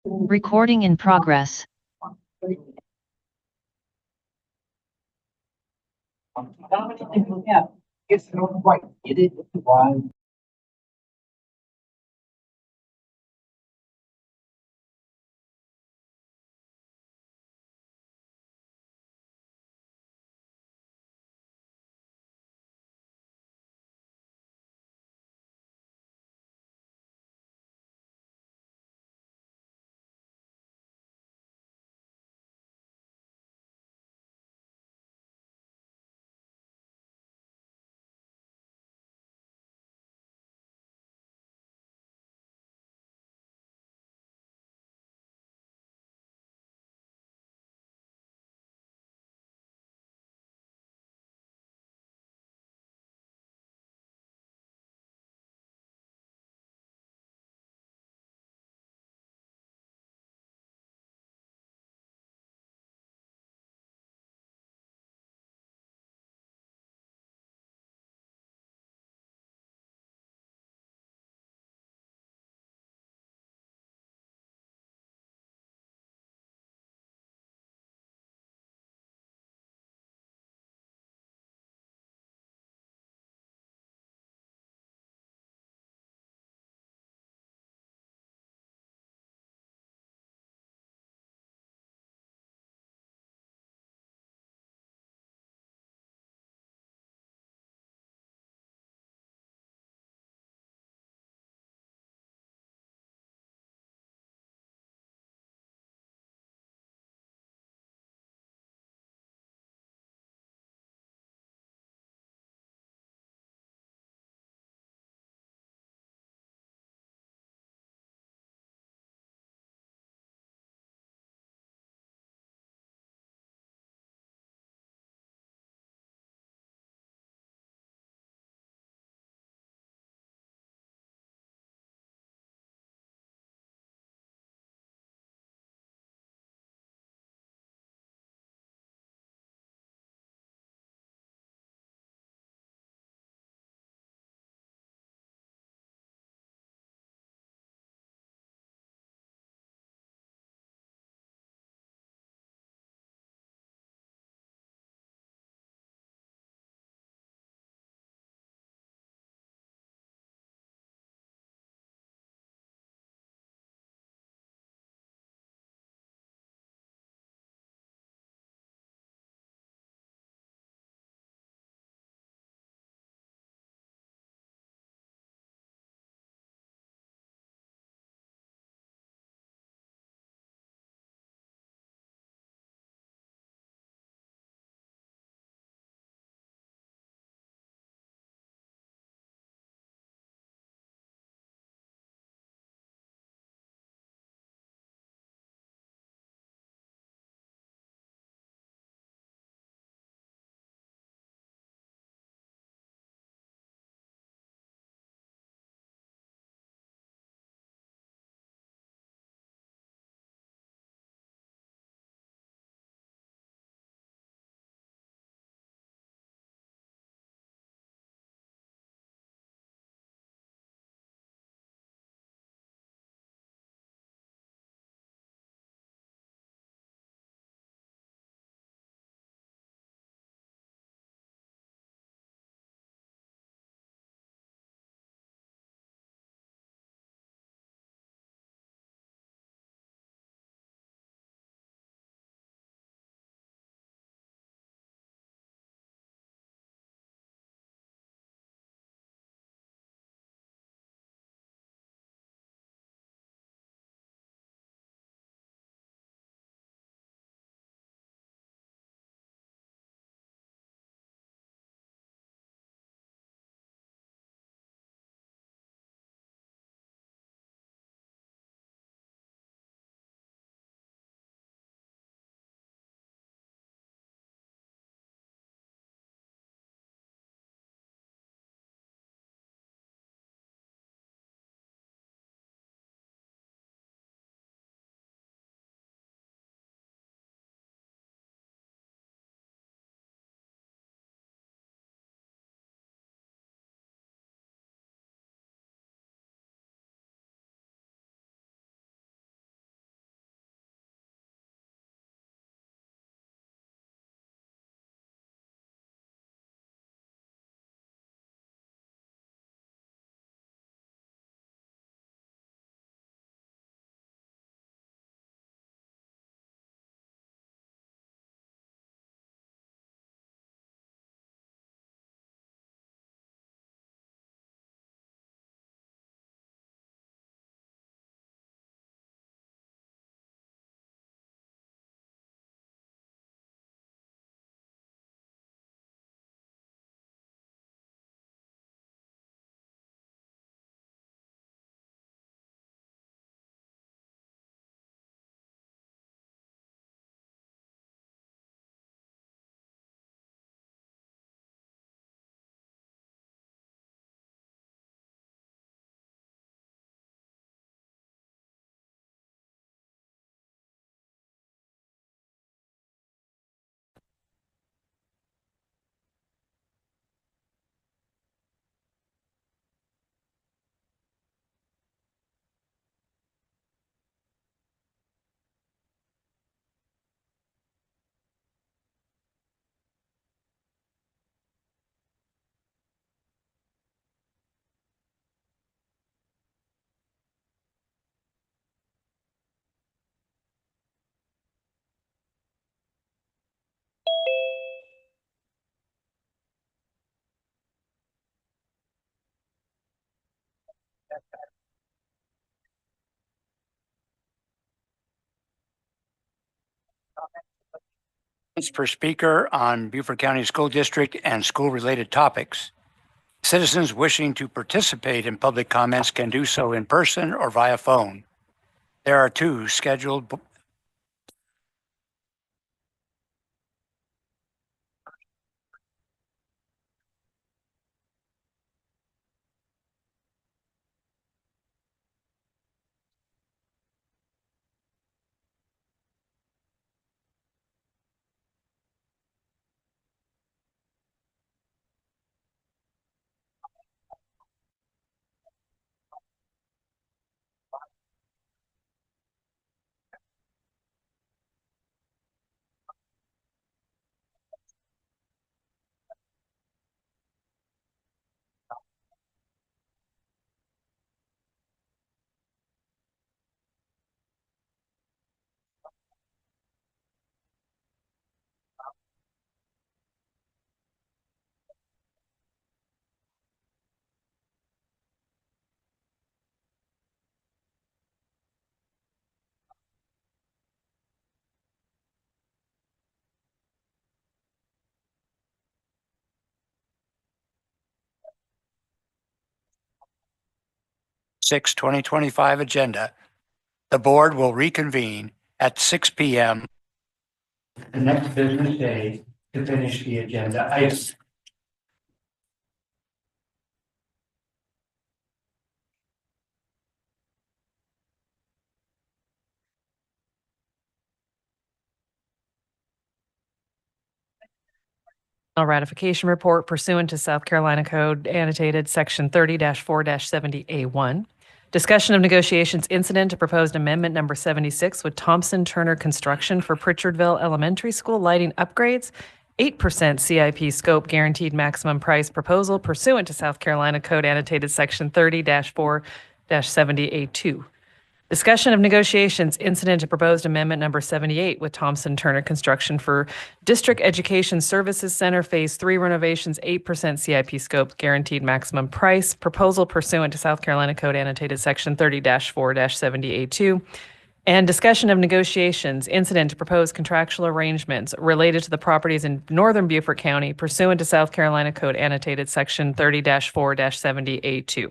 Recording in progress. Guess I don't quite get it. Why Per speaker on Beaufort County School District and school-related topics. Citizens wishing to participate in public comments can do so in person or via phone. There are two scheduled. Six 2025 agenda. The board will reconvene at 6 p.m. the next business day to finish the agenda items. Ratification report pursuant to South Carolina Code annotated Section 30-4-70A1. Discussion of negotiations incident to proposed amendment number 76 with Thompson Turner Construction for Pritchardville Elementary School lighting upgrades, 8% CIP scope guaranteed maximum price proposal pursuant to South Carolina Code annotated Section 30-4-70A2. Discussion of negotiations incident to proposed amendment number 78 with Thompson Turner Construction for District Education Services Center Phase 3 renovations, 8% CIP scope, guaranteed maximum price, proposal pursuant to South Carolina Code annotated Section 30-4-70A2, and discussion of negotiations incident to propose contractual arrangements related to the properties in northern Beaufort County pursuant to South Carolina Code annotated Section 30-4-70A2.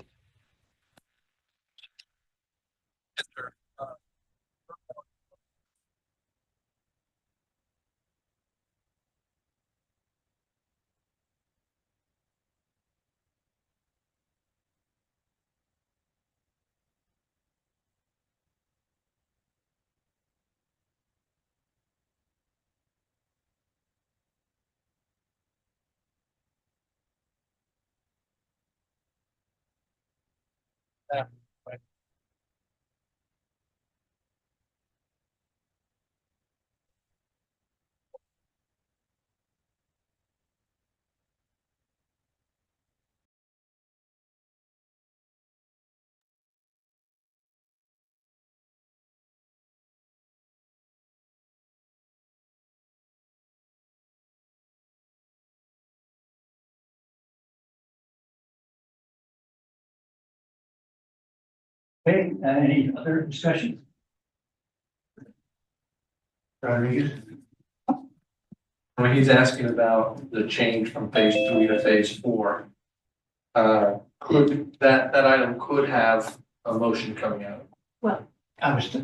Okay, any other discussion? Rodriguez? When he's asking about the change from phase 3 to phase 4, could that item could have a motion coming out? I thought you.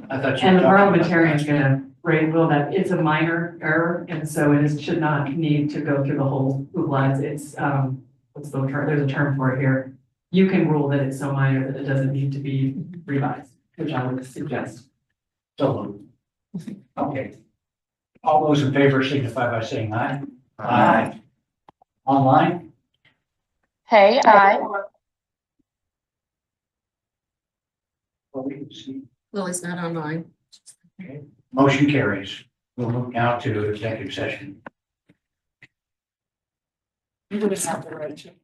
And the were talking parliamentarian's about gonna rule that it's a minor error, and so it should not need to go through the whole hoopla. It's, what's the term, there's a term for it here. You can rule that it's so minor that it doesn't need to be revised, which I would suggest. So, okay. All those in favor signify by saying aye. Aye. Online? Hey, I. Well, we can see. Well, it's not online. Okay. Motion carries. We'll move now to executive session. You would have to write it.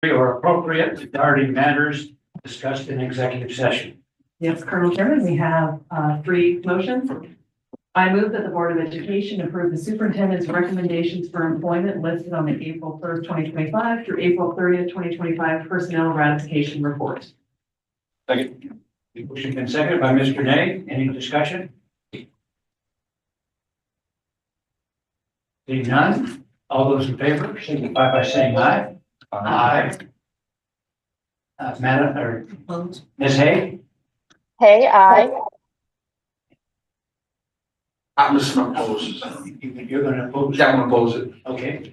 or appropriate regarding matters discussed in executive session. Yes, Colonel Chairman, we have three motions. I move that the Board of Education approve the superintendent's recommendations for employment listed on the April 1st, 2025 through April 30th, 2025 personnel ratification report. Second. Motion been seconded by Mr. Nay. Any discussion? Seeing none, all those in favor signify by saying aye. Aye. Madam, or Ms. Hay? Hey, I. I'm just gonna oppose. You're going to oppose? Yeah, I'm gonna oppose it. Okay.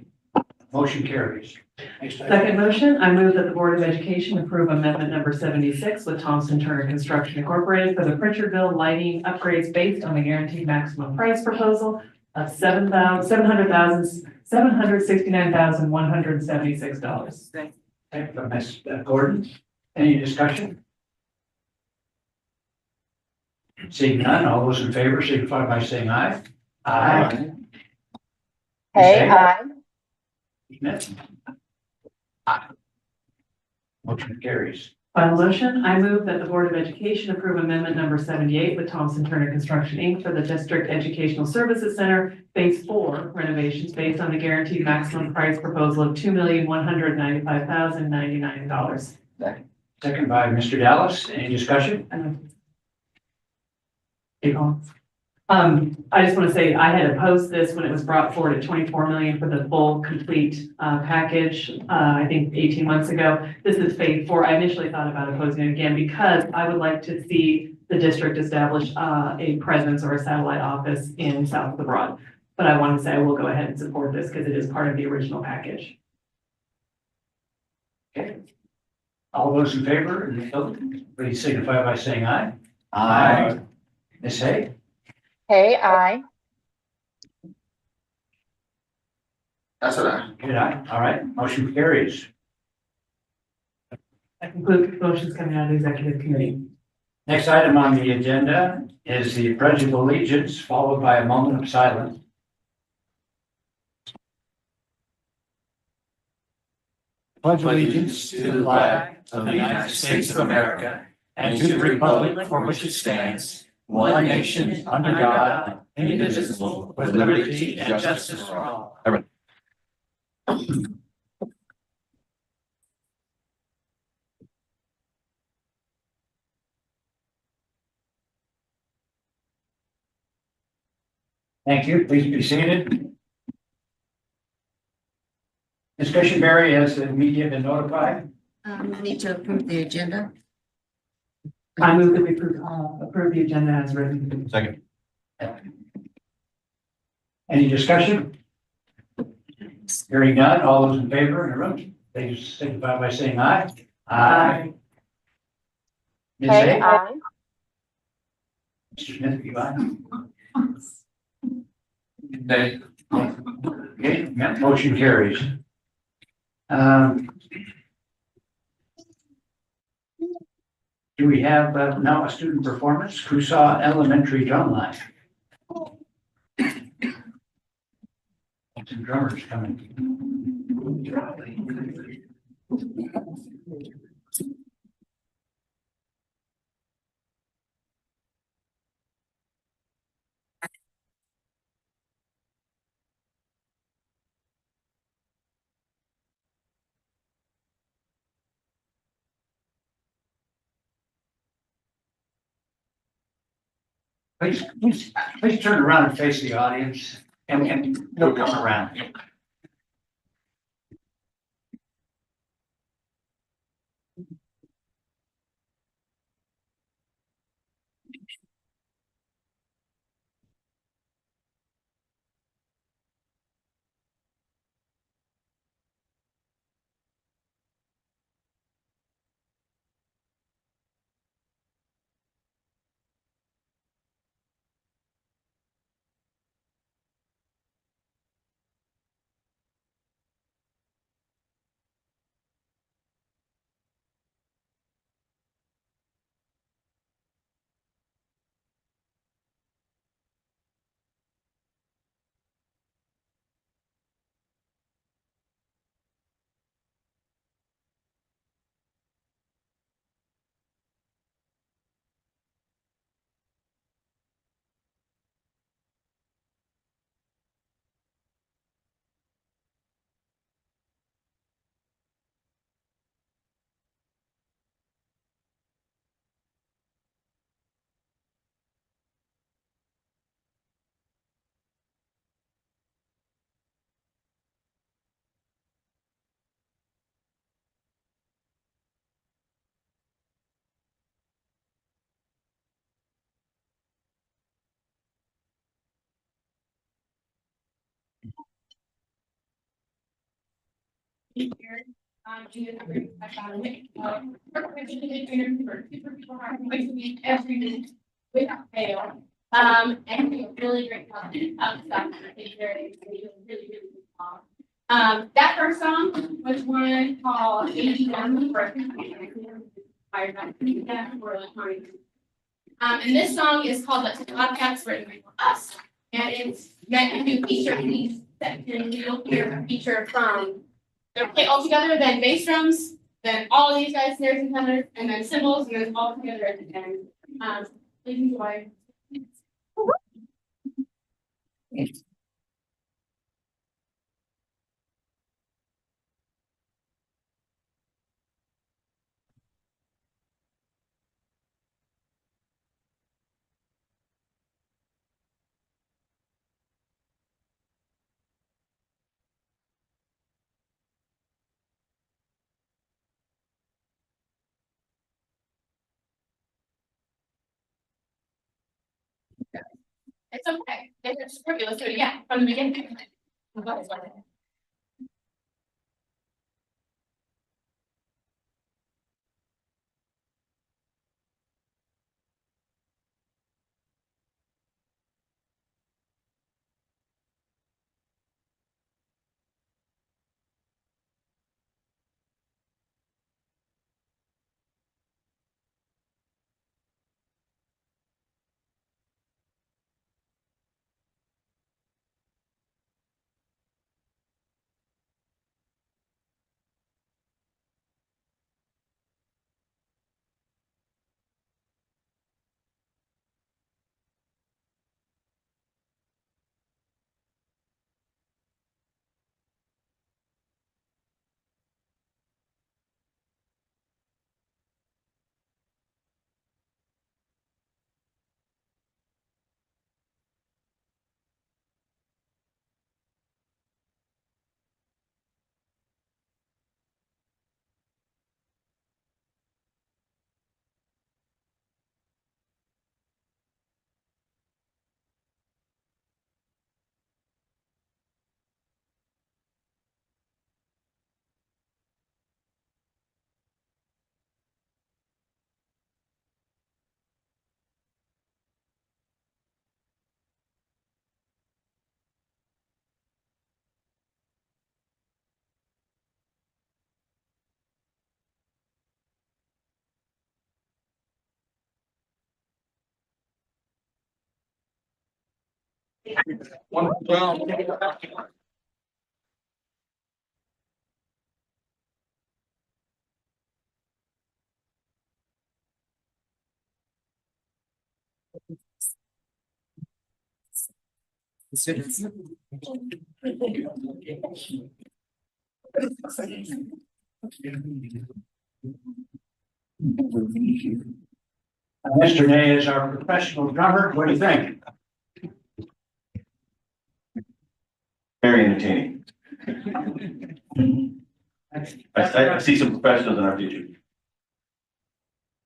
Motion carries. Next item. Second motion, I move that the Board of Education approve amendment number 76 with Thompson Turner Construction Incorporated for the Pritchardville lighting upgrades based on the guaranteed maximum price proposal of $769,176. Thank you, Ms. Gordon. Any discussion? Seeing none, all those in favor signify by saying aye. Aye. Hey, I. Smith? Aye. Motion carries. Final motion, I move that the Board of Education approve amendment number 78 with Thompson Turner Construction Inc. for the District Educational Services Center Phase 4 renovations based on the guaranteed maximum price proposal of $2,195,099. Second by Mr. Dallas. Any discussion? I just want to say, I had opposed this when it was brought forward at 24 million for the full complete package, I think 18 months ago. This is phase 4. I initially thought about opposing it again because I would like to see the district establish a presence or a satellite office in South of the Broad. But I want to say I will go ahead and support this because it is part of the original package. Okay. All those in favor, please signify by saying aye. Aye. Ms. Hay? Hey, I. That's what I. Good eye. All right, motion carries. I conclude motions coming out of the executive committee. Next item on the agenda is the Pledge of Allegiance, followed by a moment of silence. Pledge allegiance to the flag of the United States of America and to the republic for which it stands, one nation under God, indivisible, with liberty and justice for all. Thank you. Please be seated. Discussion, Barry, has the media been notified? We need to approve the agenda. I move that we approve the agenda as written. Second. Any discussion? Hearing none, all those in favor in the room, please signify by saying aye. Aye. Ms. Hey, Hay? I. Mr. Smith, you aye? Nay. Okay, motion carries. Do we have now a student performance? Crusaw Elementary Drum Line. Some drummers coming. Please turn around and face the audience and they'll come around. Every minute without fail. And we have really great content stuff. I think really long. That first song was one called 81 for and this song is called the Podcast Written by Us. And it's meant to feature these sections. You'll hear a feature from they're played all together, then bass drums, then all of these guys, snares and tenors, and then cymbals, and then all together at the end. Please enjoy. It's okay. It's trivial. Let's do it again from the beginning. Mr. Day is our professional drummer. What do you think? Very entertaining. I see some professionals in our future.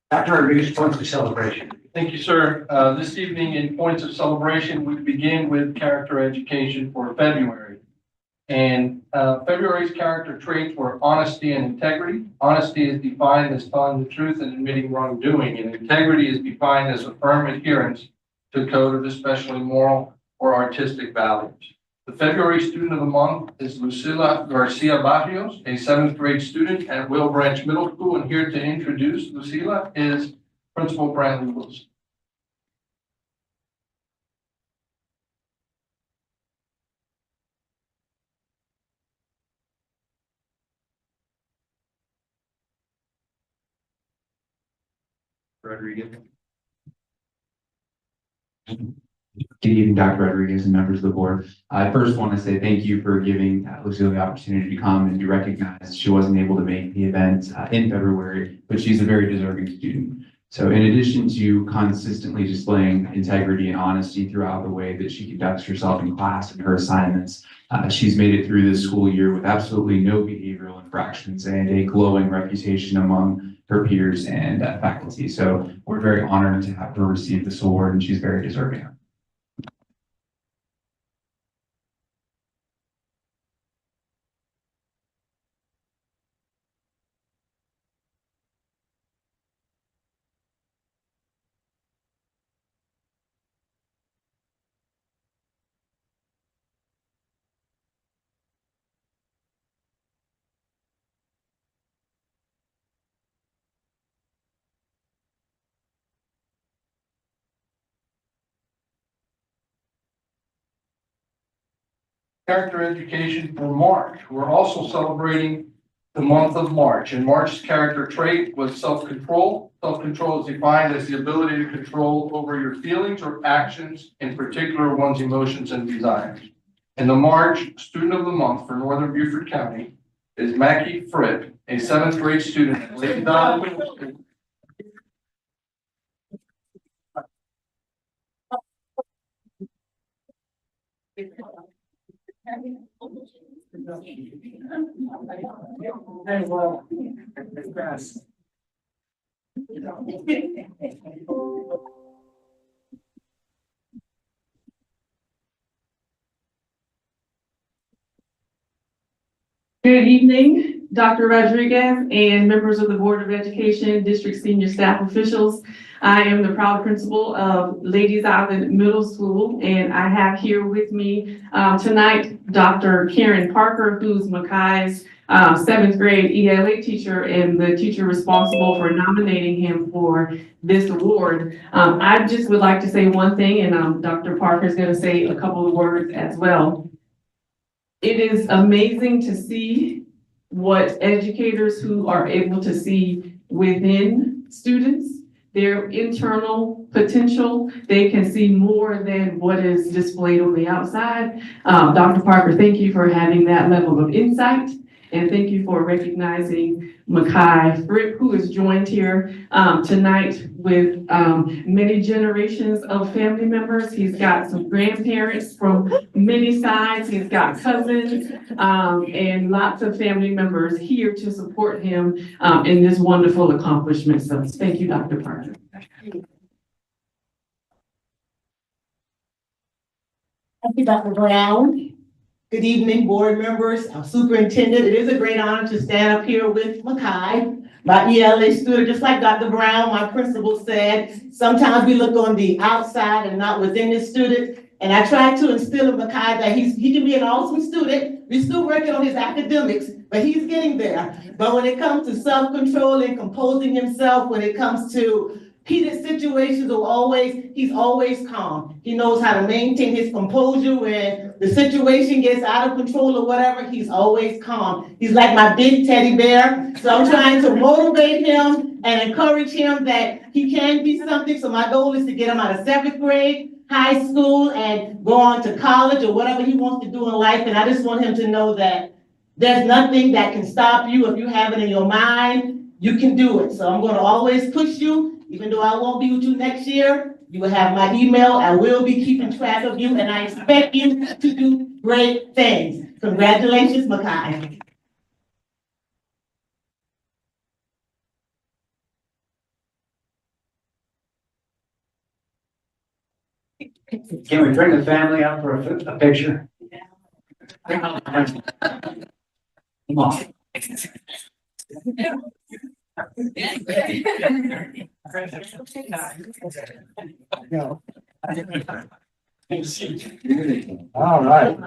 Dr. Rodriguez, points of celebration. Thank you, sir. This evening in points of celebration, we begin with character education for February. And February's character traits were honesty and integrity. Honesty is defined as telling the truth and admitting wrongdoing, and integrity is defined as a firm adherence to a code of especially moral or artistic values. The February student of the month is Lucila Garcia Barrios, a 7th grade student at Will Branch Middle School, and here to introduce Lucila is Principal Brantley Wilson. Rodriguez. Good evening, Dr. Rodriguez and members of the board. I first want to say thank you for giving Lucille the opportunity to come and be recognized. She wasn't able to make the event in February, but she's a very deserving student. So in addition to consistently displaying integrity and honesty throughout the way that she conducts herself in class and her assignments, she's made it through this school year with absolutely no behavioral infractions and a glowing reputation among her peers and faculty. So we're very honored to have her receive this award, and she's very deserving. character education for March. We're also celebrating the month of March, and March's character trait was self-control. Self-control is defined as the ability to control over your feelings or actions, in particular one's emotions and desires. And the March Student of the Month for Northern Beaufort County is Mackie Fripp, a 7th grade student at Lake Donald Middle School. Good evening, Dr. Rodriguez and members of the Board of Education, district senior staff officials. I am the proud principal of Ladies Island Middle School, and I have here with me tonight Dr. Karen Parker, who's Makai's 7th grade ELA teacher and the teacher responsible for nominating him for this award. I just would like to say one thing, and Dr. Parker is going to say a couple of words as well. It is amazing to see what educators who are able to see within students, their internal potential. They can see more than what is displayed on the outside. Dr. Parker, thank you for having that level of insight. And thank you for recognizing Makai Fripp, who is joined here tonight with many generations of family members. He's got some grandparents from many sides. He's got cousins and lots of family members here to support him in this wonderful accomplishment. So thank you, Dr. Parker. Thank you, Dr. Brown. Good evening, board members, superintendent. It is a great honor to stand up here with Makai, my ELA student. Just like Dr. Brown, my principal said, sometimes we look on the outside and not within the student. And I try to instill in Makai that he can be an awesome student. We're still working on his academics, but he's getting there. But when it comes to self-control and composing himself, when it comes to heated situations, he's always calm. He knows how to maintain his composure when the situation gets out of control or whatever. He's always calm. He's like my big teddy bear. So I'm trying to motivate him and encourage him that he can be something. So my goal is to get him out of 7th grade, high school, and go on to college or whatever he wants to do in life. And I just want him to know that there's nothing that can stop you. If you have it in your mind, you can do it. So I'm going to always push you. Even though I won't be with you next year, you will have my email. I will be keeping track of you, and I expect you to do great things. Congratulations, Makai. Can we bring the family up for a picture? Come on. All right.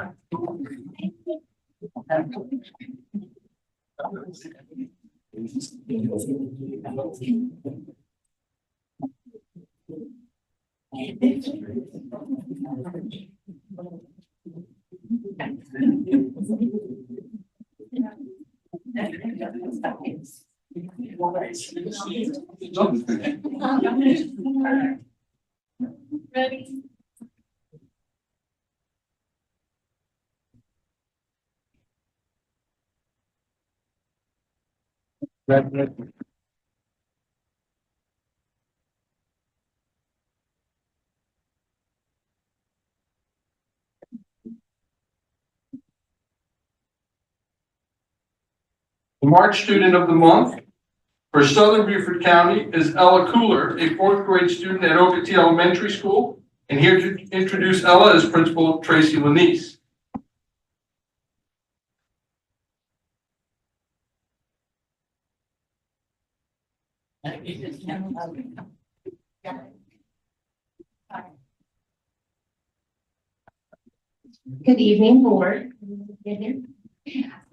Ready? The March Student of the Month for Southern Beaufort County is Ella Cooler, a 4th grade student at Okatee Elementary School. And here to introduce Ella is Principal Tracy Lanise. Good evening, board.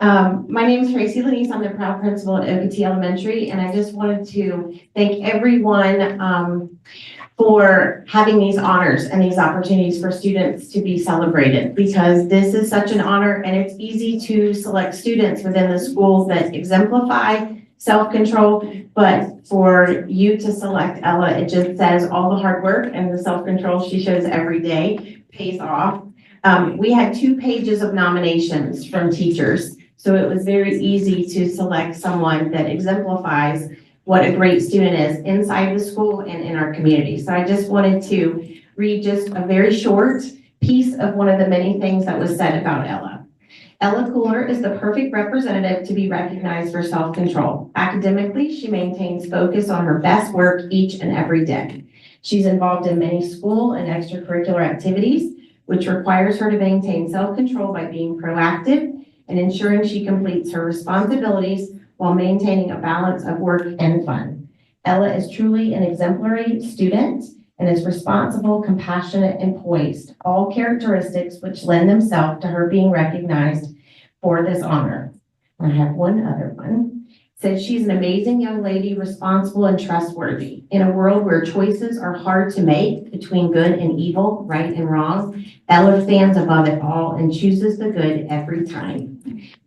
My name is Tracy Lanise. I'm the proud principal at Okatee Elementary, and I just wanted to thank everyone for having these honors and these opportunities for students to be celebrated, because this is such an honor, and it's easy to select students within the schools that exemplify self-control. But for you to select Ella, it just says all the hard work and the self-control she shows every day pays off. We had 2 pages of nominations from teachers, so it was very easy to select someone that exemplifies what a great student is inside the school and in our community. So I just wanted to read just a very short piece of one of the many things that was said about Ella. Ella Cooler is the perfect representative to be recognized for self-control. Academically, she maintains focus on her best work each and every day. She's involved in many school and extracurricular activities, which requires her to maintain self-control by being proactive and ensuring she completes her responsibilities while maintaining a balance of work and fun. Ella is truly an exemplary student and is responsible, compassionate, and poised, all characteristics which lend themselves to her being recognized for this honor. I have one other one. It says she's an amazing young lady, responsible and trustworthy. In a world where choices are hard to make between good and evil, right and wrong, Ella stands above it all and chooses the good every time.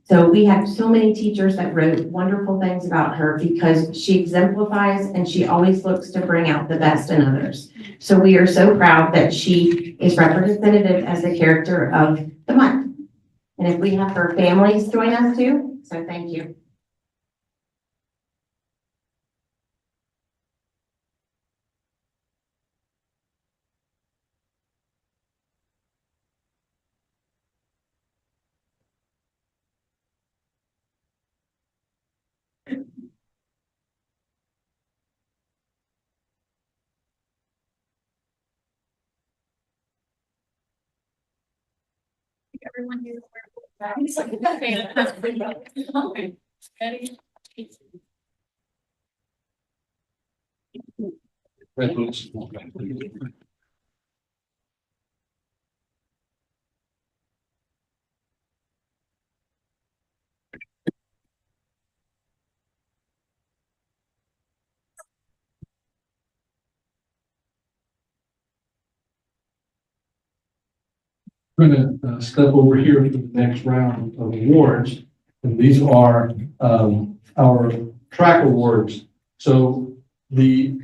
So we have so many teachers that wrote wonderful things about her because she exemplifies and she always looks to bring out the best in others. So we are so proud that she is representative as the character of the month. And if we have her families join us too, so thank you. Everyone here. Going to step over here to the next round of awards. And these are our track awards. So the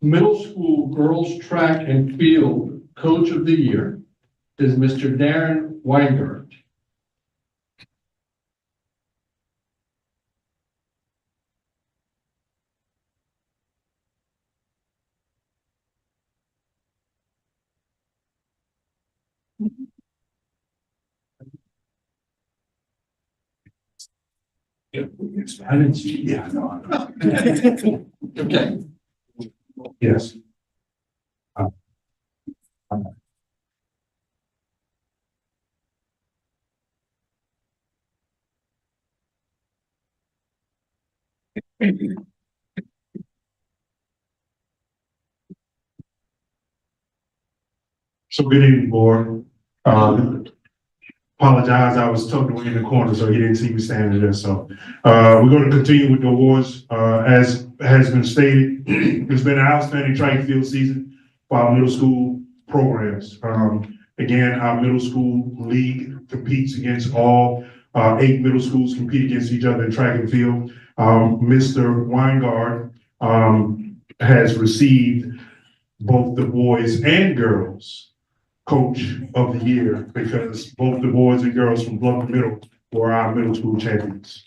middle school girls track and field coach of the year is Mr. Darren Weingart. I didn't see. Yeah, no. Okay. Yes. So good evening, board. Apologize, I was tucked away in the corner, so he didn't see me standing there. So we're going to continue with the awards. As has been stated, it's been an outstanding track and field season for our middle school programs. Again, our middle school league competes against all 8 middle schools compete against each other in track and field. Mr. Weingart has received both the boys and girls coach of the year because both the boys and girls from Bluff Middle were our middle school champions.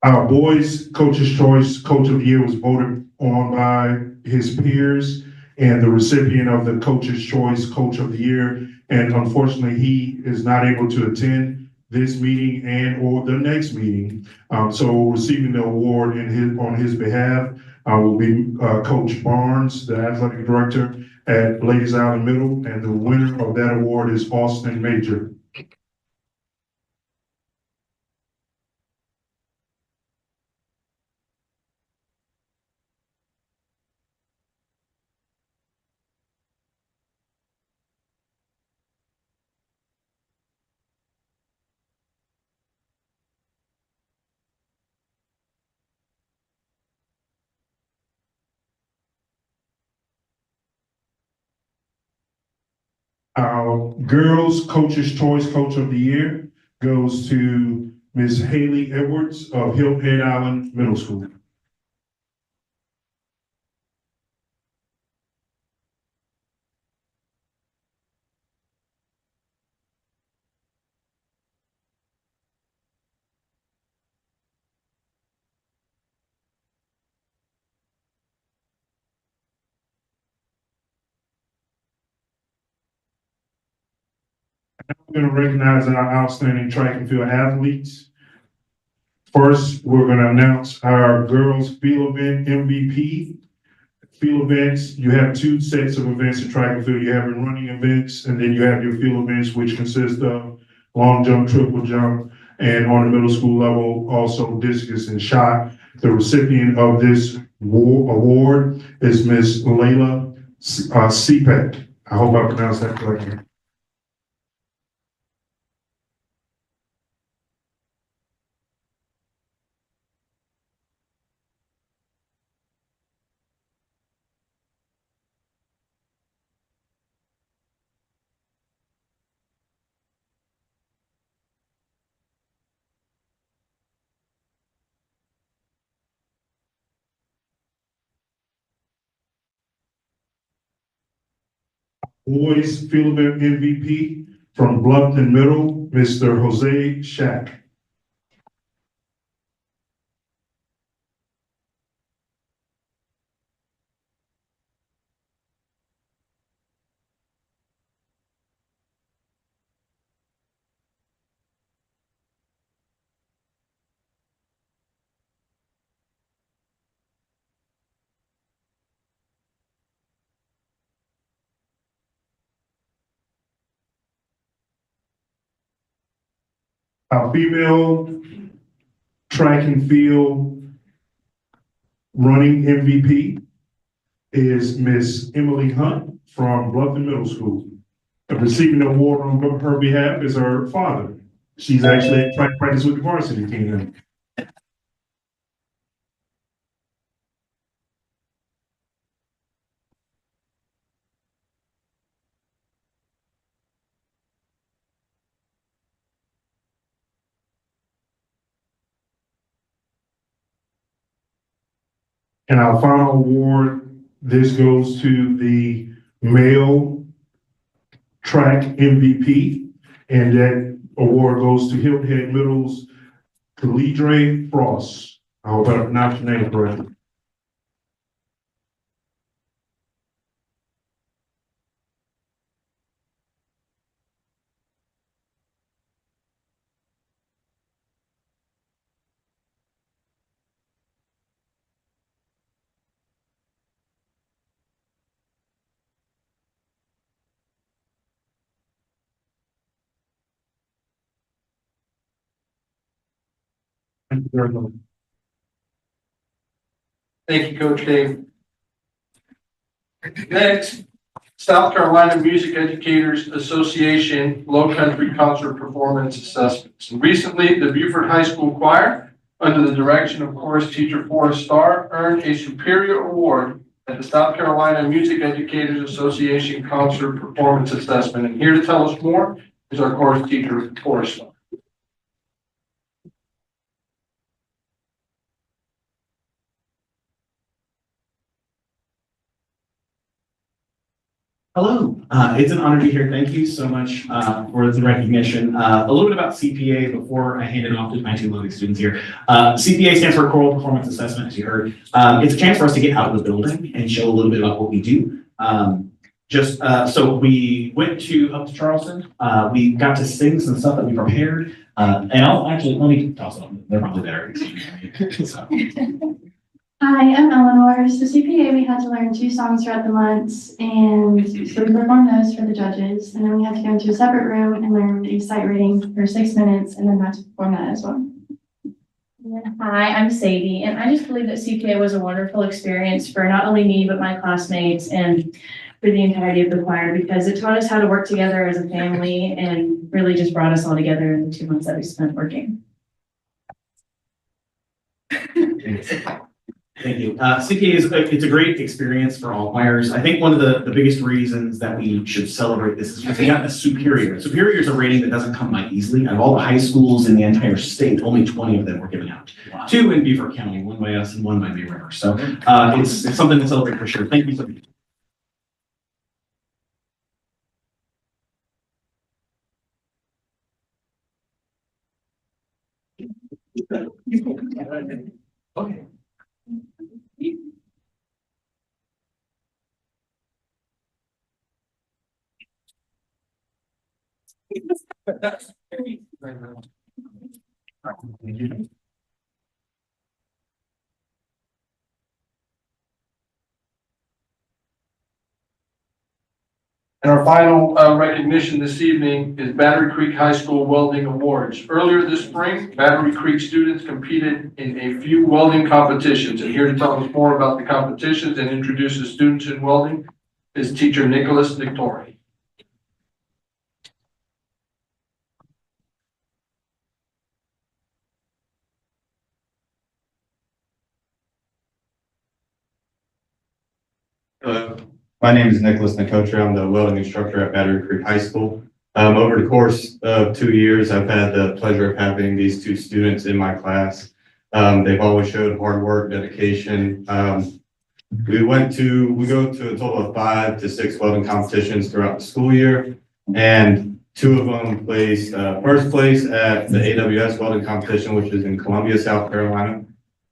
Our boys' coach's choice, coach of the year was voted on by his peers and the recipient of the coach's choice, coach of the year. And unfortunately, he is not able to attend this meeting and or the next meeting. So receiving the award on his behalf will be Coach Barnes, the athletic director at Ladies Island Middle, and the winner of that award is Austin Major. Our Girls Coaches Choice Coach of the Year goes to Ms. Haley Edwards of Hillhead Island Middle School. We're going to recognize our outstanding track and field athletes. First, we're going to announce our girls field event MVP. Field events, you have two sets of events in track and field. You have your running events, and then you have your field events, which consist of long jump, triple jump, and on the middle school level, also discus and shot. The recipient of this award is Miss Layla Sepet. I hope I pronounced that correctly. Boys Field Event MVP from Bluffton Middle, Mr. Jose Shack. Our female track and field running MVP is Miss Emily Hunt from Bluffton Middle School. Receiving the award on her behalf is her father. She's actually at track practice with the varsity team. And our final award, this goes to the male track MVP, and that award goes to Hillhead Middle's Khalidre Frost. I hope I pronounced your name correctly. Thank you very much. Thank you, Coach Dave. Next, South Carolina Music Educators Association Low Country Concert Performance Assessments. And recently, the Beaufort High School Choir, under the direction of chorus teacher Forrest Starr, earned a superior award at the South Carolina Music Educators Association Concert Performance Assessment. And here to tell us more is our chorus teacher, Forrest Starr. Hello, it's an honor to be here. Thank you so much for the recognition. A little bit about CPA before I hand it off to my two lovely students here. CPA stands for Choral Performance Assessment, as you heard. It's a chance for us to get out of the building and show a little bit about what we do. So we went up to Charleston. We got to sing some stuff that we prepared. And I'll actually, let me toss them. They're probably better. So. Hi, I'm Eleanor. So CPA, we had to learn 2 songs throughout the months, and so we performed those for the judges. And then we had to go into a separate room and learn a sight reading for 6 minutes, and then had to perform that as well. Hi, I'm Sadie, and I just believe that CPA was a wonderful experience for not only me, but my classmates and for the entirety of the choir, because it taught us how to work together as a family and really just brought us all together in the 2 months that we spent working. Thank you. CPA it's a great experience for all choirs. I think one of the biggest reasons that we should celebrate this is because we got a superior. Superior is a rating that doesn't come by easily. Out of all the high schools in the entire state, only 20 of them were given out. Wow. 2 in Beaufort County, 1 by us and 1 by May River. So it's something to celebrate for sure. Thank you so much. Okay. And our final recognition this evening is Battery Creek High School Welding Awards. Earlier this spring, Battery Creek students competed in a few welding competitions. And here to tell us more about the competitions and introduce the students in welding is teacher Nicholas Nictori. My name is Nicholas Nicotra. I'm the welding instructor at Battery Creek High School. Over the course of 2 years, I've had the pleasure of having these 2 students in my class. They've always showed hard work, dedication. We go to a total of 5 to 6 welding competitions throughout the school year, and 2 of them placed first place at the AWS welding competition, which is in Columbia, South Carolina.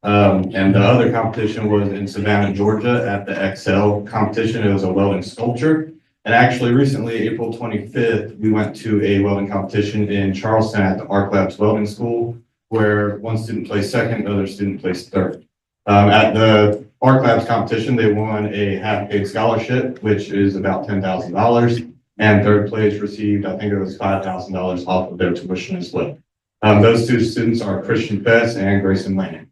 And the other competition was in Savannah, Georgia at the Excel competition. It was a welding sculpture. And actually recently, April 25th, we went to a welding competition in Charleston at the Arc Labs Welding School, where 1 student placed second, the other student placed third. At the Arc Labs competition, they won a half-paid scholarship, which is about $10,000. And third place received, I think it was $5,000 off of their tuition as well. Those 2 students are Christian Fess and Grayson Lanning.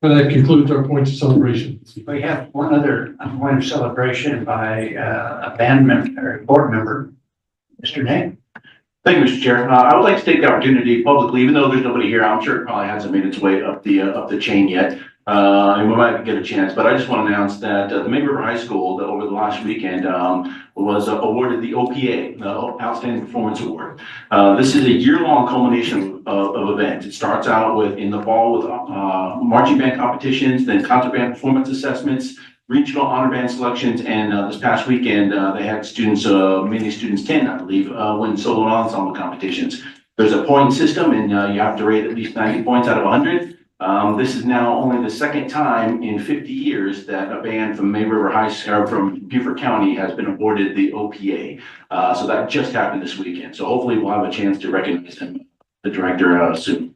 So that concludes our points of celebration. We have one other point of celebration by a band member, or board member, Mr. Nate. Thank you, Mr. Chair. I would like to take the opportunity publicly, even though there's nobody here, I'm sure it probably hasn't made its way up the chain yet. And we might get a chance, but I just want to announce that the May River High School over the last weekend was awarded the OPA, the Outstanding Performance Award. This is a year-long culmination of events. It starts out in the fall with marching band competitions, then concert band performance assessments, regional honor band selections, and this past weekend they had students, many students, 10 I believe, win solo and ensemble competitions. There's a point system, and you have to rate at least 90 points out of 100. This is now only the 2nd time in 50 years that a band from May River High School, from Beaufort County, has been awarded the OPA. So that just happened this weekend. So hopefully we'll have a chance to recognize him, the director, soon.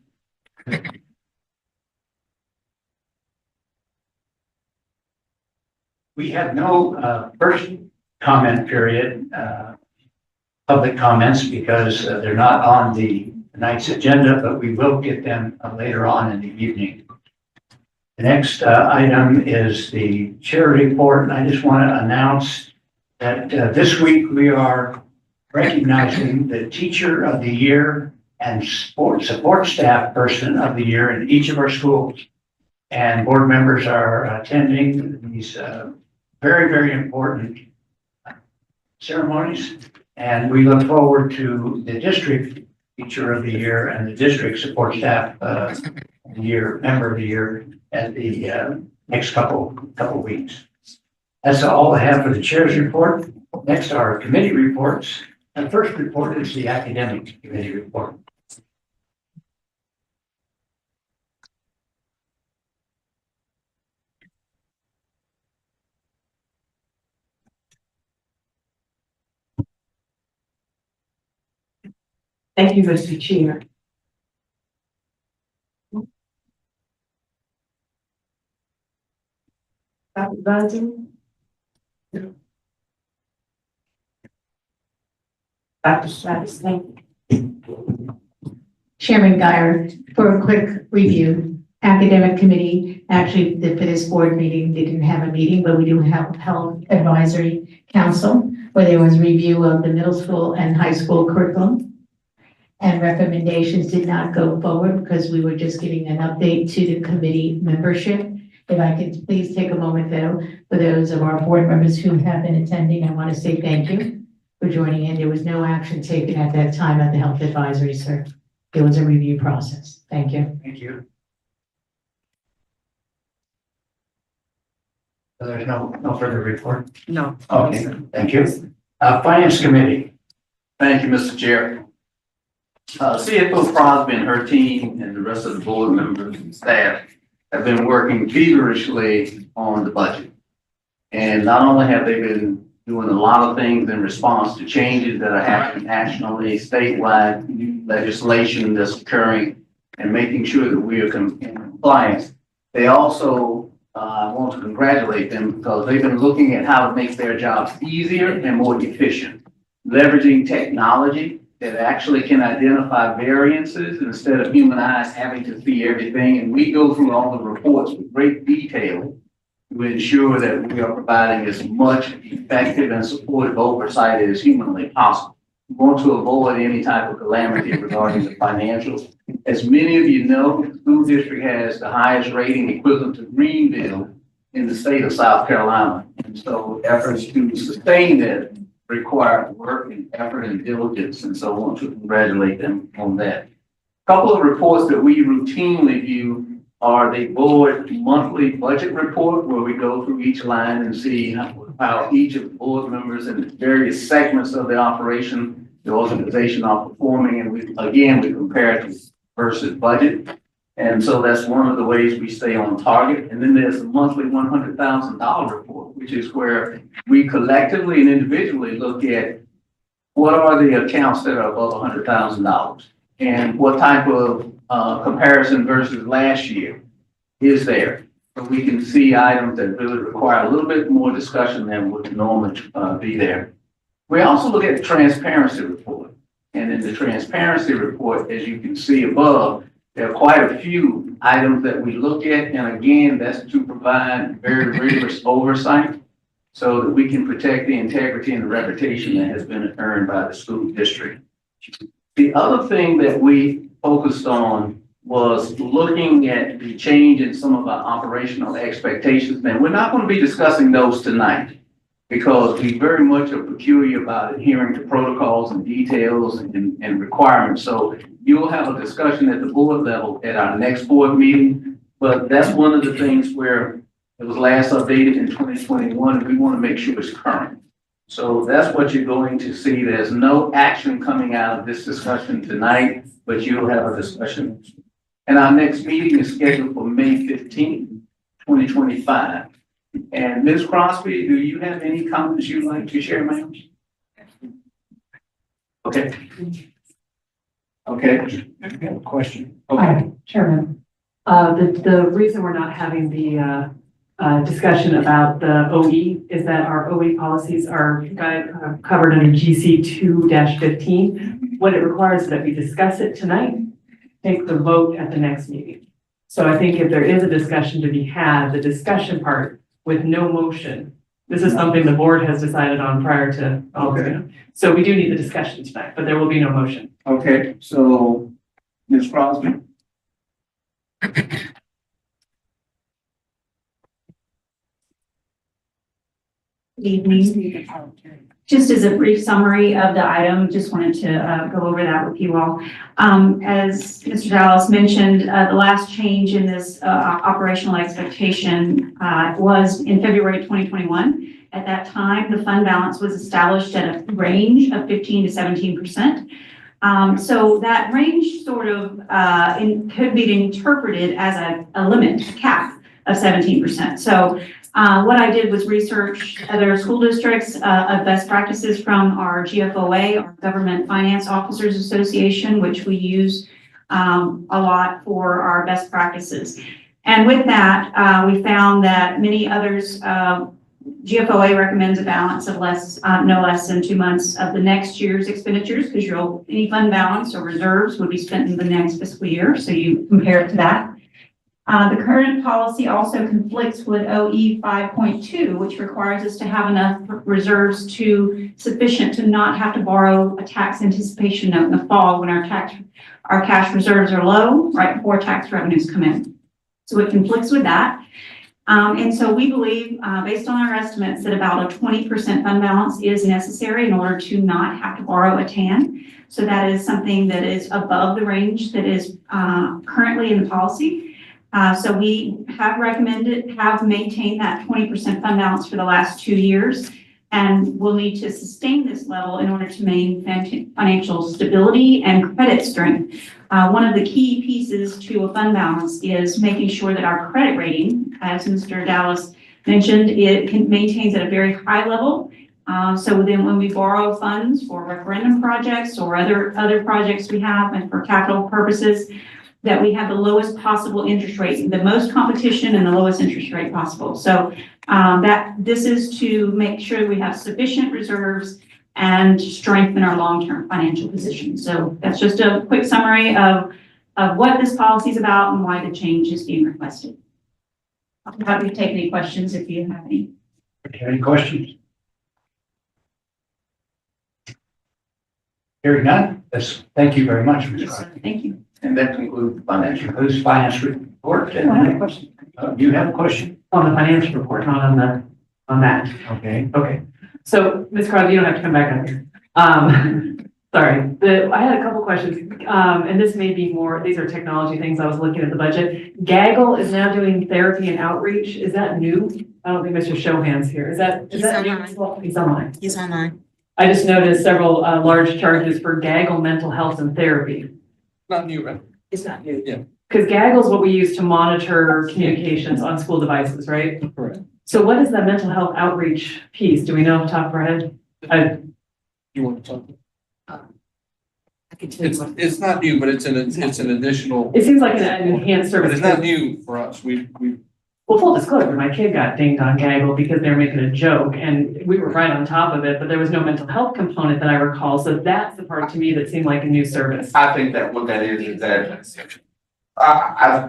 We have no first comment period, public comments, because they're not on the tonight's agenda, but we will get them later on in the evening. The next item is the chair report, and I just want to announce that this week we are recognizing the Teacher of the Year and Support Staff Person of the Year in each of our schools. And board members are attending these very, very important ceremonies. And we look forward to the District Teacher of the Year and the District Support Staff of the Year, Member of the Year at the next couple weeks. That's all I have for the chair's report. Next are committee reports. The first report is the academic committee report. Thank you, Mr. Chair. Dr. Bunting? Dr. Stratus, thank you. Chairman Guyer, for a quick review, academic committee, actually, for this board meeting, they didn't have a meeting, but we do have health advisory council where there was review of the middle school and high school curriculum. And recommendations did not go forward because we were just giving an update to the committee membership. If I could please take a moment though, for those of our board members who have been attending, I want to say thank you for joining in. There was no action taken at that time at the health advisory, sir. It was a review process. Thank you. Thank you. So there's no further report? No. Okay, thank you. Finance Committee. Thank you, Mr. Chair. CFO Crosby and her team and the rest of the board members and staff have been working feverishly on the budget. And not only have they been doing a lot of things in response to changes that are happening nationally, statewide legislation that's occurring, and making sure that we are in compliance, they also want to congratulate them because they've been looking at how to make their jobs easier and more efficient, leveraging technology that actually can identify variances instead of human eyes having to see everything. And we go through all the reports with great detail to ensure that we are providing as much effective and supportive oversight as humanly possible. We want to avoid any type of calamity regarding the financials. As many of you know, the school district has the highest rating equivalent to Greenville in the state of South Carolina. And so efforts to sustain that require work and effort and diligence. And so I want to congratulate them on that. A couple of reports that we routinely view are the board monthly budget report, where we go through each line and see how each of the board members and various segments of the operation, the organization are performing. And we compare it versus budget. And so that's one of the ways we stay on target. And then there's the monthly $100,000 report, which is where we collectively and individually look at what are the accounts that are above $100,000 and what type of comparison versus last year is there. So we can see items that really require a little bit more discussion than would normally be there. We also look at the transparency report. And in the transparency report, as you can see above, there are quite a few items that we look at. And again, that's to provide very rigorous oversight so that we can protect the integrity and the reputation that has been earned by the school district. The other thing that we focused on was looking at the change in some of our operational expectations. And we're not going to be discussing those tonight because we very much are peculiar about adhering to protocols and details and requirements. So you'll have a discussion at the board level at our next board meeting, but that's one of the things where it was last updated in 2021, and we want to make sure it's current. So that's what you're going to see. There's no action coming out of this discussion tonight, but you'll have a discussion. And our next meeting is scheduled for May 15th, 2025. And Ms. Crosby, do you have any comments you'd like to share, ma'am? Okay. Okay. I have a question. Okay. Chairman, the reason we're not having the discussion about the OE is that our OE policies are covered under GC 2-15. What it requires is that we discuss it tonight, take the vote at the next meeting. So I think if there is a discussion to be had, the discussion part with no motion, this is something the board has decided on prior to. Okay. So we do need the discussion tonight, but there will be no motion. Okay, so Ms. Crosby? Good evening. Just as a brief summary of the item, just wanted to go over that with you all. As Mr. Dallas mentioned, the last change in this operational expectation was in February 2021. At that time, the fund balance was established at a range of 15 to 17%. So that range sort of could be interpreted as a limit cap of 17%. So what I did was research other school districts of best practices from our GFOA, our Government Finance Officers Association, which we use a lot for our best practices. And with that, we found that many others, GFOA recommends a balance of no less than 2 months of the next year's expenditures, because any fund balance or reserves would be spent in the next fiscal year. So you compare it to that. The current policy also conflicts with OE 5.2, which requires us to have enough reserves sufficient to not have to borrow a tax anticipation note in the fall when our cash reserves are low, right before tax revenues come in. So it conflicts with that. And so we believe, based on our estimates, that about a 20% fund balance is necessary in order to not have to borrow a TAN. So that is something that is above the range that is currently in the policy. So we have maintained that 20% fund balance for the last 2 years, and we'll need to sustain this level in order to maintain financial stability and credit strength. One of the key pieces to a fund balance is making sure that our credit rating, as Mr. Dallas mentioned, maintains at a very high level. So then when we borrow funds for referendum projects or other projects we have and for capital purposes, that we have the lowest possible interest rate, the most competition and the lowest interest rate possible. So this is to make sure we have sufficient reserves and strengthen our long-term financial position. So that's just a quick summary of what this policy is about and why the change is being requested. I'm happy to take any questions if you have any. Okay, any questions? Hearing none, yes, thank you very much, Ms. Crosby. Thank you. And that concludes finance report. I have a question. You have a question? On the financial report, not on that. Okay. Okay. So, Ms. Crosby, you don't have to come back up here. Sorry, I had a couple questions, and this may be more, these are technology things. I was looking at the budget. Gaggle is now doing therapy and outreach. Is that new? I don't think Mr. Showhan's here. Is that new? He's online. He's online. I just noticed several large charges for Gaggle mental health and therapy. Not new, right? It's not new. Yeah. Because Gaggle is what we use to monitor communications on school devices, right? Correct. So what is that mental health outreach piece? Do we know off the top of our head? You want to talk? I can tell you what. It's not new, but it's an additional, It seems like an enhanced but service. it's not new for us. Well, full disclosure, my kid got dinged on Gaggle because they were making a joke and we were right on top of it, but there was no mental health component that I recall. So that's the part to me that seemed like a new service. I think that what that is that I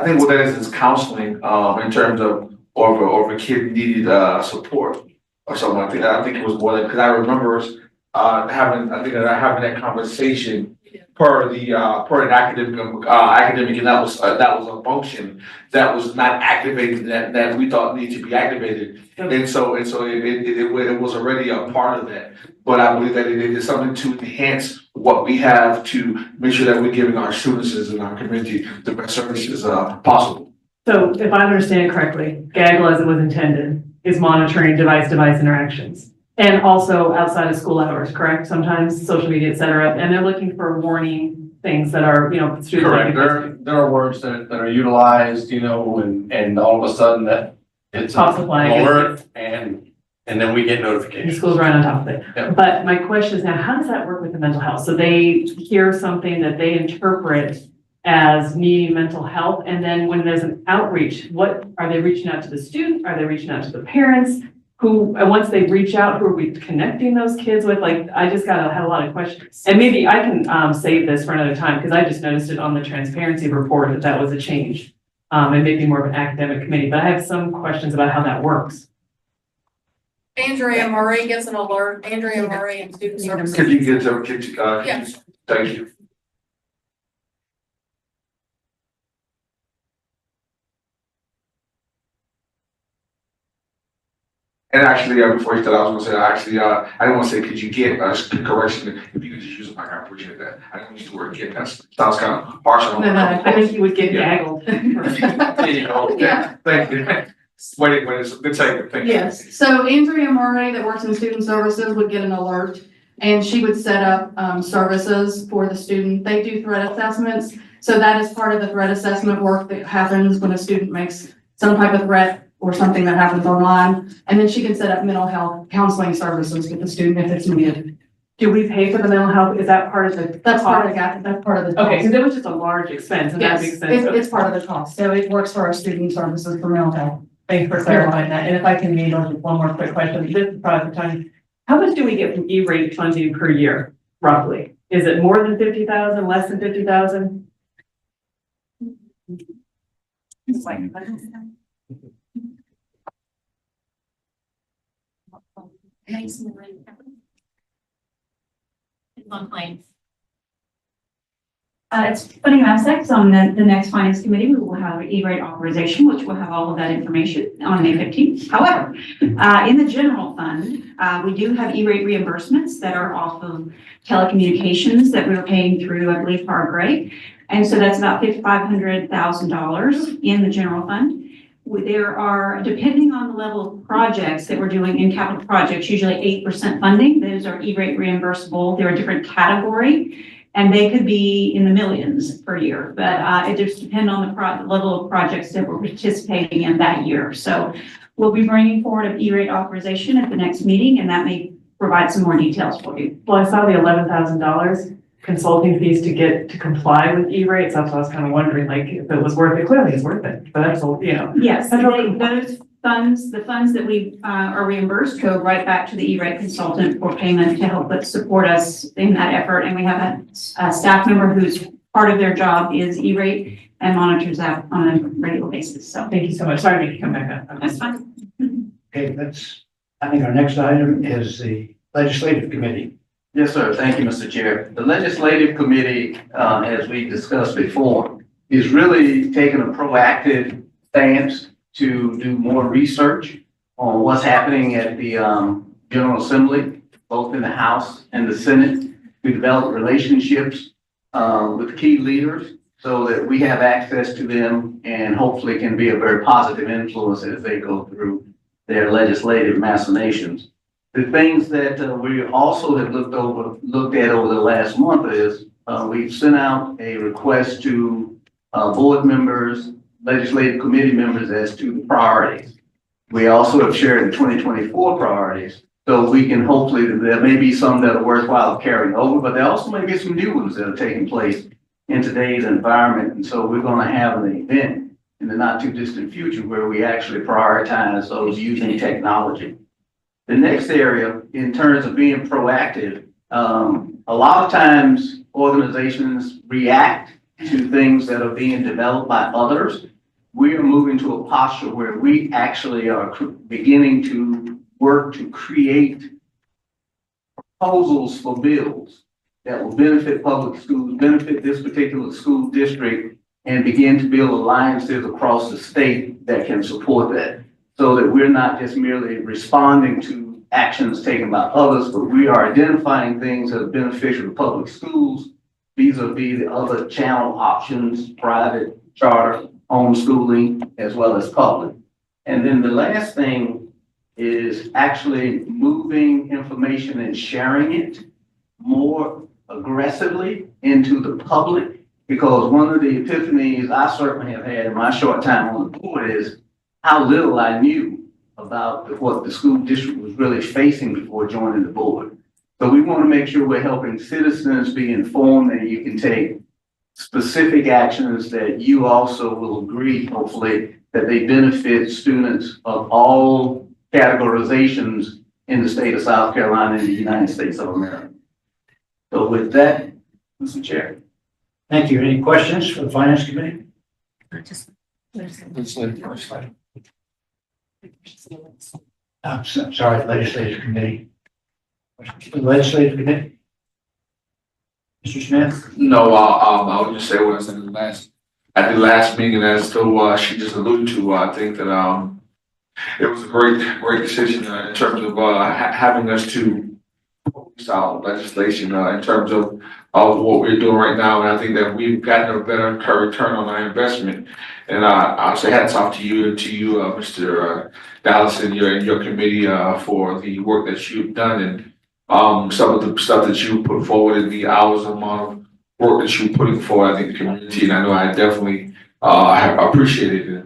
think what that is counseling in terms of or if a kid needed support or something like that. I think it was more because I remember us having that conversation per an academic, and that was a function that was not activated that we thought needed to be activated, and so it was already a part of that. But I believe that it is something to enhance what we have to make sure that we're giving our students and our community the best services possible. So if I understand correctly, Gaggle as it was intended is monitoring device-device interactions. And also outside of school hours, correct? Sometimes social media, et cetera. And they're looking for warning things that are, students. Correct. There are words that are utilized, and all of a sudden that it's an alert and then we get notifications. The school's right on top of it. Yep. But my question is now, how does that work with the mental health? So they hear something that they interpret as needing mental health? And then when there's an outreach, what, are they reaching out to the student? Are they reaching out to the parents? Who, and once they reach out, who are we connecting those kids with? Like, I just had a lot of questions. And maybe I can save this for another time, because I just noticed it on the transparency report that that was a change. And maybe more of an academic committee, but I have some questions about how that works. Andrea Murray gets an alert, Andrea Murray and Student Services. Could you get to, Yes. thank you. And actually, before you start, I was gonna say, actually, I didn't want to say, could you get a correction? If you could just use it, I appreciate that. I didn't use the word get, that sounds kind of harsh. No, I think you would get gaggled. There you go. Yeah. Thank you. Wait, it's good take, thank you. Yes, so Andrea Murray that works in Student Services would get an alert and she would set up services for the student. They do threat assessments. So that is part of the threat assessment work that happens when a student makes some type of threat or something that happens online. And then she can set up mental health counseling services with the student if it's needed. Do we pay for the mental health? Is that part of the? That's part of the, that's part of the. Okay, because it was just a large expense and that Yes, makes sense. it's part of the cost. So it works for our student services for mental health. Thanks for clarifying that. And if I can lead on with one more quick question, this is probably for Tony. How much do we get from E-rate funding per year, roughly? Is it more than 50,000, less than 50,000? On claims. It's funding aspects on the next finance committee. We will have E-rate authorization, which will have all of that information on May 15th. However, in the general fund, we do have E-rate reimbursements that are off of telecommunications that we're paying through, I believe, Hargray. And so that's about $500,000 in the general fund. There are, depending on the level of projects that we're doing in capital projects, usually 8% funding. Those are E-rate reimbursable. They're a different category. And they could be in the millions per year, but it just depends on the level of projects that we're participating in that year. So we'll be bringing forward an E-rate authorization at the next meeting, and that may provide some more details for you. Well, I saw the $11,000 consulting fees to comply with E-rates. That's what I was kind of wondering, like, if it was worth it. Clearly it's worth it, but that's all, you know. Yes, those funds, the funds that we are reimbursed go right back to the E-rate consultant for payment to help support us in that effort. And we have a staff member whose part of their job is E-rate and monitors that on a regular basis. So thank you so much. Sorry to make you come back up. That's fine. Okay, I think our next item is the legislative committee. Yes, sir. Thank you, Mr. Chair. The Legislative Committee, as we discussed before, is really taking a proactive stance to do more research on what's happening at the General Assembly, both in the House and the Senate. We develop relationships with key leaders so that we have access to them and hopefully can be a very positive influence as they go through their legislative machinations. The things that we also have looked at over the last month is we've sent out a request to board members, legislative committee members as to the priorities. We also have shared the 2024 priorities. So we can hopefully, there may be some that are worthwhile carrying over, but there also may be some new ones that are taking place in today's environment. And so we're going to have an event in the not too distant future where we actually prioritize those using technology. The next area, in terms of being proactive, a lot of times organizations react to things that are being developed by others. We are moving to a posture where we actually are beginning to work to create proposals for bills that will benefit public schools, benefit this particular school district, and begin to build alliances across the state that can support that. So that we're not just merely responding to actions taken by others, but we are identifying things that are beneficial to public schools, vis-a-vis the other channel options, private, charter, homeschooling, as well as public. And then the last thing is actually moving information and sharing it more aggressively into the public, because one of the epiphanies I certainly have had in my short time on the board is how little I knew about what the school district was really facing before joining the board. So we want to make sure we're helping citizens be informed, and you can take specific actions that you also will agree, hopefully, that they benefit students of all categorizations in the state of South Carolina and the United States of America. So with that, Mr. Chair. Thank you. Any questions for the Finance Committee? Sorry, Legislative Committee. Questions for the Legislative Committee? Mr. Smith? No, I would just say what I said at the last meeting, as to, she just alluded to, I think that, it was a great decision in terms of, having us to focus our legislation, in terms of what we're doing right now. And I think that we've gotten a better return on our investment. And, I'll say hats off to you, Mr. Dallas, and your committee, for the work that you've done, and some of the stuff that you put forward and the hours amount of work that you're putting forward, I think, the community. And I know I definitely have appreciated it.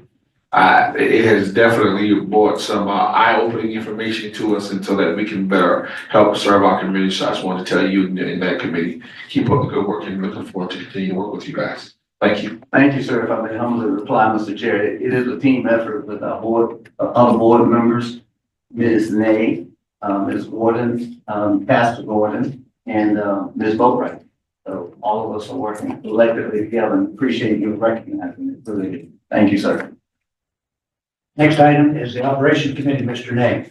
It has definitely brought some eye-opening information to us, and so that we can better help serve our community. So I just want to tell you in that committee, keep up the good work, and looking forward to continue to work with you guys. Thank you. Thank you, sir. If I may humbly reply, Mr. Chair, it is a team effort with our board, other board members, Ms. Nay, Ms. Gordon, Pastor Gordon, and Ms. Boatwright. So all of us are working collectively together, and appreciate you recognizing it. Really, thank you, sir. Next item is the Operations Committee, Mr. Nay.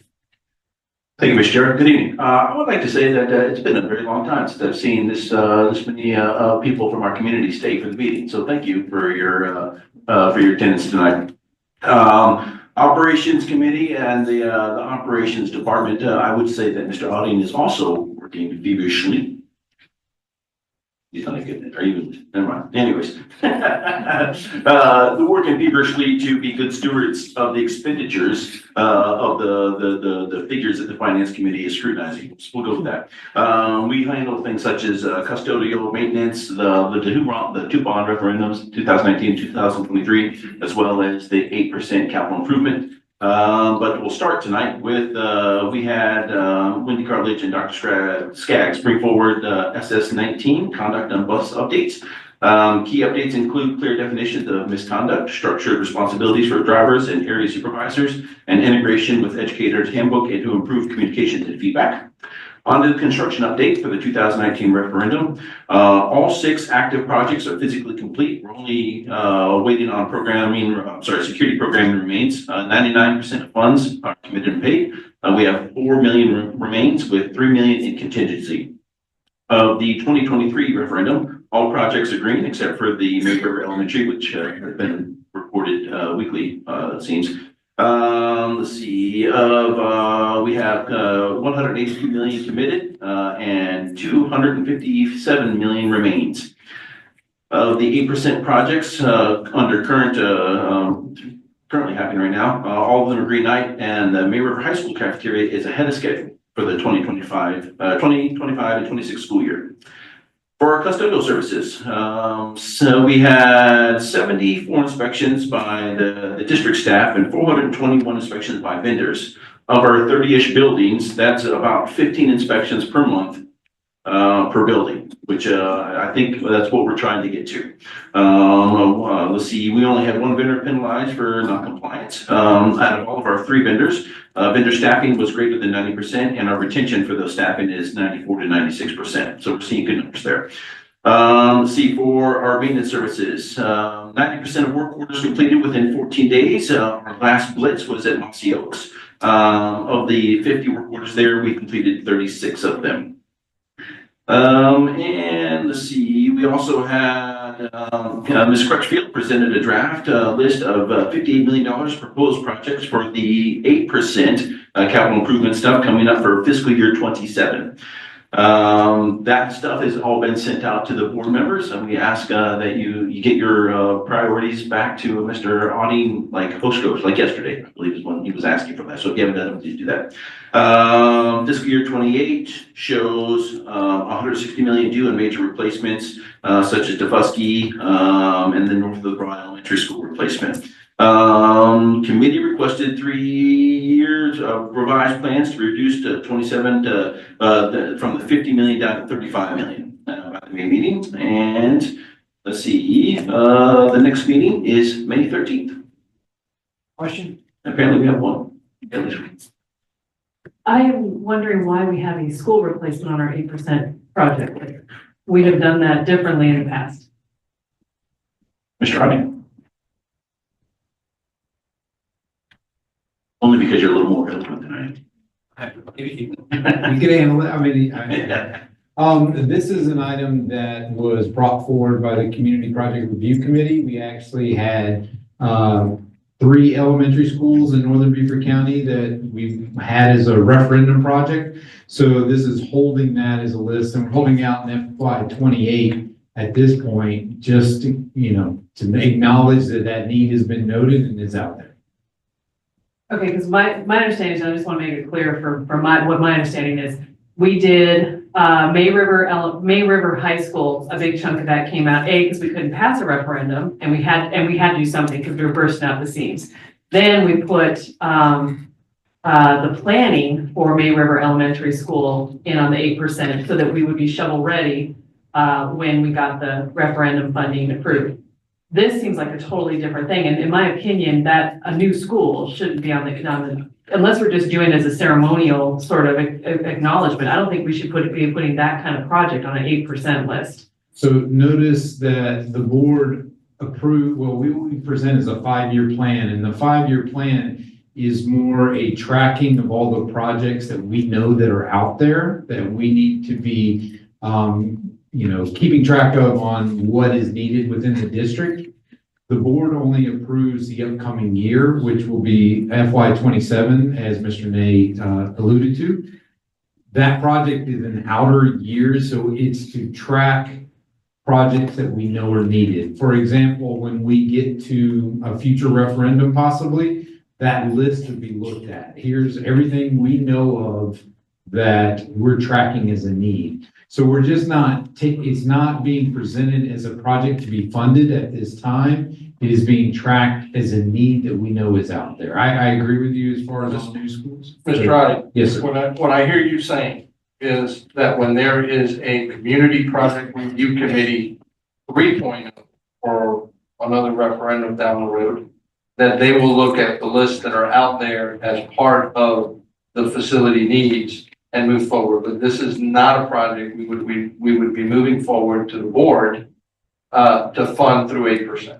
Thank you, Mr. Chair. Good evening. I would like to say that it's been a very long time since I've seen this many people from our community stay for the meeting. So thank you for your attendance tonight. Operations Committee and the Operations Department. I would say that Mr. Auding is also working feverishly. He's not good, or even, never mind. Anyways, the working feverishly to be good stewards of the expenditures of the figures that the Finance Committee is scrutinizing. So we'll go with that. We handle things such as custodial maintenance, the two bond referendums, 2019, 2023, as well as the 8% capital improvement. But we'll start tonight with, we had Wendy Cartledge and Dr. Skaggs bring forward SS19 conduct on bus updates. Key updates include clear definitions of misconduct, structured responsibilities for drivers and area supervisors, and integration with educators' handbook and to improve communications and feedback. On to the construction update for the 2019 referendum. All 6 active projects are physically complete. We're only waiting on security programming remains. 99% of funds are committed and paid. We have 4 million remains with 3 million in contingency. Of the 2023 referendum, all projects are green except for the Mary River Elementary, which has been reported weekly, it seems. Let's see, we have 182 million committed and 257 million remains. Of the 8% projects under currently happening right now, all of them are green light, and the Mary River High School cafeteria is ahead of schedule for the 2025 and 26 school year. For our custodial services, so we had 74 inspections by the district staff and 421 inspections by vendors. Of our 30-ish buildings, that's about 15 inspections per month per building, which I think that's what we're trying to get to. Let's see, we only had 1 vendor penalized for non-compliance. Out of all of our 3 vendors, vendor staffing was greater than 90%, and our retention for those staffing is 94 to 96%. So we're seeing good numbers there. Let's see, for our maintenance services, 90% of work orders completed within 14 days. Our last blitz was at Mossy Oaks. Of the 50 work orders there, we completed 36 of them. And let's see, we also had Ms. Crutchfield presented a draft list of $58 million proposed projects for the 8% capital improvement stuff coming up for fiscal year 27. That stuff has all been sent out to the board members, and we ask that you get your priorities back to Mr. Auding like post-goes, like yesterday, I believe is when he was asking for that. So if you haven't done it, please do that. Fiscal year 28 shows 160 million due in major replacements, such as DeFusky and the North of the Broad Elementary School replacement. Committee requested 3 years of revised plans to reduce to 27 from the 50 million down to 35 million at the May meeting. And let's see, the next meeting is May 13th. Question? Apparently we have one. At least. I am wondering why we have a school replacement on our 8% project. We have done that differently in the past. Mr. Harding? Only because you're a little more eloquent than I am. You can handle it. I mean, this is an item that was brought forward by the Community Project Review Committee. We actually had 3 elementary schools in northern Beaufort County that we had as a referendum project. So this is holding that as a list, and we're holding out in FY 28 at this point, just to, to acknowledge that that need has been noted and is out there. Okay, because my understanding is, I just want to make it clear for what my understanding is, we did May River High School, a big chunk of that came out, because we couldn't pass a referendum, and we had to do something because we were bursting out the seams. Then we put the planning for May River Elementary School in on the 8% so that we would be shovel ready when we got the referendum funding approved. This seems like a totally different thing, and in my opinion, that a new school shouldn't be on the unless we're just doing it as a ceremonial sort of acknowledgement. I don't think we should be putting that kind of project on an 8% list. So notice that the board approved, what we present is a 5-year plan, and the 5-year plan is more a tracking of all the projects that we know that are out there that we need to be keeping track of on what is needed within the district. The board only approves the upcoming year, which will be FY 27, as Mr. Ney alluded to. That project is in outer years, so it's to track projects that we know are needed. For example, when we get to a future referendum possibly, that list would be looked at. Here's everything we know of that we're tracking as a need. So we're just it's not being presented as a project to be funded at this time. It is being tracked as a need that we know is out there. I agree with you as far as the new schools. Mr. Roddy. Yes, sir. What I hear you saying is that when there is a community project review committee 3.0 or another referendum down the road, that they will look at the lists that are out there as part of the facility needs and move forward. But this is not a project we would be moving forward to the board to fund through 8%.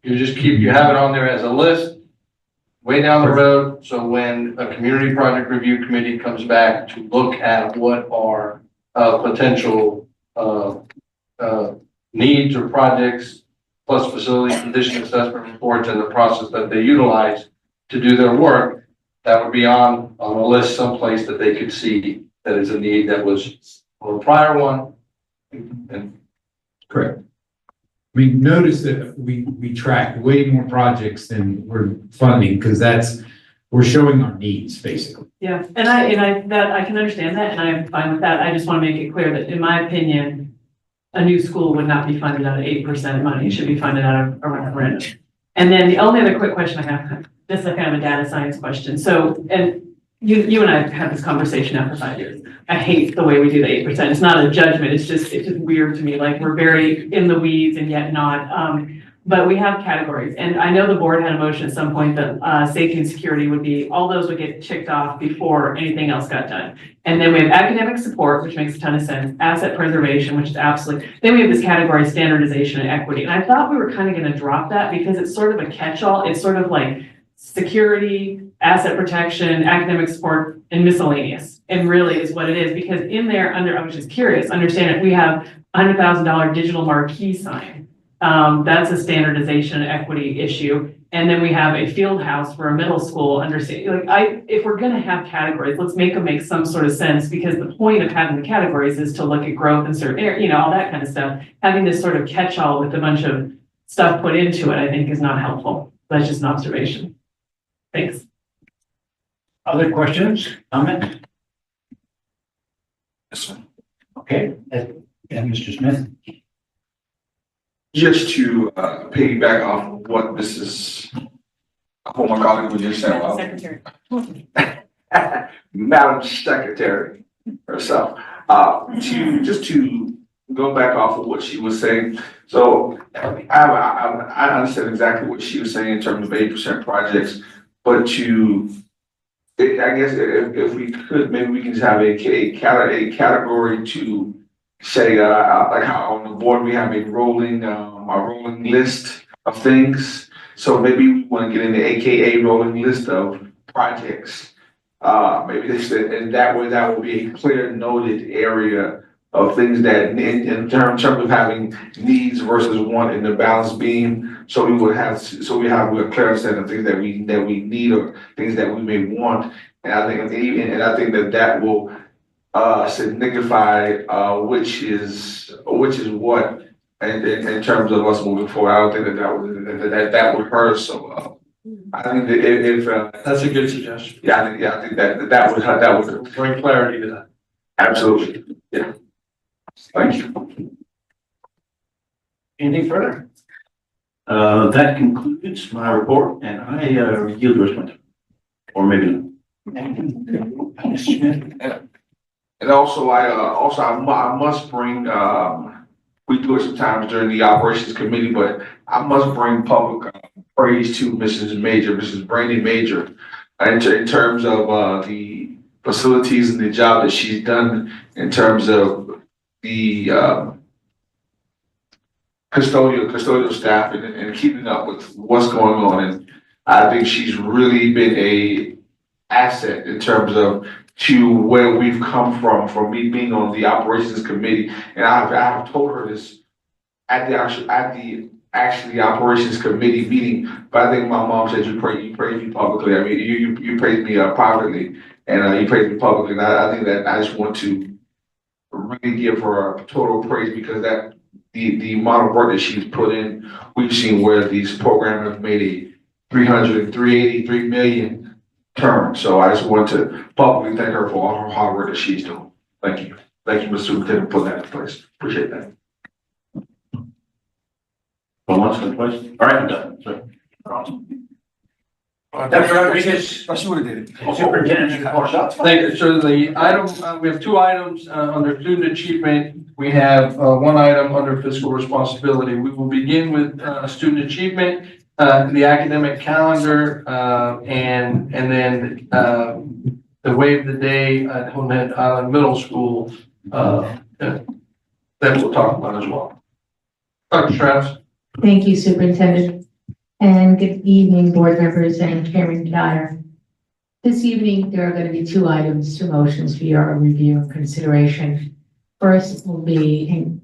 You have it on there as a list way down the road. So when a community project review committee comes back to look at what are potential needs or projects plus facility condition assessment reports and the process that they utilize to do their work, that would be on a list someplace that they could see that is a need that was on a prior one. And correct. We noticed that we track way more projects than we're funding because we're showing our needs basically. Yeah, and I can understand that, and I'm fine with that. I just want to make it clear that in my opinion, a new school would not be funded out of 8% money. It should be funded out of a referendum. And then the only other quick question I have, this is kind of a data science question. So, and you and I have had this conversation now for 5 years. I hate the way we do the 8%. It's not a judgment. It's just weird to me. Like we're very in the weeds and yet not. But we have categories, and I know the board had a motion at some point that safety and security would be, all those would get checked off before anything else got done. And then we have academic support, which makes a ton of sense, asset preservation, which is absolutely, then we have this category standardization and equity. And I thought we were kind of going to drop that because it's sort of a catch-all. It's sort of like security, asset protection, academic support, and miscellaneous. And really is what it is, because in there, I was just curious, understand it, we have $100,000 digital marquee sign. That's a standardization equity issue. And then we have a field house for a middle school. If we're going to have categories, let's make them make some sort of sense, because the point of having the categories is to look at growth in certain areas, all that kind of stuff. Having this sort of catch-all with a bunch of stuff put into it, I think is not helpful. That's just an observation. Thanks. Other questions, comments? Okay, and Mr. Smith. Just to piggyback off of what Mrs. my colleague was just saying, Secretary. Madam Secretary herself, to go back off of what she was saying. So I understand exactly what she was saying in terms of 8% projects, but I guess if we could, maybe we can just have a category to say, like how on the board we have a rolling list of things. So maybe we want to get in the AKA rolling list of projects. Maybe this, and that way that will be a clear noted area of things that in terms of having needs versus want in the balance beam. So we have a clear understanding of things that we need or things that we may want. And I think that will signify which is what in terms of us moving forward. I don't think that would hurt us so well. I think that if That's a good suggestion. I think that would Bring clarity to that. absolutely, yeah. Thank you. Anything further? That concludes my report, and I yield the rest of my time. Or maybe not. And also, I must bring, we do it sometimes during the operations committee, but I must bring public praise to Mrs. Brandy Major, in terms of the facilities and the job that she's done in terms of the custodial staff and keeping up with what's going on. And I think she's really been a asset in terms of to where we've come from me being on the operations committee. And I have told her this at the operations committee meeting, but I think my mom said you praised me publicly. I mean, you praised me privately, and you praised me publicly. And I think that I just want to really give her a total praise because that the amount of work that she's put in, we've seen where these programs have made a 383 million turn. So I just want to publicly thank her for all her hard work that she's doing. Thank you. Thank you, Mr. Superintendent, for that in place. Appreciate that. Well, once or twice. All right, I'm done. Sorry. Dr. Rodriguez, Superintendent report. Thank you. So the item, we have two items under student achievement. We have one item under fiscal responsibility. We will begin with student achievement, the academic calendar, and then the wave the day at Hillman Island Middle School that we'll talk about as well. Dr. Strauss. Thank you, Superintendent. And good evening, board members and Chairman Dyer. This evening, there are going to be two motions for your review and consideration. First will be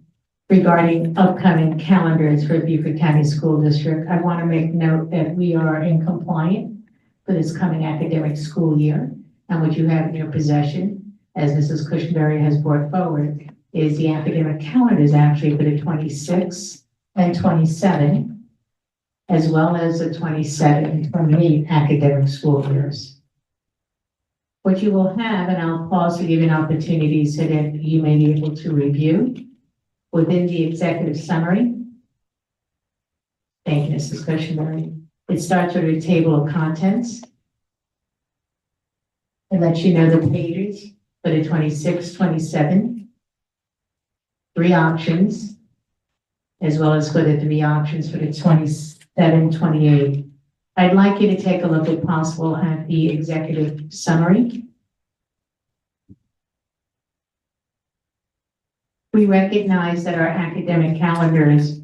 regarding upcoming calendars for Beaufort County School District. I want to make note that we are in compliance for this coming academic school year. And what you have in your possession, as Mrs. Cushionberry has brought forward, is the academic calendars actually for the 26 and 27, as well as the 27-28 academic school years. What you will have, and I'll pause to give you an opportunity so that you may be able to review within the executive summary. Thank you, Mrs. Cushionberry. It starts with a table of contents. It lets you know the pages for the 26, 27, 3 options, as well as for the 3 options for the 27, 28. I'd like you to take a look if possible at the executive summary. We recognize that our academic calendars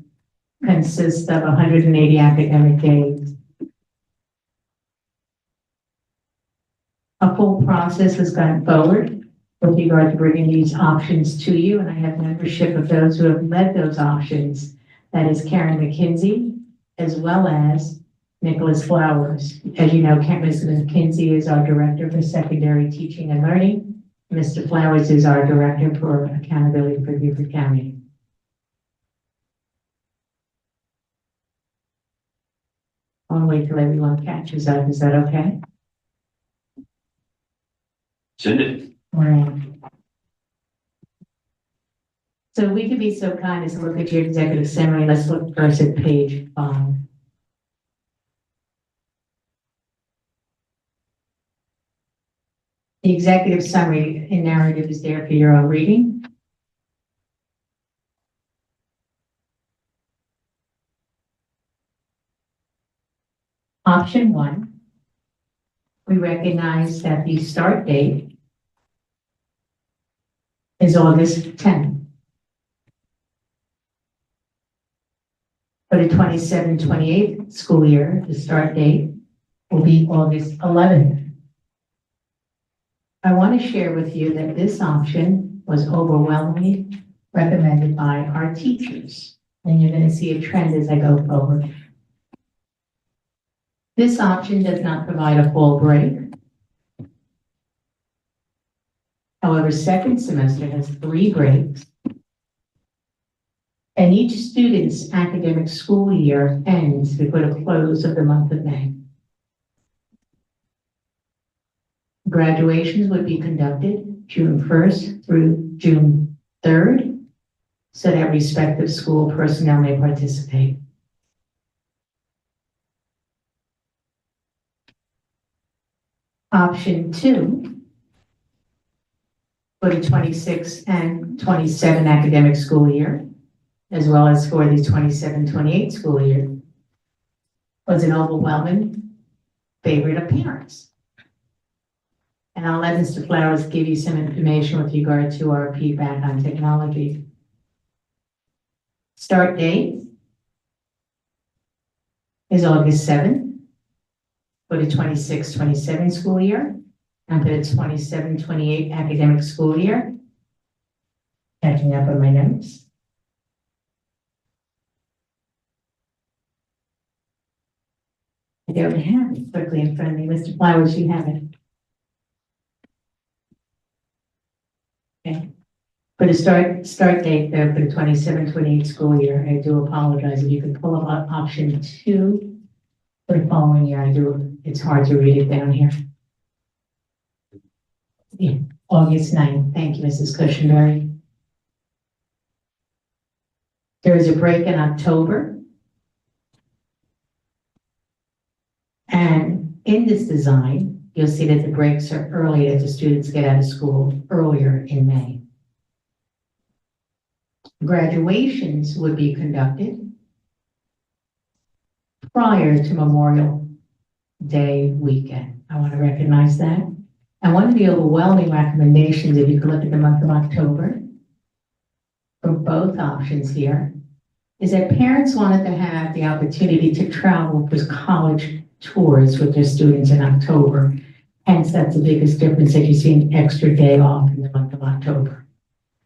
consist of 180 academic days. A full process has gone forward with regard to bringing these options to you, and I have membership of those who have led those options. That is Karen McKinsey, as well as Nicholas Flowers. As you know, Mrs. McKinsey is our Director for Secondary Teaching and Learning. Mr. Flowers is our Director for Accountability for Beaufort County. I'll wait till everyone catches up. Is that okay? Send it. All right. So we could be so kind as to look at your executive summary. Let's look first at page 5. The executive summary and narrative is there for your own reading. Option 1, we recognize that the start date is August 10th. For the 27-28 school year, the start date will be August 11th. I want to share with you that this option was overwhelmingly recommended by our teachers, and you're going to see a trend as I go forward. This option does not provide a fall break. However, second semester has 3 breaks, and each student's academic school year ends before the close of the month of May. Graduations would be conducted June 1st through June 3rd, so that respective school personnel may participate. Option 2, for the 26 and 27 academic school year, as well as for the 27-28 school year, was an overwhelming favorite of parents. And I'll let Mr. Flowers give you some information with regard to our feedback on technology. Start date is August 7th for the 26-27 school year, and for the 27-28 academic school year. Catching up on my notes. I don't have it quickly in front of me. Mr. Flowers, you have it. Okay. For the start date there for the 27-28 school year, I do apologize. If you could pull up option 2 for the following year, it's hard to read it down here. Yeah, August 9th. Thank you, Mrs. Cushenberry. There is a break in October. And in this design, you'll see that the breaks are early, that the students get out of school earlier in May. Graduations would be conducted prior to Memorial Day weekend. I want to recognize that. And one of the overwhelming recommendations, if you could look at the month of October, for both options here, is that parents wanted to have the opportunity to travel for college tours with their students in October. Hence, that's the biggest difference, that you see an extra day off in the month of October,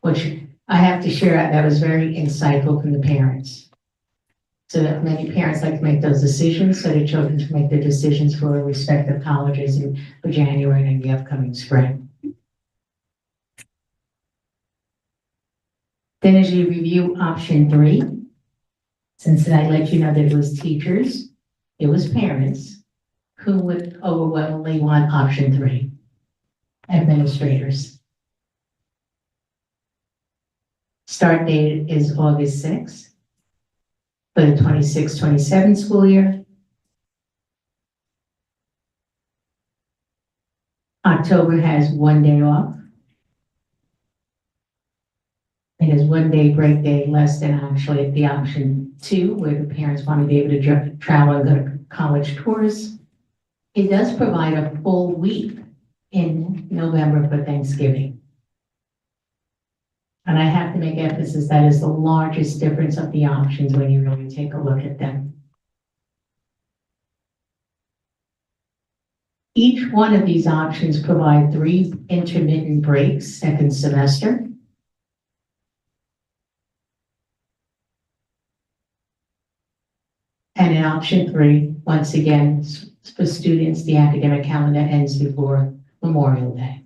which I have to share, that was very insightful from the parents. So that many parents like to make those decisions, so their children can make their decisions for respective colleges and for January and the upcoming spring. Then as you review option 3, since I let you know that it was teachers, it was parents who would overwhelmingly want option 3, administrators. Start date is August 6th. For the 26-27 school year. October has 1 day off. It has 1 day break day less than actually the option 2, where the parents want to be able to travel and go to college tours. It does provide a full week in November for Thanksgiving. And I have to make emphasis that is the largest difference of the options when you really take a look at them. Each one of these options provide 3 intermittent breaks second semester. And in option 3, once again, for students, the academic calendar ends before Memorial Day.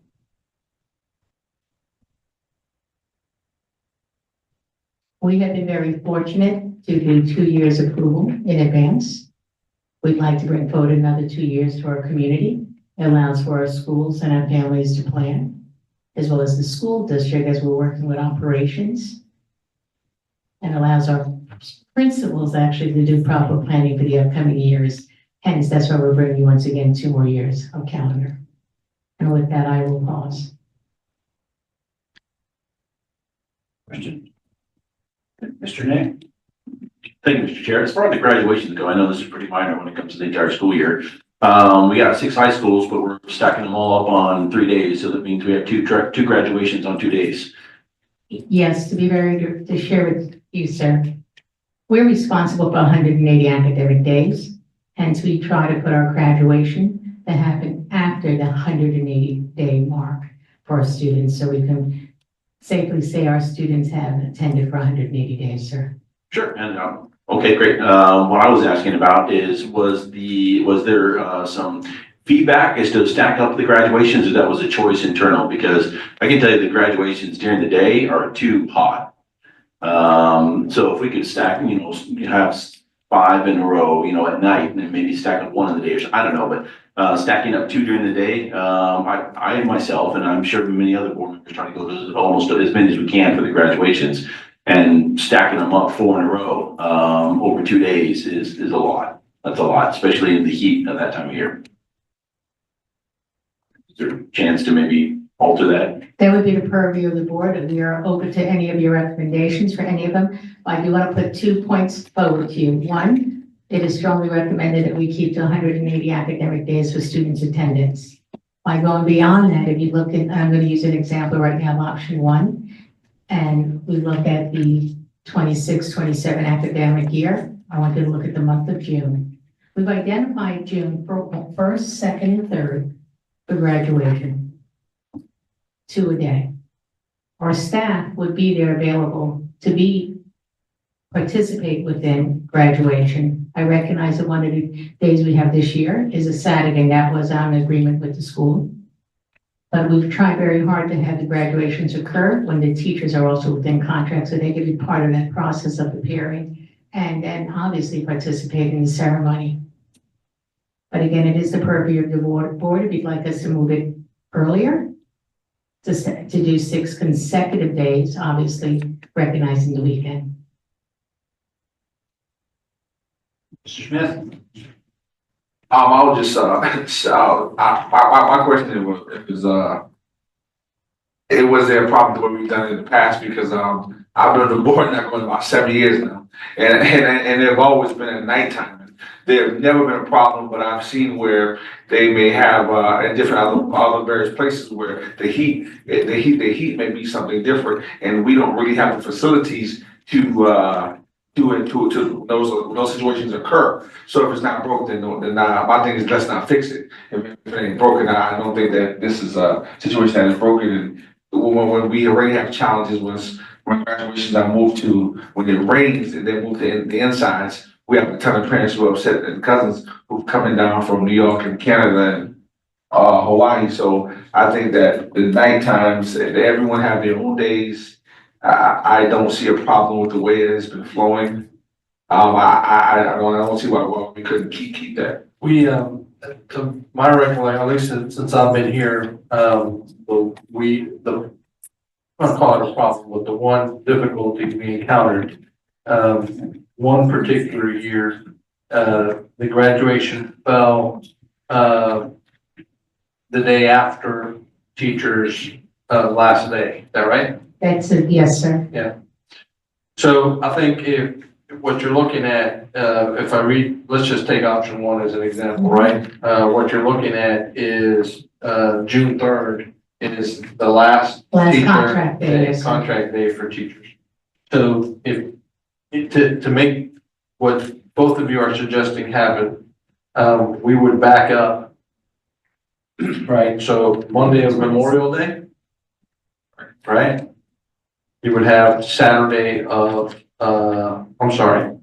We have been very fortunate to do 2 years approval in advance. We'd like to bring forward another 2 years to our community. It allows for our schools and our families to plan, as well as the school district as we're working with operations, and allows our principals actually to do proper planning for the upcoming years. Hence, that's why we're bringing you once again 2 more years of calendar. And with that, I will pause. Question? Mr. Nick? Thank you, Mr. Chair. As far as the graduations go, I know this is pretty minor when it comes to the entire school year. We got 6 high schools, but we're stacking them all up on 3 days. So that means we have two graduations on 2 days. Yes, to share with you, sir. We're responsible for 180 academic days. Hence, we try to put our graduation to happen after the 180-day mark for our students. So we can safely say our students have attended for 180 days, sir. Sure. And okay, great. What I was asking about is, was there some feedback as to stack up the graduations, or that was a choice internal? Because I can tell you the graduations during the day are too hot. So if we could stack, you have 5 in a row, at night, and then maybe stack up 1 in the day, or I don't know, but stacking up 2 during the day, I myself, and I'm sure many other board members trying to go to almost as many as we can for the graduations, and stacking them up 4 in a row over 2 days is a lot. That's a lot, especially in the heat of that time of year. Is there a chance to maybe alter that? That would be the purview of the board, and we are open to any of your recommendations for any of them. I do want to put 2 points forward to you. 1, it is strongly recommended that we keep to 180 academic days for students' attendance. By going beyond that, if you look at, I'm going to use an example right now, option 1, and we look at the 26-27 academic year, I want you to look at the month of June. We've identified June for 1st, 2nd, and 3rd for graduation. 2 a day. Our staff would be there available to participate within graduation. I recognize that one of the days we have this year is a Saturday. That was on agreement with the school. But we've tried very hard to have the graduations occur when the teachers are also within contract, so they can be part of that process of preparing and then obviously participate in the ceremony. But again, it is the purview of the board. If you'd like us to move it earlier, to do 6 consecutive days, obviously recognizing the weekend. Mr. Smith? I was just, my question was there a problem the way we've done it in the past? Because, I've been on the board now going about 7 years now, and they've always been at nighttime. There's never been a problem, but I've seen where they may have, in different other various places where the heat may be something different, and we don't really have the facilities to those situations occur. So if it's not broke, then my thing is let's not fix it. If it ain't broken, I don't think that this is a situation that is broken. And when we already have challenges when graduations are moved to, when it rains and they move to the insides, we have a ton of parents who are upset, and cousins who've coming down from New York and Canada and Hawaii. So I think that the night times, everyone have their own days. I don't see a problem with the way it has been flowing. I don't see why we couldn't keep that. We, to my recollection, at least since I've been here, I'm gonna call it a problem, but the one difficulty we encountered, one particular year, the graduation fell, the day after teachers' last day. Is that right? That's it, yes, sir. Yeah. So I think if what you're looking at, if I read, let's just take option 1 as an example, right? What you're looking at is June 3rd is the last contract day, yes, contract day for teachers. So if to make what both of you are suggesting happen, we would back up, right? So Monday is Memorial Day, right? You would have Saturday of, I'm sorry.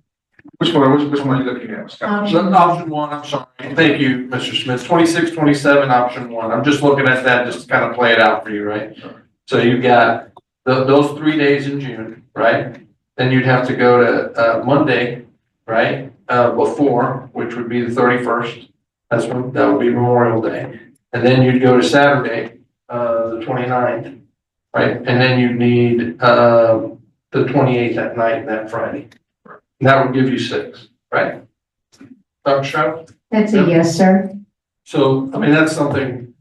Which one are you looking at? Option 1, I'm sorry. Thank you, Mr. Smith. 26, 27, option 1. I'm just looking at that just to kind of play it out for you, right? So you've got those 3 days in June, right? Then you'd have to go to Monday, right? Before, which would be the 31st. That would be Memorial Day. And then you'd go to Saturday, the 29th, right? And then you'd need the 28th at night and that Friday. And that would give you 6, right? Dr. Stroud? That's a yes, sir. So, I mean, that's something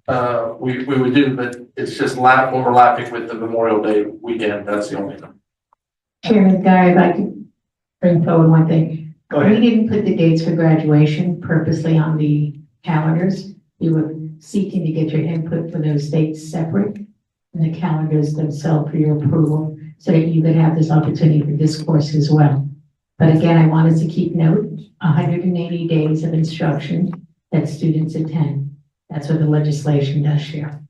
we would do, but it's just overlapping with the Memorial Day weekend. That's the only thing. Chairman Guy, if I could bring forward one thing. Go We ahead. didn't put the dates for graduation purposely on the calendars. We were seeking to get your input for those dates separate in the calendars themselves for your approval, so that you could have this opportunity for discourse as well. But again, I wanted to keep note, 180 days of instruction that students attend. That's what the legislation does share.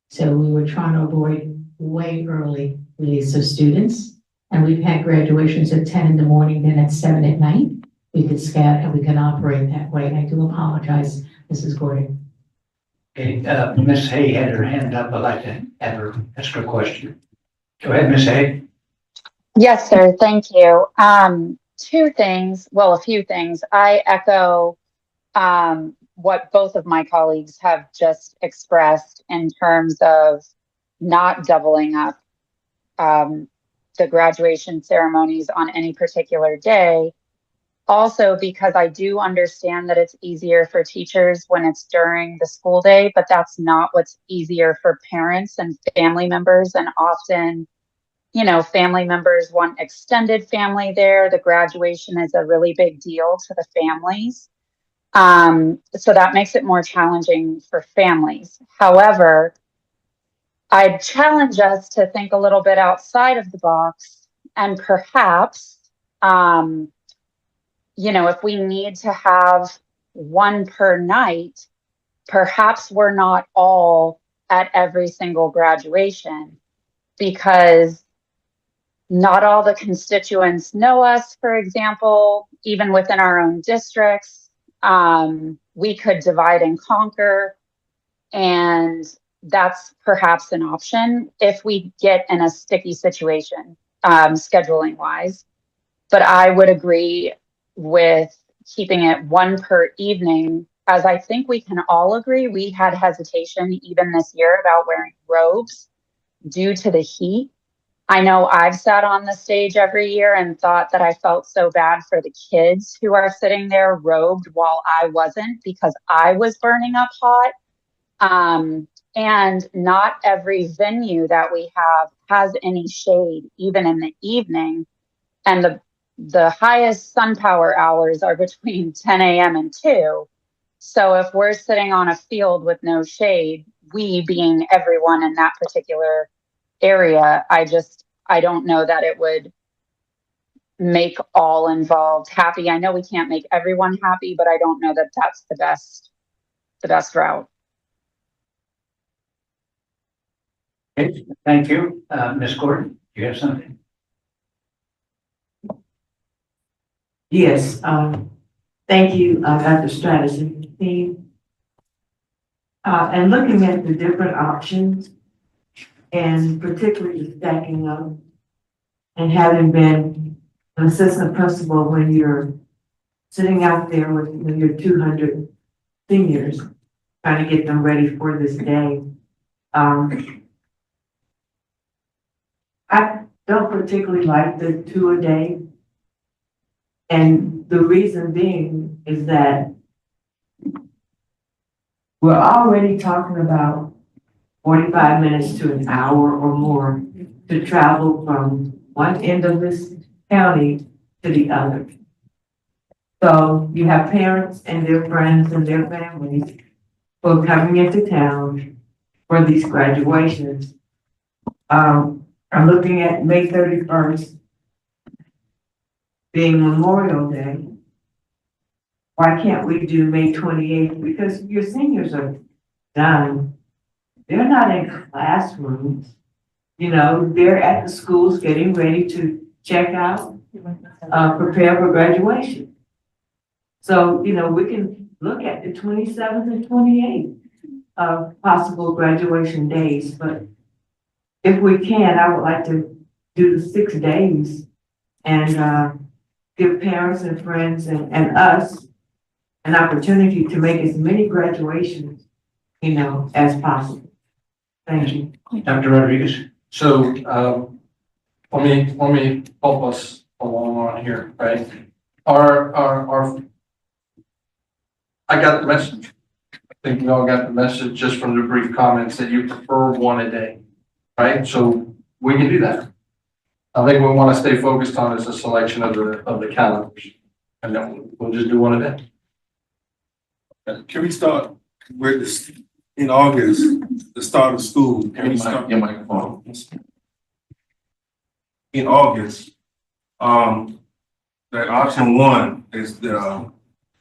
So we were trying to avoid way early release of students. And we've had graduations at 10 in the morning, then at 7 at night. We could scat and we can operate that way. And I do apologize, Mrs. Gordon. Okay, Ms. Hay had her hand up. I'd like to have her ask her question. Go ahead, Ms. Hay. Yes, sir. Thank you. Two things, well, a few things. I echo what both of my colleagues have just expressed in terms of not doubling up the graduation ceremonies on any particular day. Also, because I do understand that it's easier for teachers when it's during the school day, but that's not what's easier for parents and family members. And often, you know, family members want extended family there. The graduation is a really big deal to the families. So that makes it more challenging for families. However, I challenge us to think a little bit outside of the box and perhaps, you know, if we need to have one per night, perhaps we're not all at every single graduation, because not all the constituents know us, for example, even within our own districts. We could divide and conquer, and that's perhaps an option if we get in a sticky situation, scheduling wise. But I would agree with keeping it one per evening, as I think we can all agree. We had hesitation even this year about wearing robes due to the heat. I know I've sat on the stage every year and thought that I felt so bad for the kids who are sitting there robed while I wasn't, because I was burning up hot. And not every venue that we have has any shade, even in the evening. And the highest sun power hours are between 10 a.m. and 2. So if we're sitting on a field with no shade, we being everyone in that particular area, I don't know that it would make all involved happy. I know we can't make everyone happy, but I don't know that that's the best route. Okay, thank you. Ms. Gordon, do you have something? Yes, thank you, Dr. Strategy team. And looking at the different options, and particularly stacking up, and having been an assistant principal when you're sitting out there with your 200 seniors, trying to get them ready for this day. I don't particularly like the 2 a day. And the reason being is that we're already talking about 45 minutes to an hour or more to travel from one end of this county to the other. So you have parents and their friends and their families who are coming into town for these graduations. I'm looking at May 31st being Memorial Day. Why can't we do May 28th? Because your seniors are done. They're not in classrooms. You know, they're at the schools getting ready to check out, prepare for graduation. So, you know, we can look at the 27th and 28th of possible graduation days. But if we can, I would like to do the 6 days and give parents and friends and us an opportunity to make as many graduations, you know, as possible. Thank you. Dr. Rodriguez. So, let me help us along on here, right? I got the message. I think we all got the message just from the brief comments that you prefer 1 a day, right? So we can do that. I think what we want to stay focused on is the selection of the calendars. And then we'll just do one of them. Can we start with this, in August, the start of school? Can we start? Your microphone. In August, that option one is the,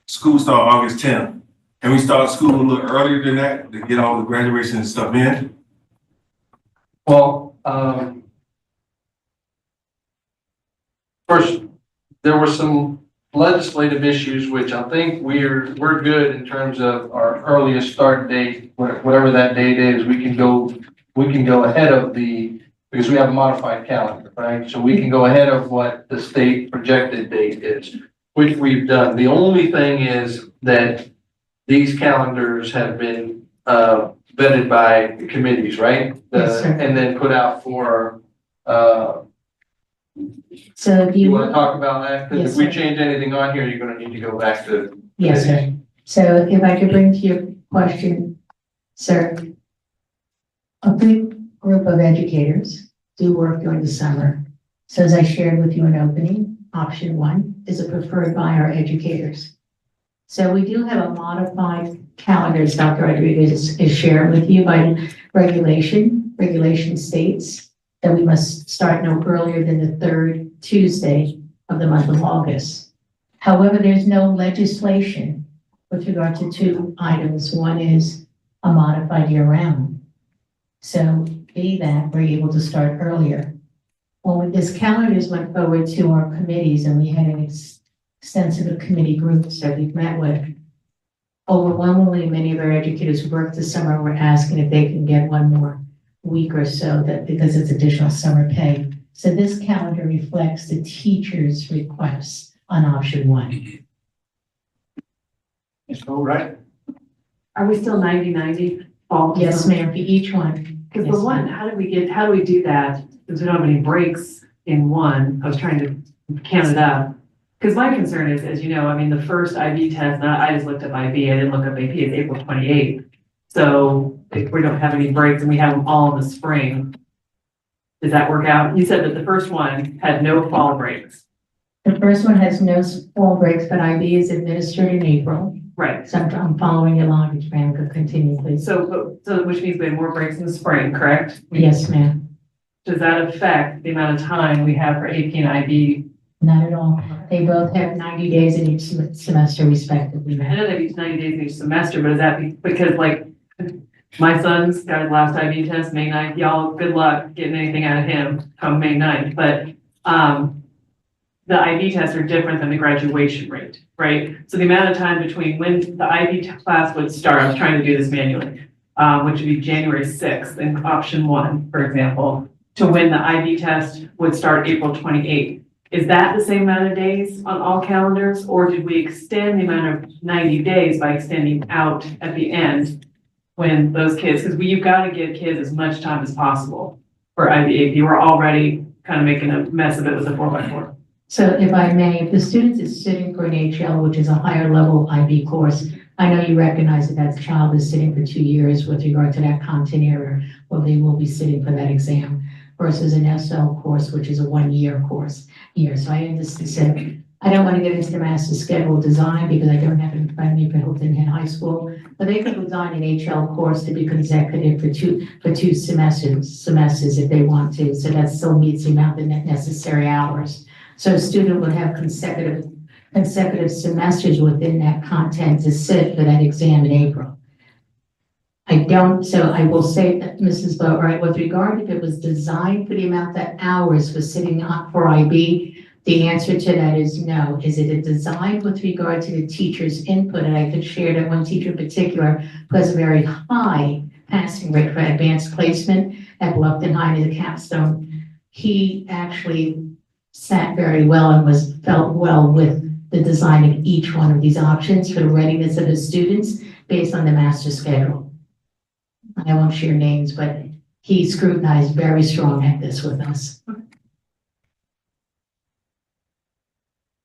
school start August 10th. Can we start school a little earlier than that to get all the graduation and stuff in? Well, first, there were some legislative issues, which I think we're good in terms of our earliest start date, whatever that date is, we can go ahead of because we have a modified calendar, right? So we can go ahead of what the state projected date is, which we've done. The only thing is that these calendars have been vetted by the committees, right? Yes, sir. And then put out for, So if you you want to talk about that? Because Yes, if we sir. change anything on here, you're going to need to go back to. Yes, sir. So if I could bring to your question, sir, a big group of educators do work during the summer. So as I shared with you in opening, option one is a preferred by our educators. So we do have a modified calendar, as Dr. Rodriguez is sharing with you by regulation. Regulation states that we must start no earlier than the third Tuesday of the month of August. However, there's no legislation with regard to two items. One is a modified year-round. So be that we're able to start earlier. When this calendars went forward to our committees and we had an extensive committee groups that we've met with, overwhelmingly many of our educators who work this summer were asking if they can get one more week or so, that because it's additional summer pay. So this calendar reflects the teacher's requests on option one. All right. Are we still 90-90? Yes, ma'am, for each one. Because Yes, the one, how do we do that? Because we don't have any breaks in one. I was trying to count it up. Because my concern is, as you know, I mean, the first IB test, I just looked up IB, I didn't look up AP, it's April 28th. So if we don't have any breaks and we have them all in the spring, does that work out? You said that the first one had no fall breaks. The first one has no fall breaks, but IB is administered in April. Right. So I'm following your logic, ma'am, could continue, please. So which means we have more breaks in the spring, correct? Yes, ma'am. Does that affect the amount of time we have for AP and IB? Not at all. They both have 90 days in each semester respectively, I ma'am. know they use 90 days in each semester, but is that because like my son's got his last IB test May 9th, y'all, good luck getting anything out of him come May 9th, but the IB tests are different than the graduation rate, right? So the amount of time between when the IB class would start, I was trying to do this manually, which would be January 6th in option one, for example, to when the IB test would start April 28th. Is that the same amount of days on all calendars, or did we extend the amount of 90 days by extending out at the end when those kids, because you've got to give kids as much time as possible for IB. You were already kind of making a mess of it with the 4x4. So if I may, if the student is sitting for an HL, which is a higher level IB course, I know you recognize that that child is sitting for 2 years with regard to that content area, well, they will be sitting for that exam versus an SL course, which is a 1 year course here. So I understand. I don't want to get into the master schedule design because I don't have it in front of me for Hilton Head High School, but they could design an HL course to be consecutive for two semesters if they want to. So that still meets the amount of necessary hours. So a student would have consecutive semesters within that content to sit for that exam in April. So I will say that, Mrs. Boatright, with regard if it was designed for the amount of hours for sitting up for IB, the answer to that is no. Is it designed with regard to the teacher's input? And I could share that one teacher in particular who has a very high passing rate for advanced placement at Bluffton High in the capstone. He actually sat very well and felt well with the design of each one of these options for the readiness of the students based on the master schedule. I won't share names, but he scrutinized very strong at this with us.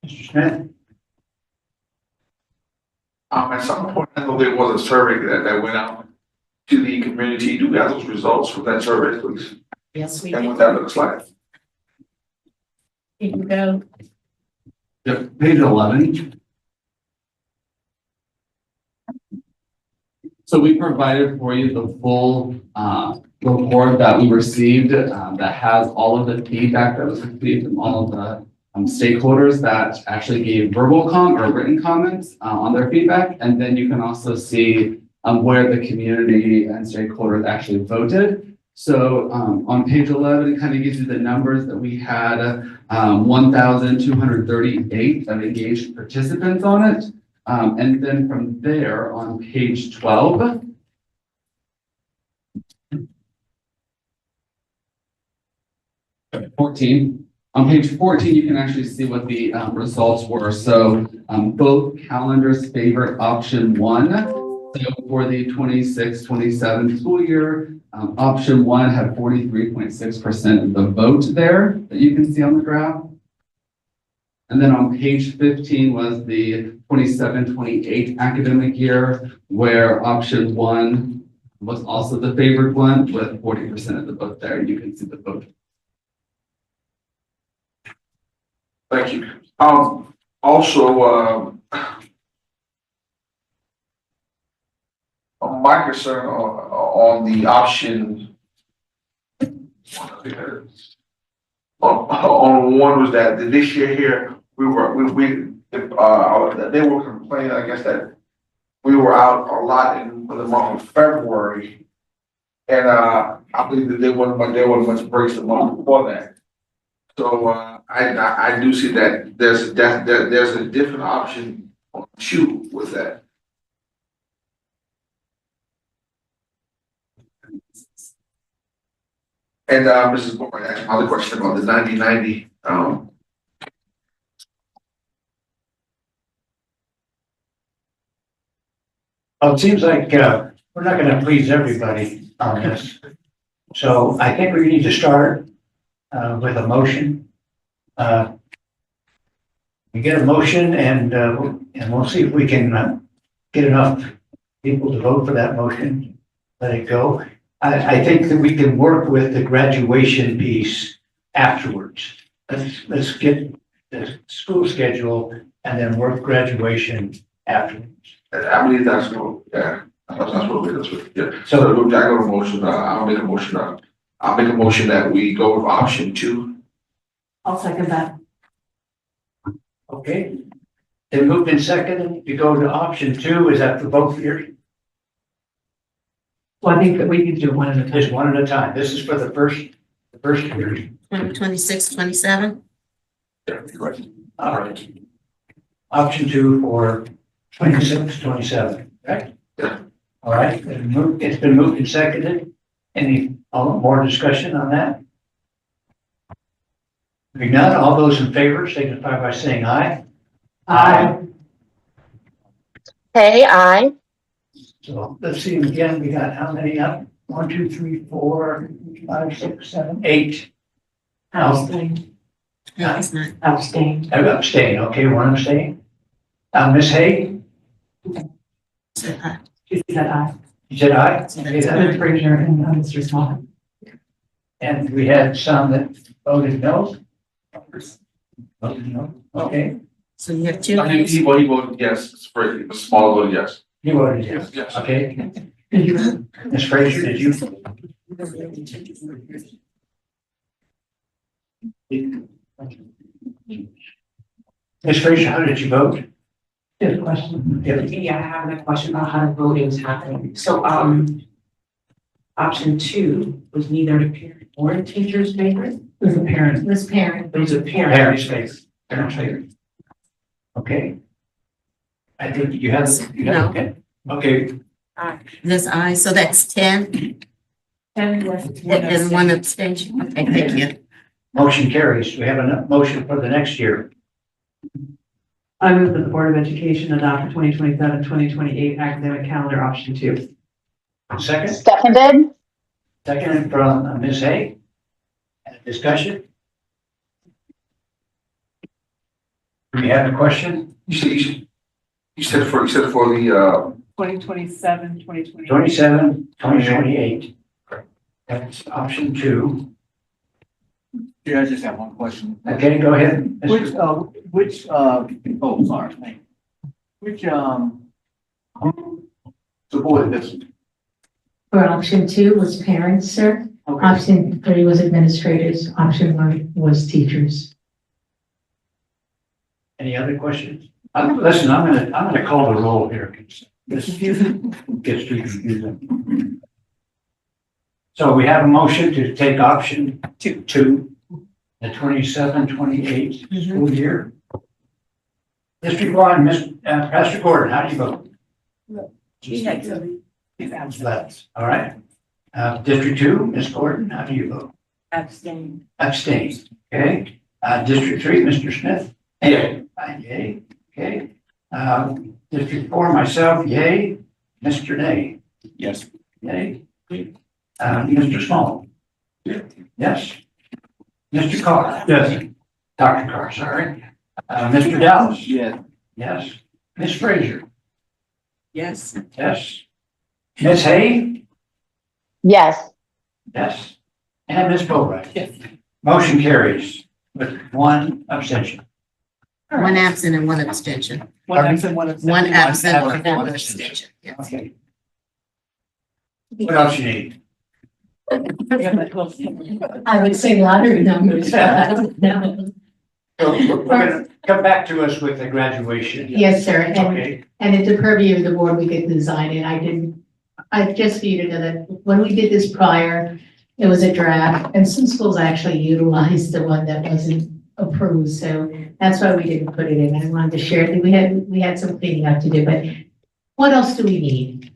Mr. Smith? At some point, I know there was a survey that went out to the community. Do we have those results from that survey, please? Yes, we And do. what that looks like? Here you go. Yep, page 11. So we provided for you the full report that we received that has all of the feedback that was received from all of the stakeholders that actually gave verbal or written comments on their feedback. And then you can also see where the community and stakeholders actually voted. So on page 11, it kind of gives you the numbers that we had 1,238 of engaged participants on it. And then from there on page 12, on page 14, you can actually see what the results were. So both calendars favored option 1. So for the 26-27 school year, option 1 had 43.6% of the vote there that you can see on the graph. And then on page 15 was the 27-28 academic year, where option 1 was also the favored one with 40% of the vote there. You can see the vote. Thank you. Also, my concern on the option on 1 was that this year here, they were complaining, I guess, that we were out a lot in the month of February. And I believe that there wasn't much breaks the month before that. So I do see that there's a different option on 2 with that. And Mrs. Moore asked another question about the 90-90. It seems like we're not going to please everybody on this. So I think we need to start with a motion. We get a motion and we'll see if we can get enough people to vote for that motion. Let it go. I think that we can work with the graduation piece afterwards. Let's get the school schedule and then work graduation afterwards. I believe that's what, yeah. That's what, yeah. So I go to motion. I'll make a motion. I'll make a motion that we go with option 2. I'll second that. Okay. Then moved in second to go to option 2. Is that for both years? Well, I think that we need to do it one at a time. Just one at a time. This is for the first year. 26, 27. Yeah, right. All right. Option 2 for 26, 27, right? Yeah. All right. It's been moved and seconded. Any more discussion on that? If none, all those in favor signify by saying aye. Aye. Hey, aye. So let's see again. We got how many up? 1, 2, 3, 4, 5, 6, 7, 8. Abstain. No, it's not. Abstain. Abstain. Okay, 1 abstain. Ms. Hay? So, She said aye. You said aye? Okay, Ms. Frazier and Mr. Small. and we had some that voted no. Voted no. Okay, So you have 2. He voted yes. It's for a small vote yes. you voted yes. Yes. Okay. Ms. Frazier, did you? Ms. Frazier, how did you vote? Good question. Yeah, I have a question about how the voting is happening. So, option 2 was neither the parent or the teacher's favorite. It was a parent. It was parent. It was a parent. Parents' favorite. Parents' favorite. Okay. I think you have. No. Okay. Okay. This aye, so that's 10. 10 yes. And 1 abstention. Okay, thank you. Motion carries. We have a motion for the next year. I move that the Board of Education adopt the 2027-2028 academic calendar option 2. Second? Seconded. Seconded from Ms. Hay. Discussion? Do you have a question? You said for the 2027, 2028. 27, 2028. That's option 2. Yeah, I just have one question. Okay, go ahead. Oh, sorry, thank you. Who supported this? For option 2 was parents, sir. Okay. Option 3 was administrators. Option 1 was teachers. Any other questions? Listen, I'm gonna call the roll here. This gets too confusing. So we have a motion to take option two, the 27-28 school year. District 1, Pastor Gordon, how do you vote? That's all right. District 2, Ms. Gordon, how do you vote? Abstain. Abstain. Okay. District 3, Mr. Smith? Yay. Yay. Okay. District 4, myself, yay. Mr. Nay? Yes. Yay. Mr. Small? Yes. Mr. Carr? Yes. Dr. Carr, sorry. Mr. Dallas? Yes. Yes. Ms. Frazier? Yes. Yes. Ms. Hay? Yes. Yes. And Ms. Bobright? Yes. Motion carries with one abstention. One absent and one abstention. One absent, one abstention. Yes. Okay. What else you need? I would say lottery numbers, but I don't know. So we're gonna come back to us with the graduation. Yes, sir. Okay. And it's a purview of the board, we could design it. I just for you to know that when we did this prior, it was a draft and some schools actually utilized the one that wasn't approved. So that's why we didn't put it in. I wanted to share it. We had some cleaning up to do, but what else do we need?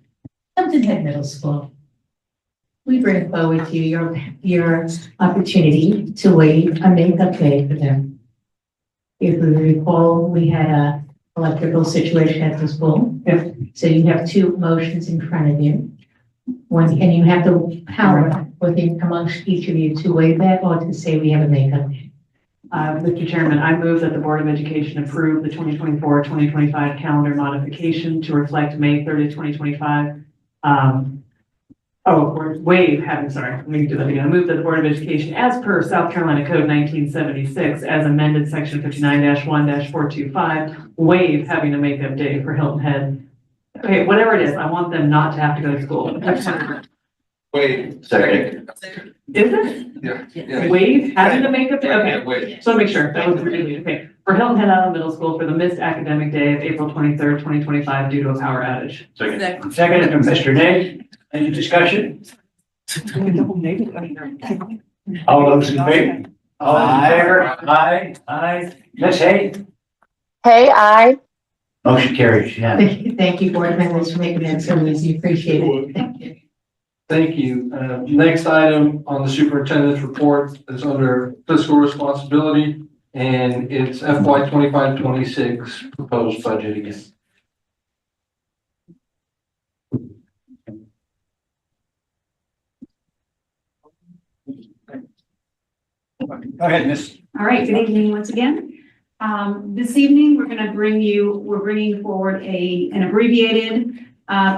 Hampton Head Middle School. We bring forward to you your opportunity to waive a makeup day for them. If we recall, we had a electrical situation at the school. So you have two motions in front of you. And you have the power within amongst each of you to waive that or to say we have a makeup day. Mr. Chairman, I move that the Board of Education approve the 2024-2025 calendar modification to reflect May 30th, 2025. Waive, let me do that again. I move that the Board of Education, as per South Carolina Code 1976, as amended section 59-1-425, waive having a makeup day for Hilton Head. Okay, whatever it is, I want them not to have to go to school. Wait. Second. Is it? Yeah. Waive having a makeup day? Okay. Wait. So make sure that was really, okay. For Hilton Head Island Middle School for the missed academic day of April 23rd, 2025 due to a power outage. Second from Mr. Nay. Any discussion? All those in favor? All in favor? Aye. Aye. Ms. Hay? Hey, I. Motion carries. Yeah. Thank you, board members, for making that so easy. Appreciate it. Thank you. Thank you. Next item on the superintendent's report is under fiscal responsibility, and it's FY 25-26 proposed budget again. Go ahead, Miss. All right, good evening once again. This evening, we're bringing forward an abbreviated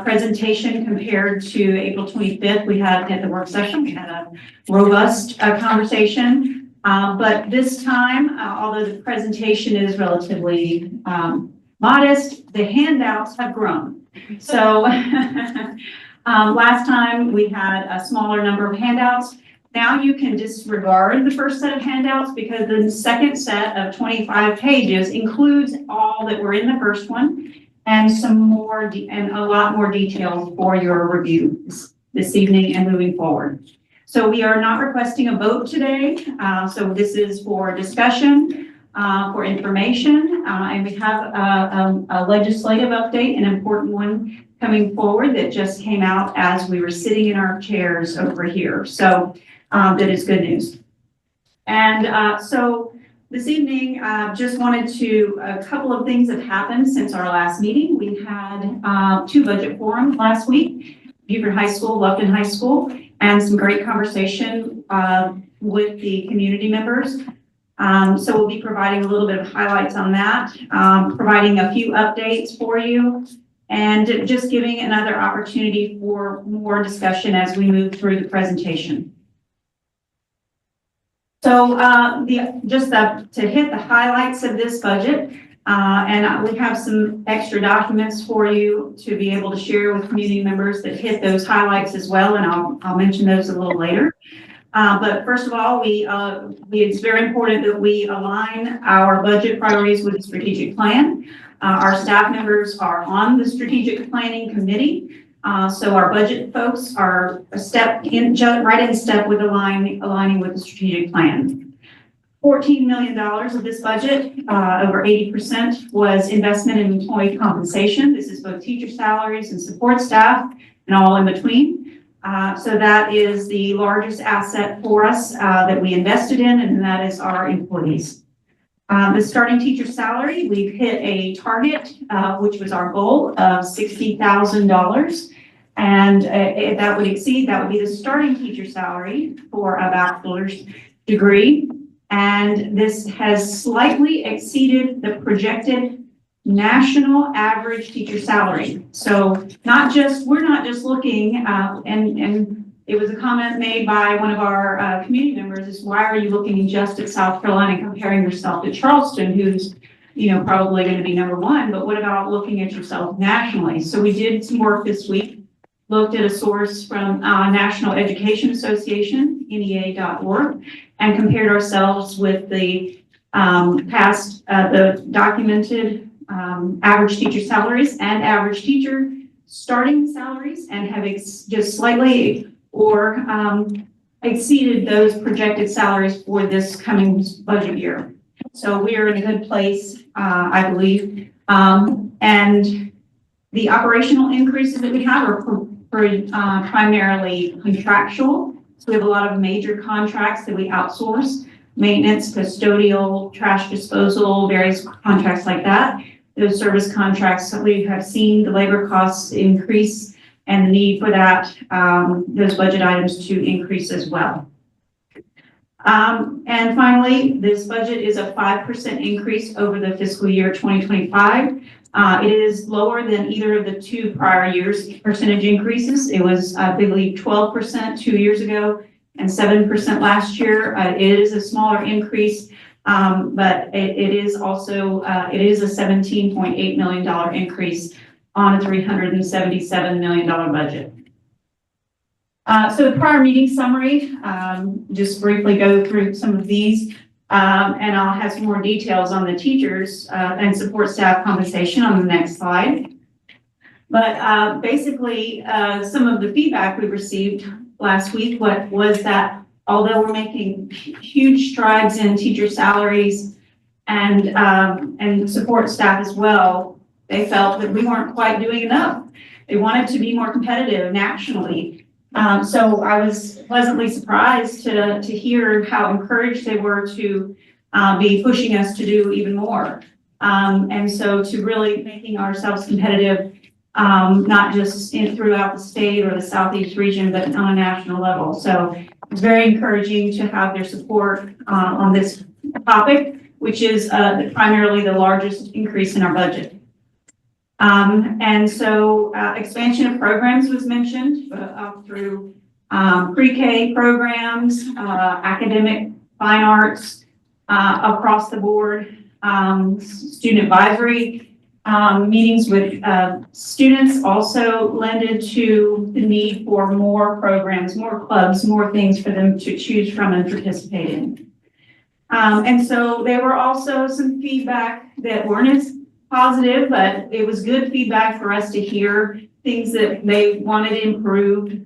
presentation compared to April 25th. We had at the work session, we had a robust conversation. But this time, although the presentation is relatively modest, the handouts have grown. So last time we had a smaller number of handouts. Now you can disregard the first set of handouts because the second set of 25 pages includes all that were in the first one and some more and a lot more details for your review this evening and moving forward. So we are not requesting a vote today. So this is for discussion, for information, and we have a legislative update, an important one coming forward that just came out as we were sitting in our chairs over here. So that is good news. And so this evening, just wanted a couple of things have happened since our last meeting. We had 2 budget forums last week, Beaufort High School, Lupton High School, and some great conversation with the community members. So we'll be providing a little bit of highlights on that, providing a few updates for you, and just giving another opportunity for more discussion as we move through the presentation. So to hit the highlights of this budget, and we have some extra documents for you to be able to share with community members that hit those highlights as well, and I'll mention those a little later. But first of all, it's very important that we align our budget priorities with the strategic plan. Our staff members are on the strategic planning committee. So our budget folks are right in step with aligning with the strategic plan. $14 million of this budget, over 80%, was investment in employee compensation. This is both teacher salaries and support staff and all in between. So that is the largest asset for us that we invested in, and that is our employees. The starting teacher salary, we've hit a target, which was our goal of $60,000. And if that would exceed, that would be the starting teacher salary for a bachelor's degree. And this has slightly exceeded the projected national average teacher salary. So we're not just looking, and it was a comment made by one of our community members is, why are you looking just at South Carolina and comparing yourself to Charleston, who's probably going to be number one, but what about looking at yourself nationally? So we did some work this week, looked at a source from National Education Association, NEA.org, and compared ourselves with the the documented average teacher salaries and average teacher starting salaries, and have just slightly or exceeded those projected salaries for this coming budget year. So we are in a good place, I believe. And the operational increases that we have are primarily contractual. So we have a lot of major contracts that we outsource: maintenance, custodial, trash disposal, various contracts like that. Those service contracts, we have seen the labor costs increase and the need for that, those budget items to increase as well. And finally, this budget is a 5% increase over the fiscal year 2025. It is lower than either of the two prior years' percentage increases. It was, I believe, 12% 2 years ago and 7% last year. It is a smaller increase, but it is also a $17.8 million increase on a $377 million budget. So the prior meeting summary, just briefly go through some of these, and I'll have some more details on the teachers and support staff compensation on the next slide. But basically, some of the feedback we received last week was that although we're making huge strides in teacher salaries and support staff as well, they felt that we weren't quite doing enough. They wanted to be more competitive nationally. So I was pleasantly surprised to hear how encouraged they were to be pushing us to do even more. And so to really making ourselves competitive, not just throughout the state or the Southeast region, but on a national level. So it's very encouraging to have their support on this topic, which is primarily the largest increase in our budget. And so expansion of programs was mentioned up through pre-K programs, academic, fine arts, across the board, student advisory meetings with students also lended to the need for more programs, more clubs, more things for them to choose from and participate in. And so there were also some feedback that weren't as positive, but it was good feedback for us to hear things that they wanted improved,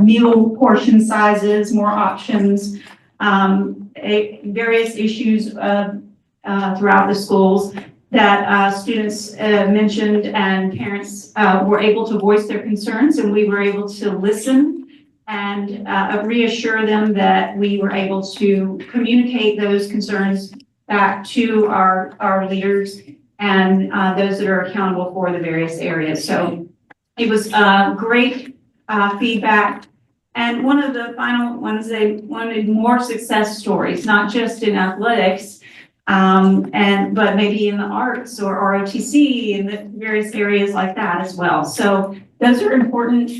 meal portion sizes, more options, various issues throughout the schools that students mentioned, and parents were able to voice their concerns, and we were able to listen and reassure them that we were able to communicate those concerns back to our leaders and those that are accountable for the various areas. So it was great feedback. And one of the final ones, they wanted more success stories, not just in athletics, but maybe in the arts or ROTC and the various areas like that as well. So those are important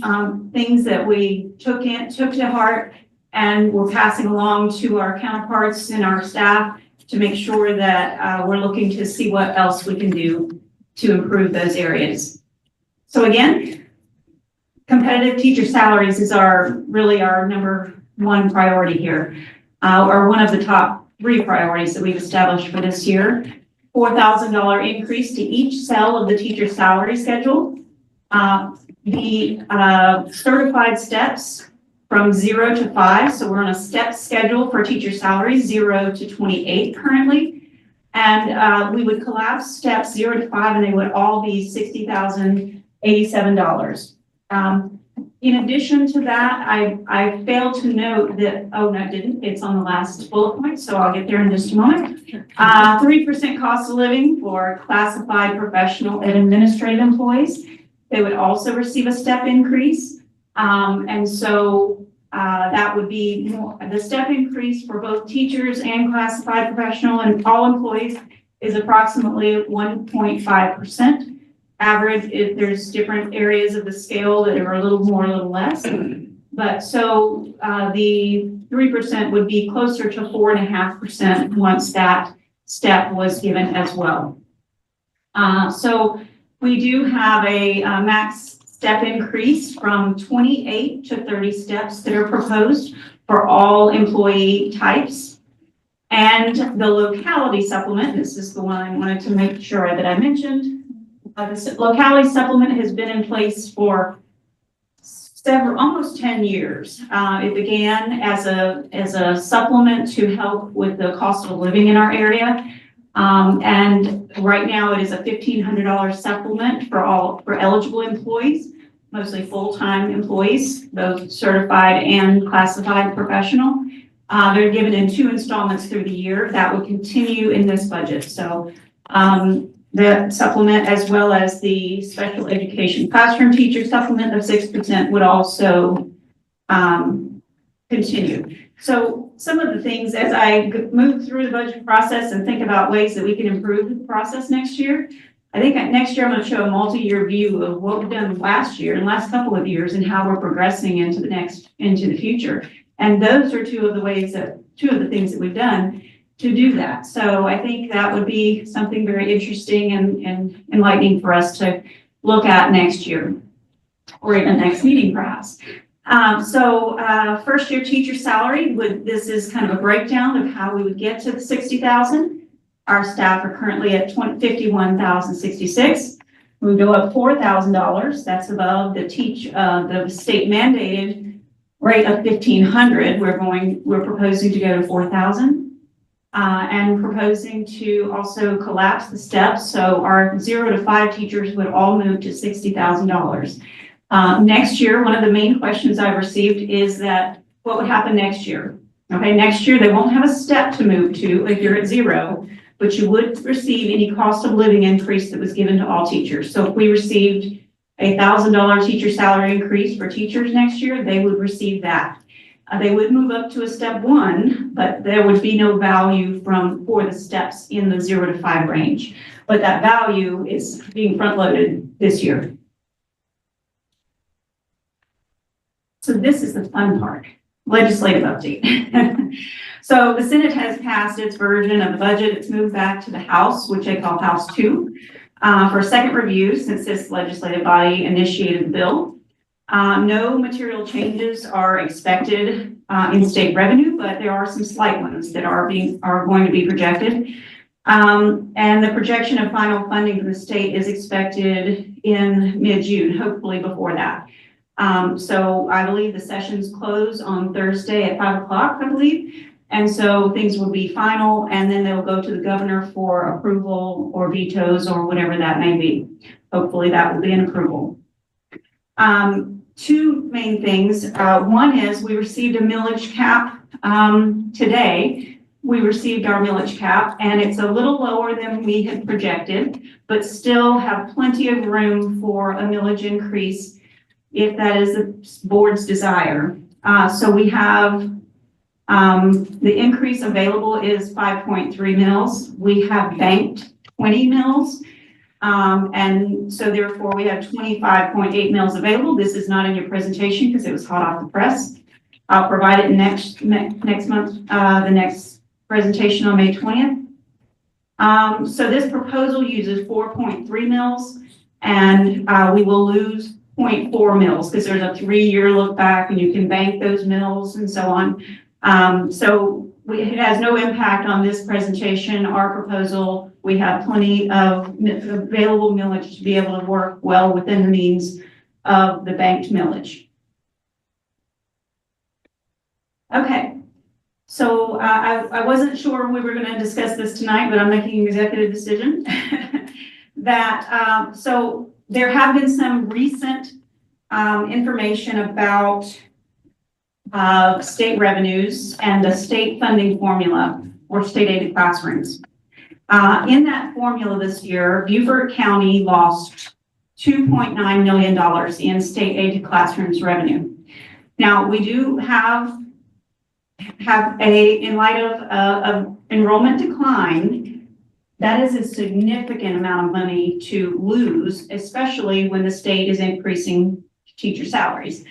things that we took to heart And we're passing along to our counterparts and our staff to make sure that we're looking to see what else we can do to improve those areas. So again, competitive teacher salaries is really our number one priority here, or one of the top 3 priorities that we've established for this year. $4,000 increase to each cell of the teacher salary schedule. The certified steps from 0 to 5. So we're on a step schedule for teacher salaries, 0 to 28 currently. And we would collapse steps 0 to 5 and they would all be $60,087. In addition to that, I failed to note that, oh, no, I didn't. It's on the last bullet point, so I'll get there in just a moment. 3% cost of living for classified professional and administrative employees. They would also receive a step increase. And so that would be the step increase for both teachers and classified professional and all employees is approximately 1.5%. Average, if there's different areas of the scale that are a little more, a little less. But so the 3% would be closer to 4.5% once that step was given as well. So we do have a max step increase from 28 to 30 steps that are proposed for all employee types. And the locality supplement, this is the one I wanted to make sure that I mentioned. The locality supplement has been in place for almost 10 years. It began as a supplement to help with the cost of living in our area. And right now it is a $1,500 supplement for eligible employees, mostly full-time employees, both certified and classified professional. They're given in 2 installments through the year. That would continue in this budget. So the supplement, as well as the special education classroom teacher supplement of 6%, would also continue. So some of the things, as I move through the budget process and think about ways that we can improve the process next year, I think next year I'm going to show a multi-year view of what we've done last year and last couple of years and how we're progressing into the future. And those are two of the things that we've done to do that. So I think that would be something very interesting and enlightening for us to look at next year or even next meeting perhaps. First year teacher salary this is kind of a breakdown of how we would get to the 60,000. Our staff are currently at 51,066. We go up $4,000. That's above the state mandated rate of 1,500. We're proposing to go to 4,000. And proposing to also collapse the steps. So our 0 to 5 teachers would all move to $60,000. Next year, one of the main questions I've received is that what would happen next year? Okay, next year they won't have a step to move to if you're at 0, but you would receive any cost of living increase that was given to all teachers. So if we received a $1,000 teacher salary increase for teachers next year, they would receive that. They would move up to a step 1, but there would be no value for the steps in the 0 to 5 range. But that value is being front loaded this year. So this is the fun part, legislative update. So the Senate has passed its version of the budget. It's moved back to the House, which they call House 2, for a second review since this legislative body initiated the bill. No material changes are expected in state revenue, but there are some slight ones that are going to be projected. And the projection of final funding from the state is expected in mid-June, hopefully before that. So I believe the sessions close on Thursday at 5 o'clock, I believe. And so things will be final, and then they'll go to the governor for approval or vetoes or whatever that may be. Hopefully that will be an approval. 2 main things. One is we received a millage cap today. We received our millage cap, and it's a little lower than we had projected, but still have plenty of room for a millage increase if that is the board's desire. So we have the increase available is 5.3 mils. We have banked 20 mils. And so therefore we have 25.8 mils available. This is not in your presentation because it was hot off the press. I'll provide it next month, the next presentation on May 20th. So this proposal uses 4.3 mils, and we will lose 0.4 mils because there's a 3-year look back and you can bank those mils and so on. It has no impact on this presentation. Our proposal, we have plenty of available millage to be able to work well within the means of the banked millage. Okay, so I wasn't sure we were going to discuss this tonight, but I'm making an executive decision that so there have been some recent information about state revenues and the state funding formula for state aided classrooms. In that formula this year, Beaufort County lost $2.9 million in state aided classrooms revenue. Now, we do have in light of enrollment decline, that is a significant amount of money to lose, especially when the state is increasing teacher salaries.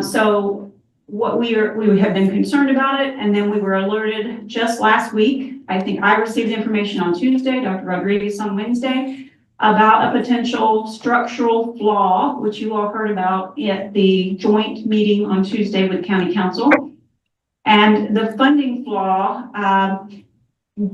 So what we have been concerned about it, and then we were alerted just last week. I think I received information on Tuesday, Dr. Rodriguez on Wednesday, about a potential structural flaw, which you all heard about at the joint meeting on Tuesday with County Council. And the funding flaw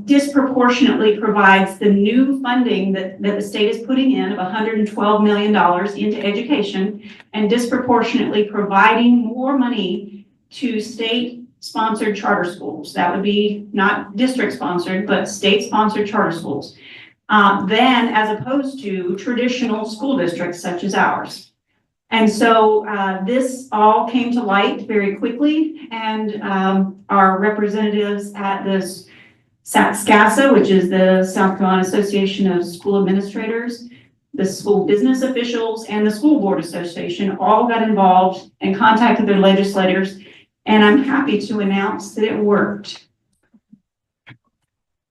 disproportionately provides the new funding that the state is putting in of $112 million into education, and disproportionately providing more money to state-sponsored charter schools. That would be not district-sponsored, but state-sponsored charter schools, than as opposed to traditional school districts such as ours. And so this all came to light very quickly, and our representatives at this SCASA, which is the South Carolina Association of School Administrators, the school business officials, and the School Board Association all got involved and contacted their legislators, and I'm happy to announce that it worked.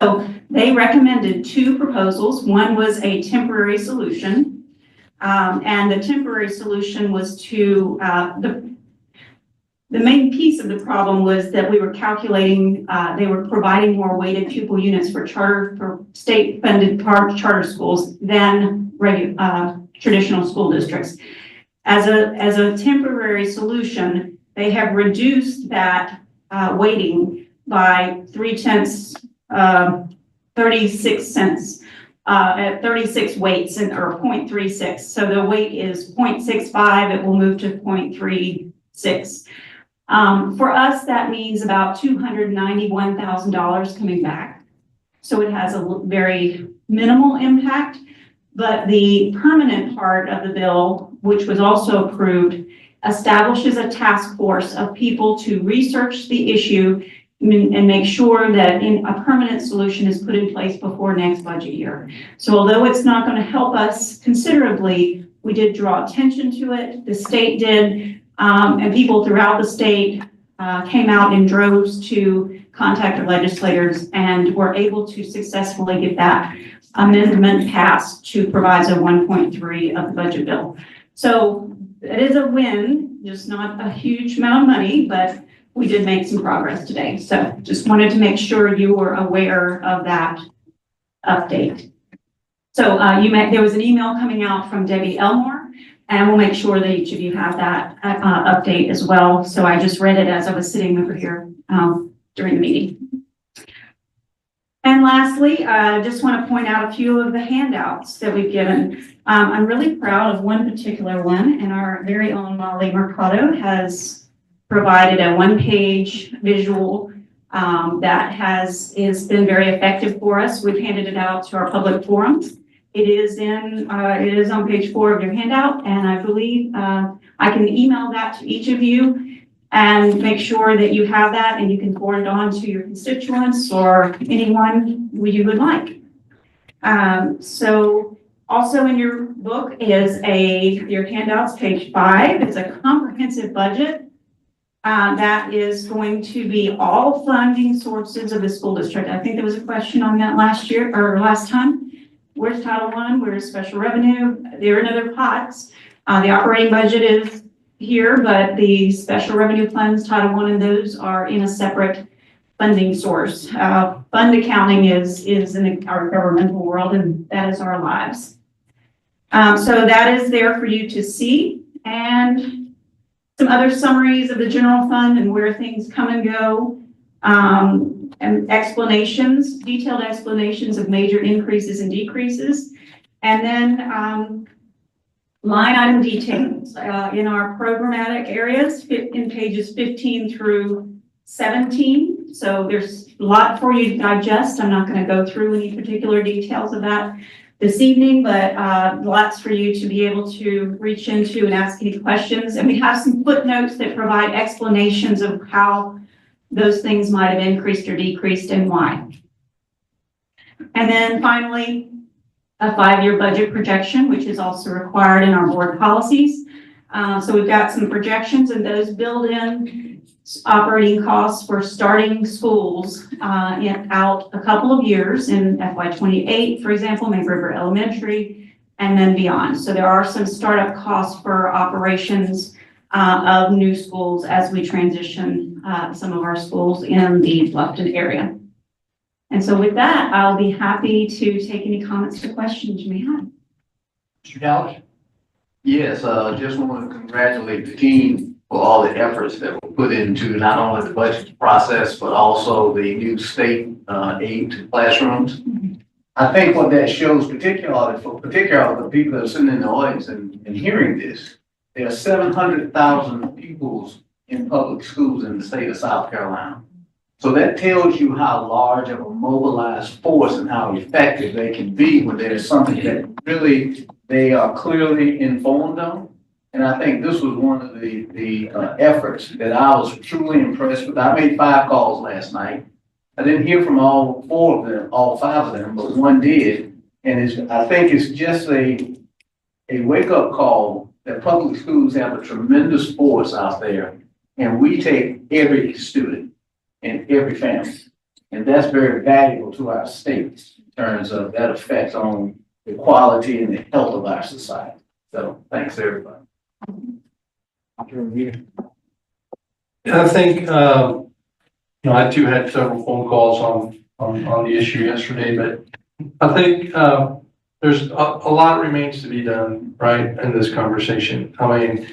So they recommended 2 proposals. One was a temporary solution, and the temporary solution was to the main piece of the problem was that we were calculating, they were providing more weighted pupil units for state-funded charter schools than traditional school districts. As a temporary solution, they have reduced that weighting by 36 cents at 36 weights or 0.36. So the weight is 0.65. It will move to 0.36. For us, that means about $291,000 coming back. So it has a very minimal impact, but the permanent part of the bill, which was also approved, establishes a task force of people to research the issue and make sure that a permanent solution is put in place before next budget year. So although it's not going to help us considerably, we did draw attention to it. The state did. And people throughout the state came out in droves to contact our legislators and were able to successfully get that amendment passed to Proviso 1.3 of the budget bill. So it is a win, just not a huge amount of money, but we did make some progress today. So just wanted to make sure you were aware of that update. So there was an email coming out from Debbie Elmore, and we'll make sure that each of you have that update as well. So I just read it as I was sitting over here during the meeting. And lastly, I just want to point out a few of the handouts that we've given. I'm really proud of one particular one, and our very own Molly Mercado has provided a 1-page visual that has been very effective for us. We've handed it out to our public forums. It is on page 4 of your handout, and I believe I can email that to each of you and make sure that you have that and you can forward it on to your constituents or anyone you would like. So also in your book is your handouts, page 5. It's a comprehensive budget that is going to be all funding sources of the school district. I think there was a question on that last time. Where's Title I? Where's special revenue? There are other pots. The operating budget is here, but the special revenue funds, Title I, and those are in a separate funding source. Fund accounting is in our governmental world, and that is our lives. So that is there for you to see, and some other summaries of the general fund and where things come and go, and explanations, detailed explanations of major increases and decreases, and then line item details in our programmatic areas in pages 15 through 17. So there's a lot for you to digest. I'm not going to go through any particular details of that this evening, but lots for you to be able to reach into and ask any questions. And we have some footnotes that provide explanations of how those things might have increased or decreased and why. And then finally, a 5-year budget projection, which is also required in our board policies. So we've got some projections, and those build in operating costs for starting schools out a couple of years in FY28, for example, May River Elementary, and then beyond. So there are some startup costs for operations of new schools as we transition some of our schools in the Bluffton area. And so with that, I'll be happy to take any comments or questions you may have. Mr. Dallas? Yes, just want to congratulate the team for all the efforts that were put into not only the budget process, but also the new state aid to classrooms. I think what that shows, particularly the people that are sitting in the audience and hearing this, there are 700,000 pupils in public schools in the state of South Carolina. So that tells you how large of a mobilized force and how effective they can be when there's something that really they are clearly informed on. And I think this was one of the efforts that I was truly impressed with. I made 5 calls last night. I didn't hear from all 5 of them, but one did. And I think it's just a wake-up call that public schools have a tremendous force out there. And we take every student and every family. And that's very valuable to our state in terms of that effect on the quality and the health of our society. So thanks, everybody. I think, I too had several phone calls on the issue yesterday, but I think there's a lot remains to be done, right, in this conversation. I mean,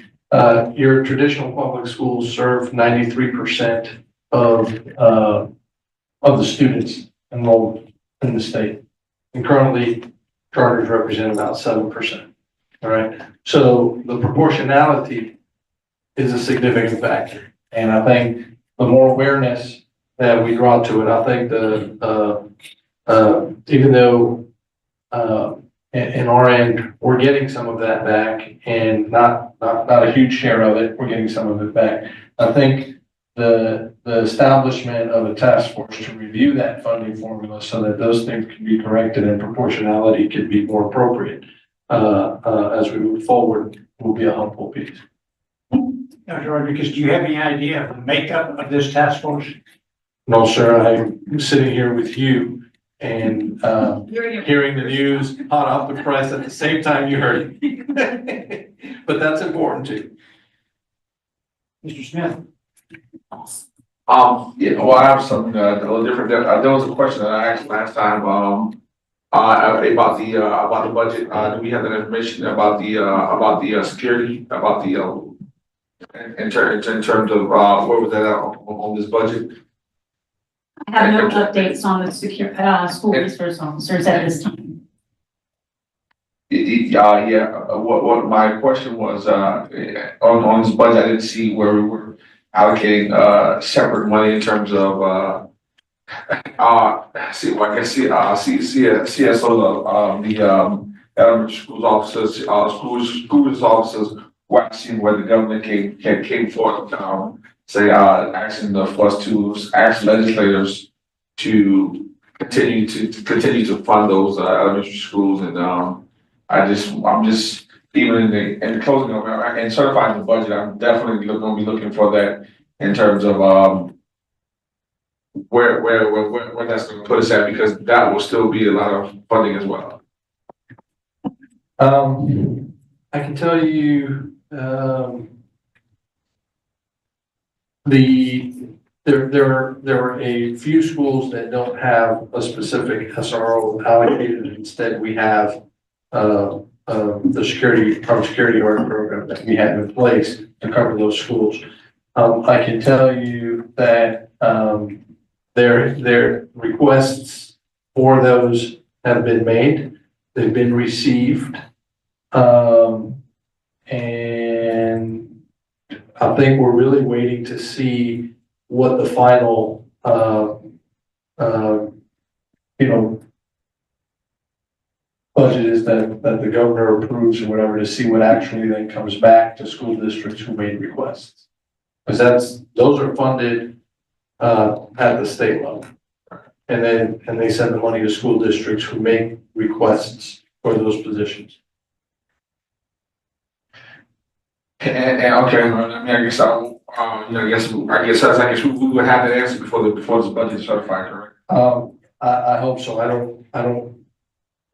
your traditional public schools serve 93% of the students enrolled in the state. And currently, charters represent about 7%. All right. So the proportionality is a significant factor. And I think the more awareness that we draw to it, I think even though in our end, we're getting some of that back and not a huge share of it, we're getting some of it back. I think the establishment of a task force to review that funding formula so that those things can be corrected and proportionality can be more appropriate as we move forward will be a helpful piece. Dr. Rodriguez, do you have any idea of the makeup of this task force? No, sir. I'm sitting here with you and hearing the news hot off the press at the same time you heard it. But that's important too. Mr. Smith? Yeah, well, I have something a little different. There was a question that I asked last time about the budget. Do we have that information about the security, about the in terms of where was that on this budget? I have no updates on the school resource officers at this time. What my question was, on this budget, I didn't see where we were allocating, separate money in terms of, CSO, the elementary schools officers, schools officers, watching where the government came forth, asking us to ask legislators to continue to fund those elementary schools, and I'm just even in the closing of it and certifying the budget, I'm definitely going to be looking for that in terms of where that's going to put us at, because that will still be a lot of funding as well. I can tell you There are a few schools that don't have a specific SRO allocated. Instead, we have, the security guard program that we have in place to cover those schools. I can tell you that, their requests for those have been made. They've been received. And I think we're really waiting to see what the final, budget is that the governor approves or whatever, to see what actually then comes back to school districts who made requests. Because those are funded, at the state level. And they send the money to school districts who make requests for those positions. And okay, I mean, I guess I guess we would have that answer before this budget is certified, correct? I hope so. I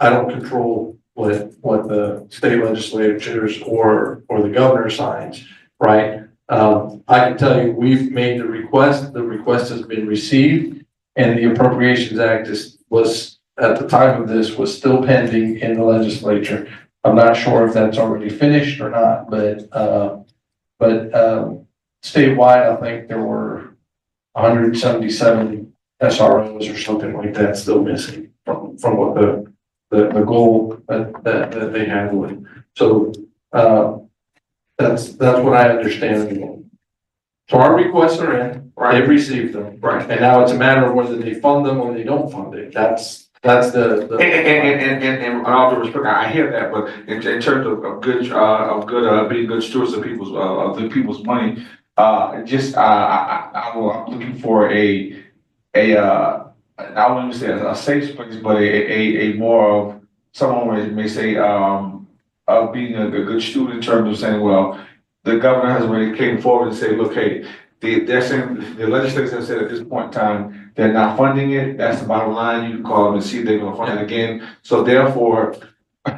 don't control what the state legislatures or the governor signs, right? I can tell you, we've made the request has been received, and the Appropriations Act was, at the time of this, was still pending in the legislature. I'm not sure if that's already finished or not, but statewide, I think there were 177 SROs or something like that still missing from what the goal that they had with. So, that's what I understand. So our requests are in, they've received them. Right. And now it's a matter of whether they fund them or they don't fund it. That's the. And all due respect, I hear that, but in terms of being good stewards of people's money, I'm looking for I wouldn't even say a safe place, but a more of someone may say, of being a good student in terms of saying, well, the governor has already came forward and said, look, hey, they're saying, the legislators have said at this point in time, they're not funding it. That's the bottom line. You can call them and see if they're gonna fund it again. So therefore,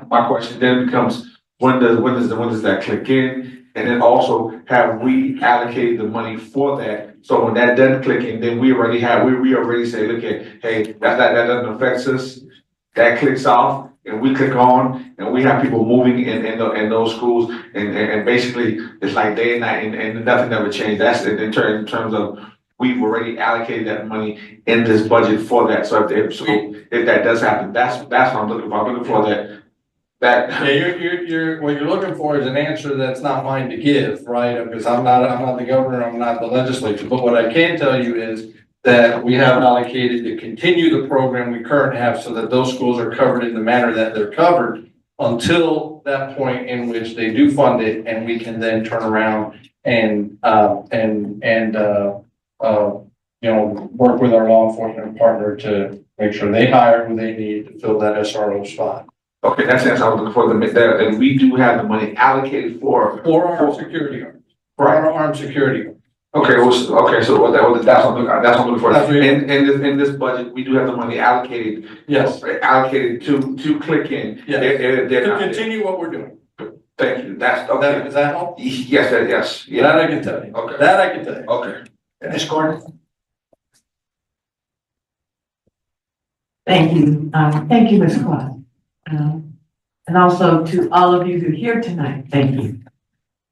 my question then becomes, when does that click in? And then also, have we allocated the money for that? So when that doesn't click in, then we already say, look at, hey, that doesn't affect us. That clicks off and we click on, and we have people moving in those schools, and basically it's like day and night, and nothing ever changed. That's in terms of, we've already allocated that money in this budget for that. So if that does happen, that's what I'm looking for. I'm looking for that. Yeah, what you're looking for is an answer that's not mine to give, right? Because I'm not the governor, I'm not the legislature. But what I can tell you is that we have allocated to continue the program we currently have, so that those schools are covered in the manner that they're covered until that point in which they do fund it, and we can then turn around and work with our law enforcement partner to make sure they hire who they need to fill that SRO spot. Okay, that's the answer I was looking for. And we do have the money allocated for our security guards. For our armed security guards. Okay, so that's what I'm looking for. In this budget, we do have the money allocated. Yes. Allocated to click in. Yes. To continue what we're doing. Thank you. That's okay. Does that help? Yes. Yeah. That I can tell you. Okay. That I can tell you. Okay. Ms. Gordon? Thank you. Thank you, Ms. Clark. And also to all of you who are here tonight, thank you.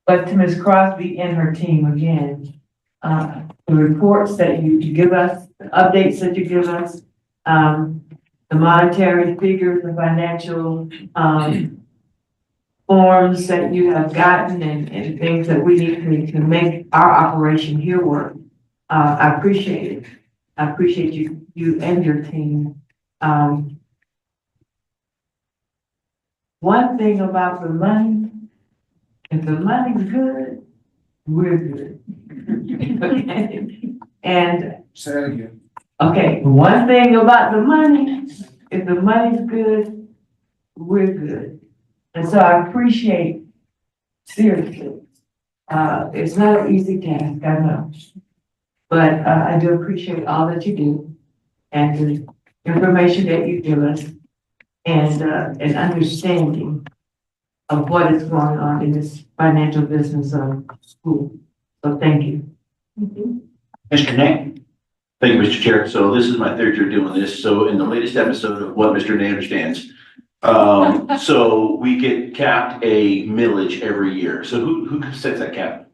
But to Ms. Crosby and her team again, the reports that you give us, the updates that you give us, the monetary figures, the financial forms that you have gotten, and things that we need to make our operation here work. I appreciate it. I appreciate you and your team. One thing about the money, if the money's good, we're good. And say that again. Okay, one thing about the money, if the money's good, we're good. And so I appreciate, seriously, it's not an easy task, I know. But I do appreciate all that you do and the information that you give us, and an understanding of what is going on in this financial business of school. So thank you. Mr. Nick? Thank you, Mr. Chair. So this is my third year doing this. So in the latest episode of What Mr. Nay Understands, so we get capped a millage every year. So who sets that cap?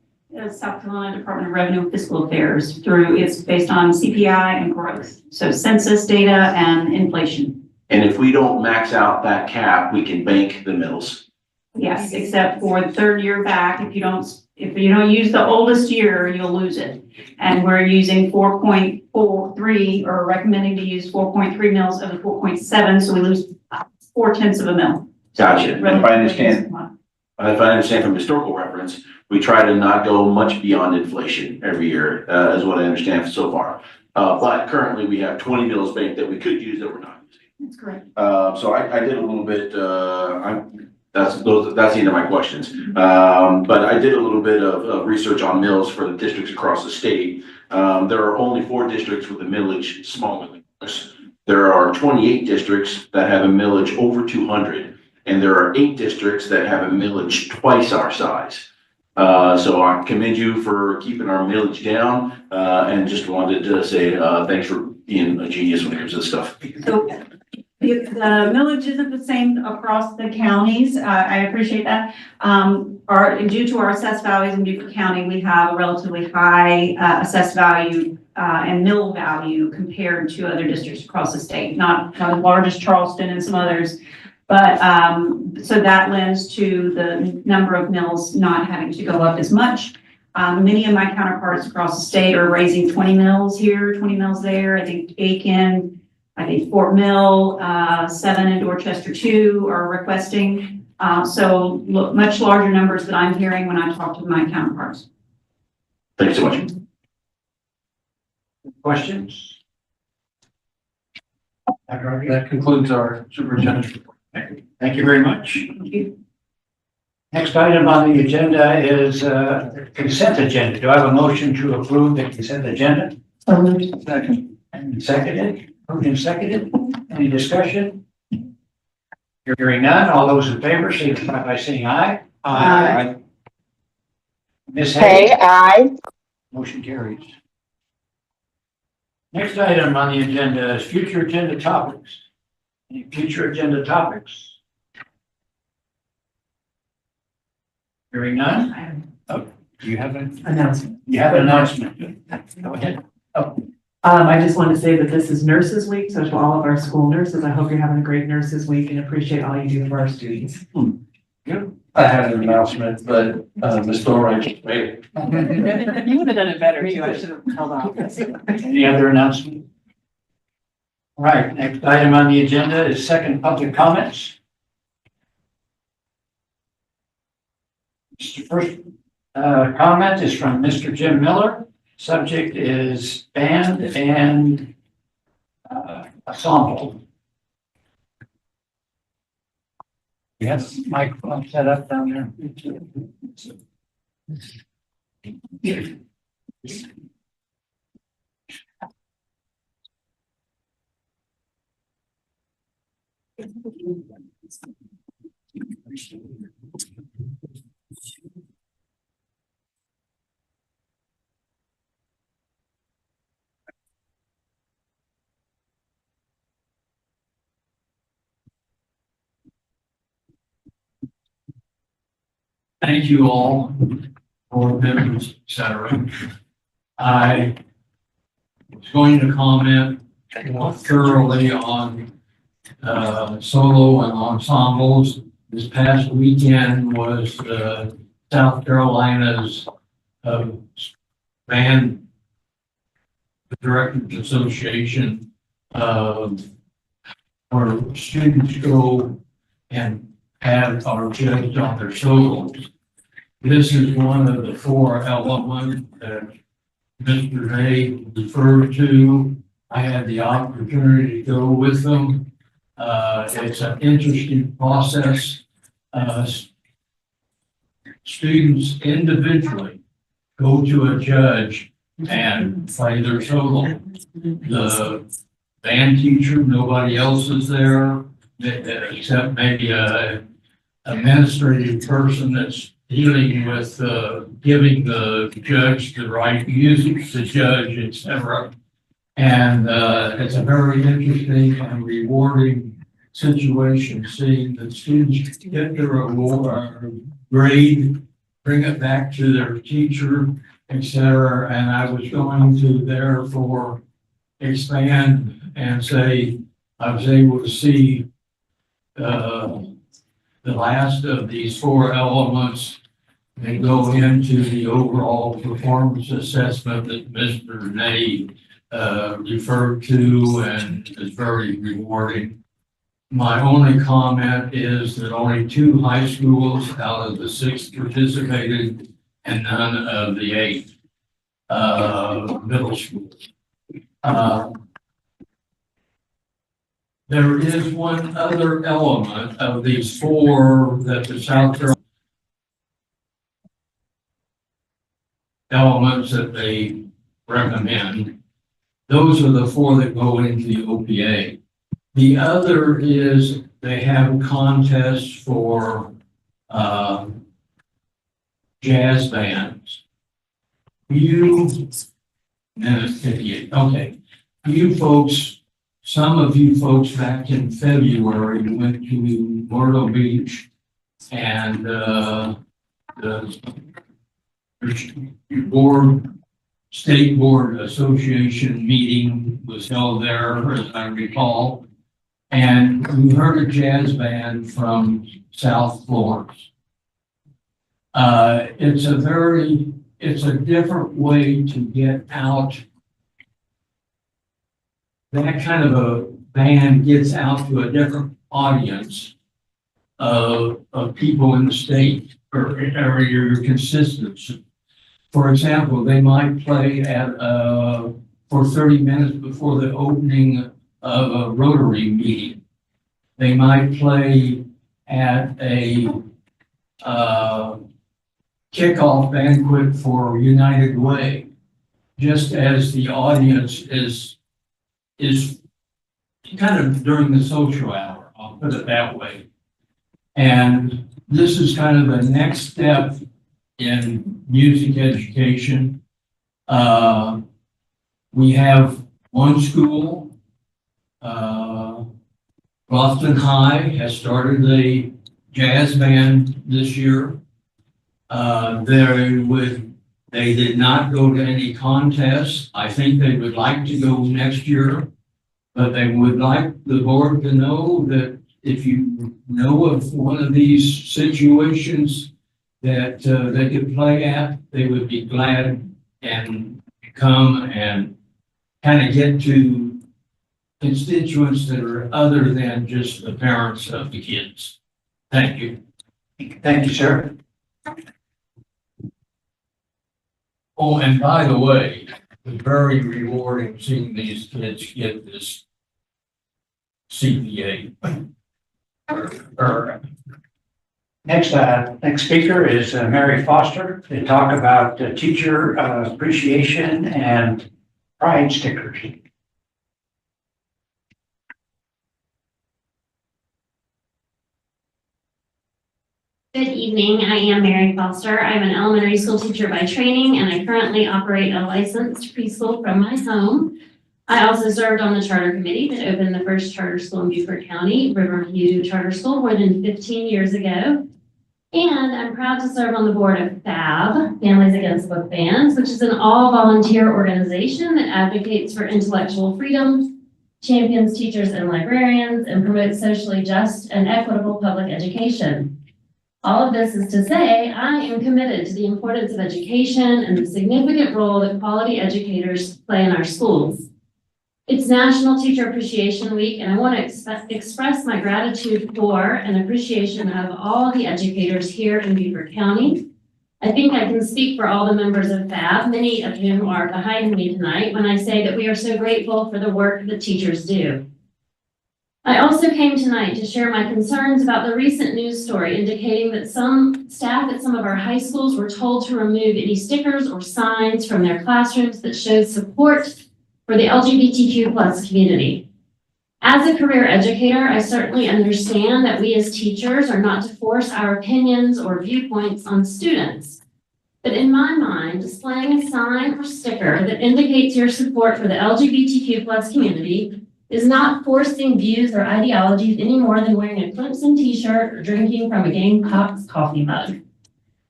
South Carolina Department of Revenue and Fiscal Affairs it's based on CPI and growth. So census data and inflation. And if we don't max out that cap, we can bank the mills. Yes, except for the third year back, if you don't use the oldest year, you'll lose it. And we're using 4.43 or recommending to use 4.3 mils of the 4.7, so we lose 0.4 of a mil. Gotcha. If I understand from historical reference, we try to not go much beyond inflation every year, is what I understand so far. But currently we have 20 mills banked that we could use that we're not using. That's correct. So I did a little bit, that's the end of my questions. But I did a little bit of research on mills for the districts across the state. There are only 4 districts with a millage smaller than us. There are 28 districts that have a millage over 200, and there are 8 districts that have a millage twice our size. So I commend you for keeping our millage down, and just wanted to say thanks for being a genius when it comes to this stuff. So the millage isn't the same across the counties. I appreciate that. Due to our assessed values in Beaufort County, we have a relatively high assessed value and mill value compared to other districts across the state. Not as large as Charleston and some others, but so that lends to the number of mills not having to go up as much. Many of my counterparts across the state are raising 20 mills here, 20 mills there. I think Aiken, I think Fort Mill, 7 in Dorchester 2 are requesting. So much larger numbers that I'm hearing when I talk to my counterparts. Thanks so much. Questions? That concludes our superintendent's report. Thank you very much. Thank you. Next item on the agenda is consent agenda. Do I have a motion to approve the consent agenda? Second. And seconded, moved and seconded. Any discussion? Hearing none, all those in favor signify by saying aye. Aye. Ms. Hey, Hay, aye. motion carries. Next item on the agenda is future agenda topics. Any future agenda topics? Hearing none? Oh, do you have an Announcement. You have an announcement? Go ahead. Oh, I just want to say that this is Nurses Week, so to all of our school nurses, I hope you're having a great Nurses Week and appreciate all you do for our students. I had an announcement, but Ms. Thorne just made it. You would have done it better too. I should have held off. any other announcement? All right, next item on the agenda is second public comments. First comment is from Mr. Jim Miller. Subject is band and ensemble. You have the microphone set up down there. Thank you all, board members, et cetera. I was going to comment more thoroughly on solo and ensembles. This past weekend was South Carolina's Band Directors Association, where students go and have our judged on their solos. This is one of the 4 elements that Mr. Hay referred to. I had the opportunity to go with them. It's an interesting process. Students individually go to a judge and play their solo. The band teacher, nobody else is there except maybe a administrative person that's dealing with, giving the judge the right music to judge, et cetera. And, it's a very interesting and rewarding situation, seeing the students get their award, grade, bring it back to their teacher, et cetera. And I was going to therefore expand and say, I was able to see, the last of these four elements. They go into the overall performance assessment that Mr. Ney referred to and is very rewarding. My only comment is that only 2 high schools out of the 6 participated and none of the 8 middle schools. There is one other element of these 4 that the South Carolina elements that they recommend. Those are the 4 that go into the OPA. The other is they have contests for jazz bands. You folks, some of you folks back in February went to Myrtle Beach and the State Board Association meeting was held there, as I recall. And we heard a jazz band from South Florida. It's a different way to get out. That kind of a band gets out to a different audience of people in the state or your constituents. For example, they might play at for 30 minutes before the opening of a Rotary meeting. They might play at a kickoff banquet for United Way, just as the audience is kind of during the social hour, I'll put it that way. And this is kind of the next step in music education. We have one school, Bluffton High has started a jazz band this year. They did not go to any contests. I think they would like to go next year, but they would like the board to know that if you know of one of these situations that they could play at, they would be glad and come and kind of get to constituents that are other than just the parents of the kids. Thank you. Thank you, sir. Oh, and by the way, it's very rewarding seeing these kids get this CPA. Next speaker is Mary Foster to talk about teacher appreciation and pride stickers. Good evening. I am Mary Foster. I'm an elementary school teacher by training, and I currently operate a licensed preschool from my home. I also served on the charter committee that opened the first charter school in Beaufort County, Riverview Charter School, more than 15 years ago. And I'm proud to serve on the board of FAB, Families Against Book Bans, which is an all-volunteer organization that advocates for intellectual freedom, champions teachers and librarians, and promotes socially just and equitable public education. All of this is to say, I am committed to the importance of education and the significant role that quality educators play in our schools. It's National Teacher Appreciation Week, and I want to express my gratitude for and appreciation of all the educators here in Beaufort County. I think I can speak for all the members of FAB, many of whom are behind me tonight, when I say that we are so grateful for the work that teachers do. I also came tonight to share my concerns about the recent news story indicating that some staff at some of our high schools were told to remove any stickers or signs from their classrooms that showed support for the LGBTQ+ community. As a career educator, I certainly understand that we as teachers are not to force our opinions or viewpoints on students. But in my mind, displaying a sign or sticker that indicates your support for the LGBTQ+ community is not forcing views or ideologies any more than wearing a Clemson t-shirt or drinking from a Gamecocks coffee mug.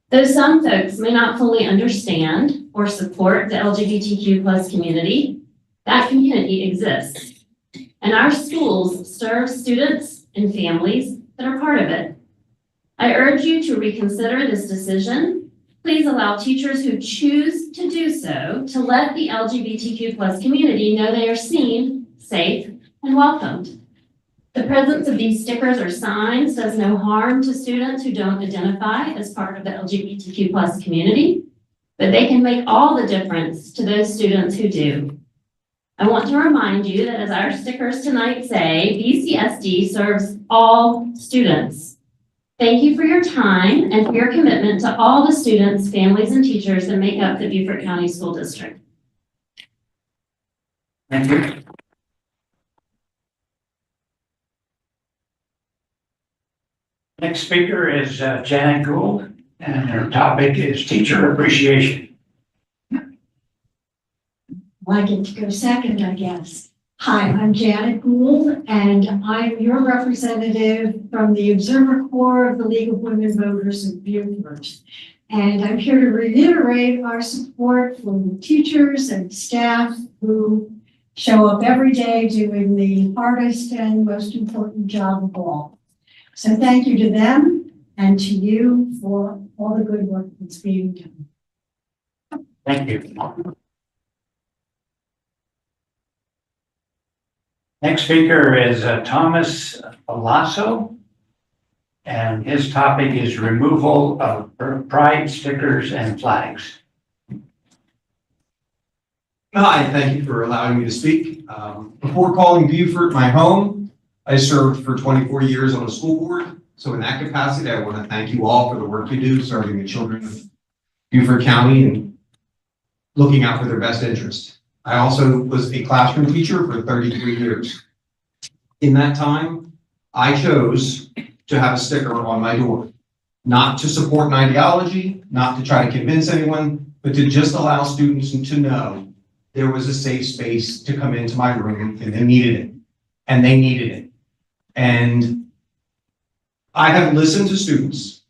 Though some folks may not fully understand or support the LGBTQ+ community, that community exists. And our schools serve students and families that are part of it. I urge you to reconsider this decision. Please allow teachers who choose to do so to let the LGBTQ+ community know they are seen, safe, and welcomed. The presence of these stickers or signs does no harm to students who don't identify as part of the LGBTQ+ community, but they can make all the difference to those students who do. I want to remind you that as our stickers tonight say, BCSD serves all students. Thank you for your time and for your commitment to all the students, families, and teachers that make up the Beaufort County School District. Thank you. Next speaker is Janet Gould, and her topic is teacher appreciation. Well, I get to go second, I guess. Hi, I'm Janet Gould, and I'm your representative from the Observer Corps of the League of Women Voters of Beaufort. And I'm here to reiterate our support for the teachers and staff who show up every day doing the hardest and most important job of all. So thank you to them and to you for all the good work that's being done. Thank you. Next speaker is Thomas Alasso, and his topic is removal of pride stickers and flags. Hi, thank you for allowing me to speak. Before calling Beaufort my home, I served for 24 years on the school board. So in that capacity, I want to thank you all for the work you do serving the children of Beaufort County and looking out for their best interest. I also was a classroom teacher for 33 years. In that time, I chose to have a sticker on my door, not to support an ideology, not to try to convince anyone, but to just allow students to know there was a safe space to come into my room and they needed it, and they needed it. And I have listened to students.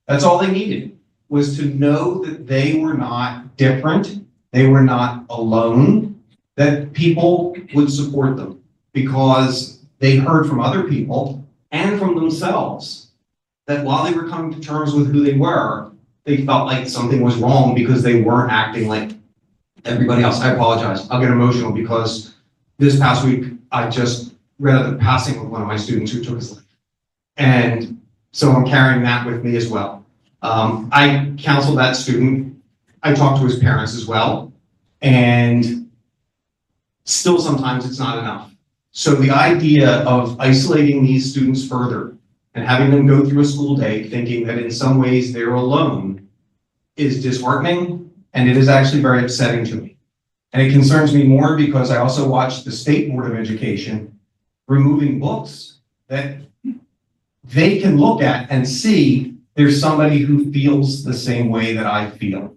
That's all they needed, was to know that they were not different. They were not alone, that people would support them because they heard from other people and from themselves that while they were coming to terms with who they were, they felt like something was wrong because they weren't acting like everybody else. I apologize. I'll get emotional because this past week, I just read the passing of one of my students who took his life. And so I'm carrying that with me as well. I counseled that student. I talked to his parents as well. And still sometimes it's not enough. So the idea of isolating these students further and having them go through a school day thinking that in some ways they're alone is disheartening, and it is actually very upsetting to me. And it concerns me more because I also watched the State Board of Education removing books that they can look at and see there's somebody who feels the same way that I feel.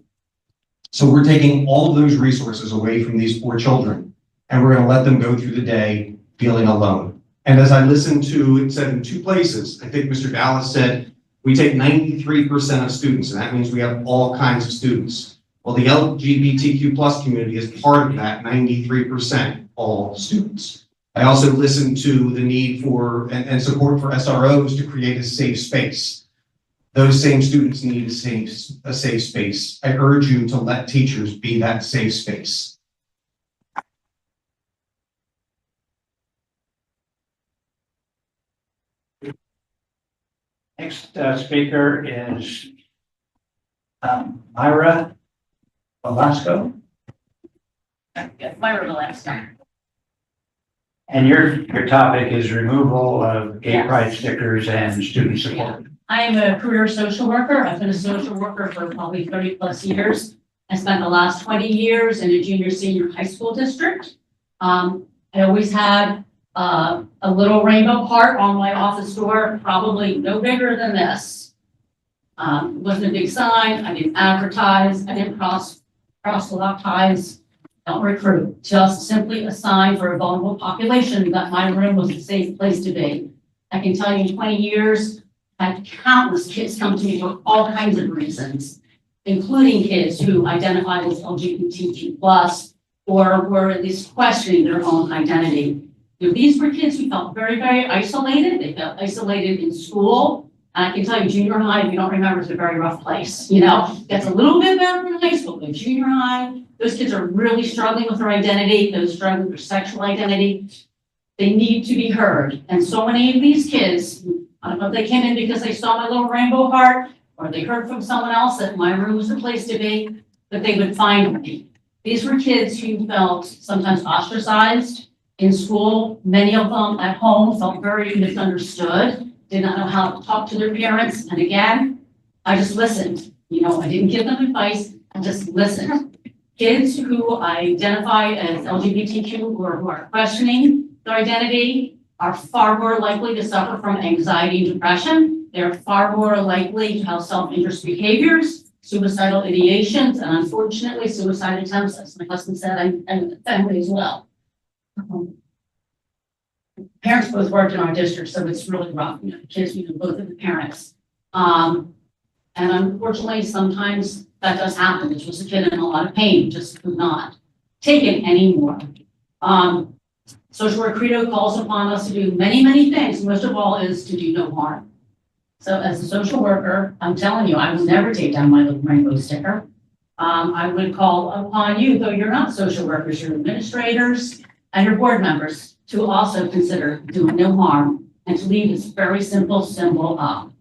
So we're taking all of those resources away from these poor children, and we're going to let them go through the day feeling alone. And as I listened to, it said in two places, I think Mr. Dallas said, we take 93% of students, and that means we have all kinds of students. Well, the LGBTQ+ community is part of that 93% all students. I also listened to the need for and support for SROs to create a safe space. Those same students need a safe space. I urge you to let teachers be that safe space. Next speaker is Myra Velasco. Myra Velasco. And your topic is removal of gay pride stickers and student support. I am a career social worker. I've been a social worker for probably 30+ years. I spent the last 20 years in a junior senior high school district. I always had a little rainbow heart on my office door, probably no bigger than this. Wasn't a big sign, I didn't advertise, I didn't proselytize, don't recruit, just simply a sign for a vulnerable population that my room was a safe place to be. I can tell you in 20 years, I've had countless kids come to me for all kinds of reasons, including kids who identified as LGBTQ+, or were at least questioning their own identity. You know, these were kids who felt very, very isolated. They felt isolated in school. And I can tell you, junior high, if you don't remember, it's a very rough place. You know, gets a little bit better in high school, but junior high, those kids are really struggling with their identity. Those struggling with their sexual identity. They need to be heard. And so many of these kids, I don't know if they came in because they saw my little rainbow heart, or they heard from someone else that my room was the place to be, that they would find me. These were kids who felt sometimes ostracized in school. Many of them at home felt very misunderstood, did not know how to talk to their parents. And again, I just listened. You know, I didn't give them advice, I just listened. Kids who identify as LGBTQ or who are questioning their identity are far more likely to suffer from anxiety and depression. They're far more likely to have self-interest behaviors, suicidal ideations, and unfortunately suicide attempts, as my husband said, and the family as well. Parents both worked in our district, so it's really rough. You know, the kids, you know, both of the parents. And unfortunately, sometimes that does happen. There's just a kid in a lot of pain, just could not take it anymore. Social work credo calls upon us to do many, many things. Most of all is to do no harm. So as a social worker, I'm telling you, I will never take down my little rainbow sticker. I would call upon you, though you're not social workers, you're administrators and your board members, to also consider doing no harm and to leave this very simple symbol up.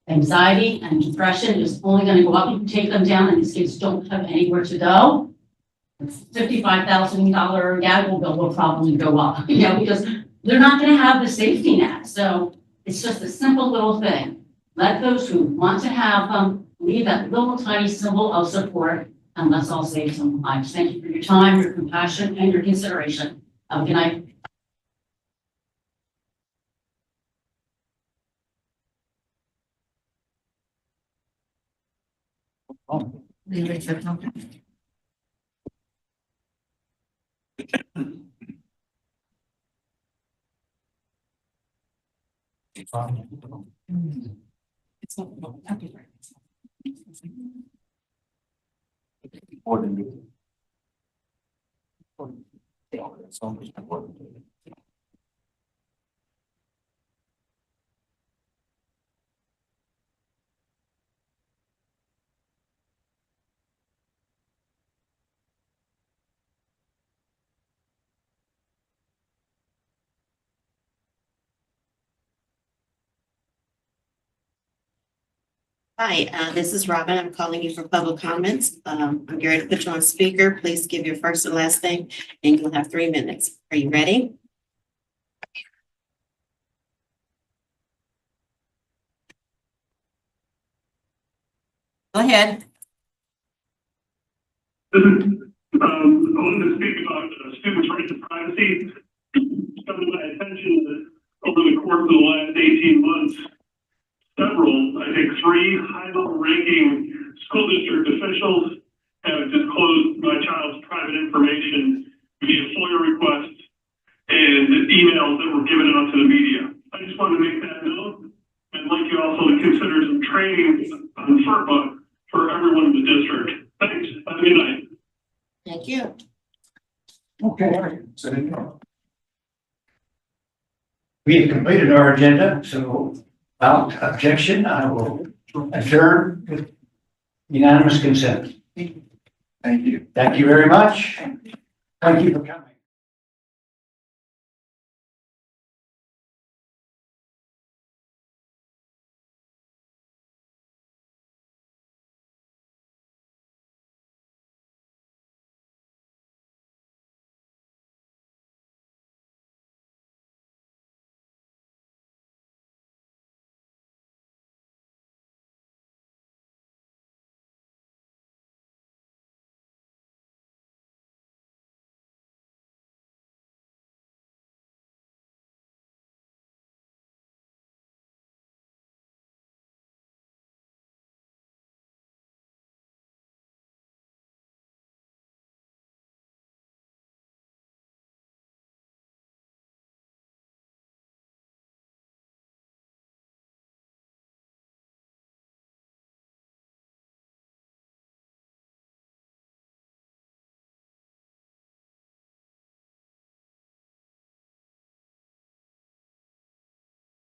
Anxiety and depression is only going to go up if you take them down, and these kids don't have anywhere to go. $55,000 Gaggle bill will probably go up, you know, because they're not going to have the safety net. So it's just a simple little thing. Let those who want to have them leave that little tiny symbol of support, and let's all save some lives. Thank you for your time, your compassion, and your consideration. Good night. Hi, this is Robin. I'm calling you for public comments. I'm going to put you on speaker. Please give your first and last name, and you'll have 3 minutes. Are you ready? Go ahead. I wanted to speak about students' right to privacy. It's come to my attention that over the course of the last 18 months, several, I think 3 high-level ranking school district officials have disclosed my child's private information via FOIA requests and emails that were given out to the media. I just wanted to make that known. I'd like you also to consider some training on FERPA for everyone in the district. Thanks. Have a good night. Thank you. Okay. We have completed our agenda, so without objection, I will adjourn with unanimous consent. Thank you. Thank you very much. Thank you for coming.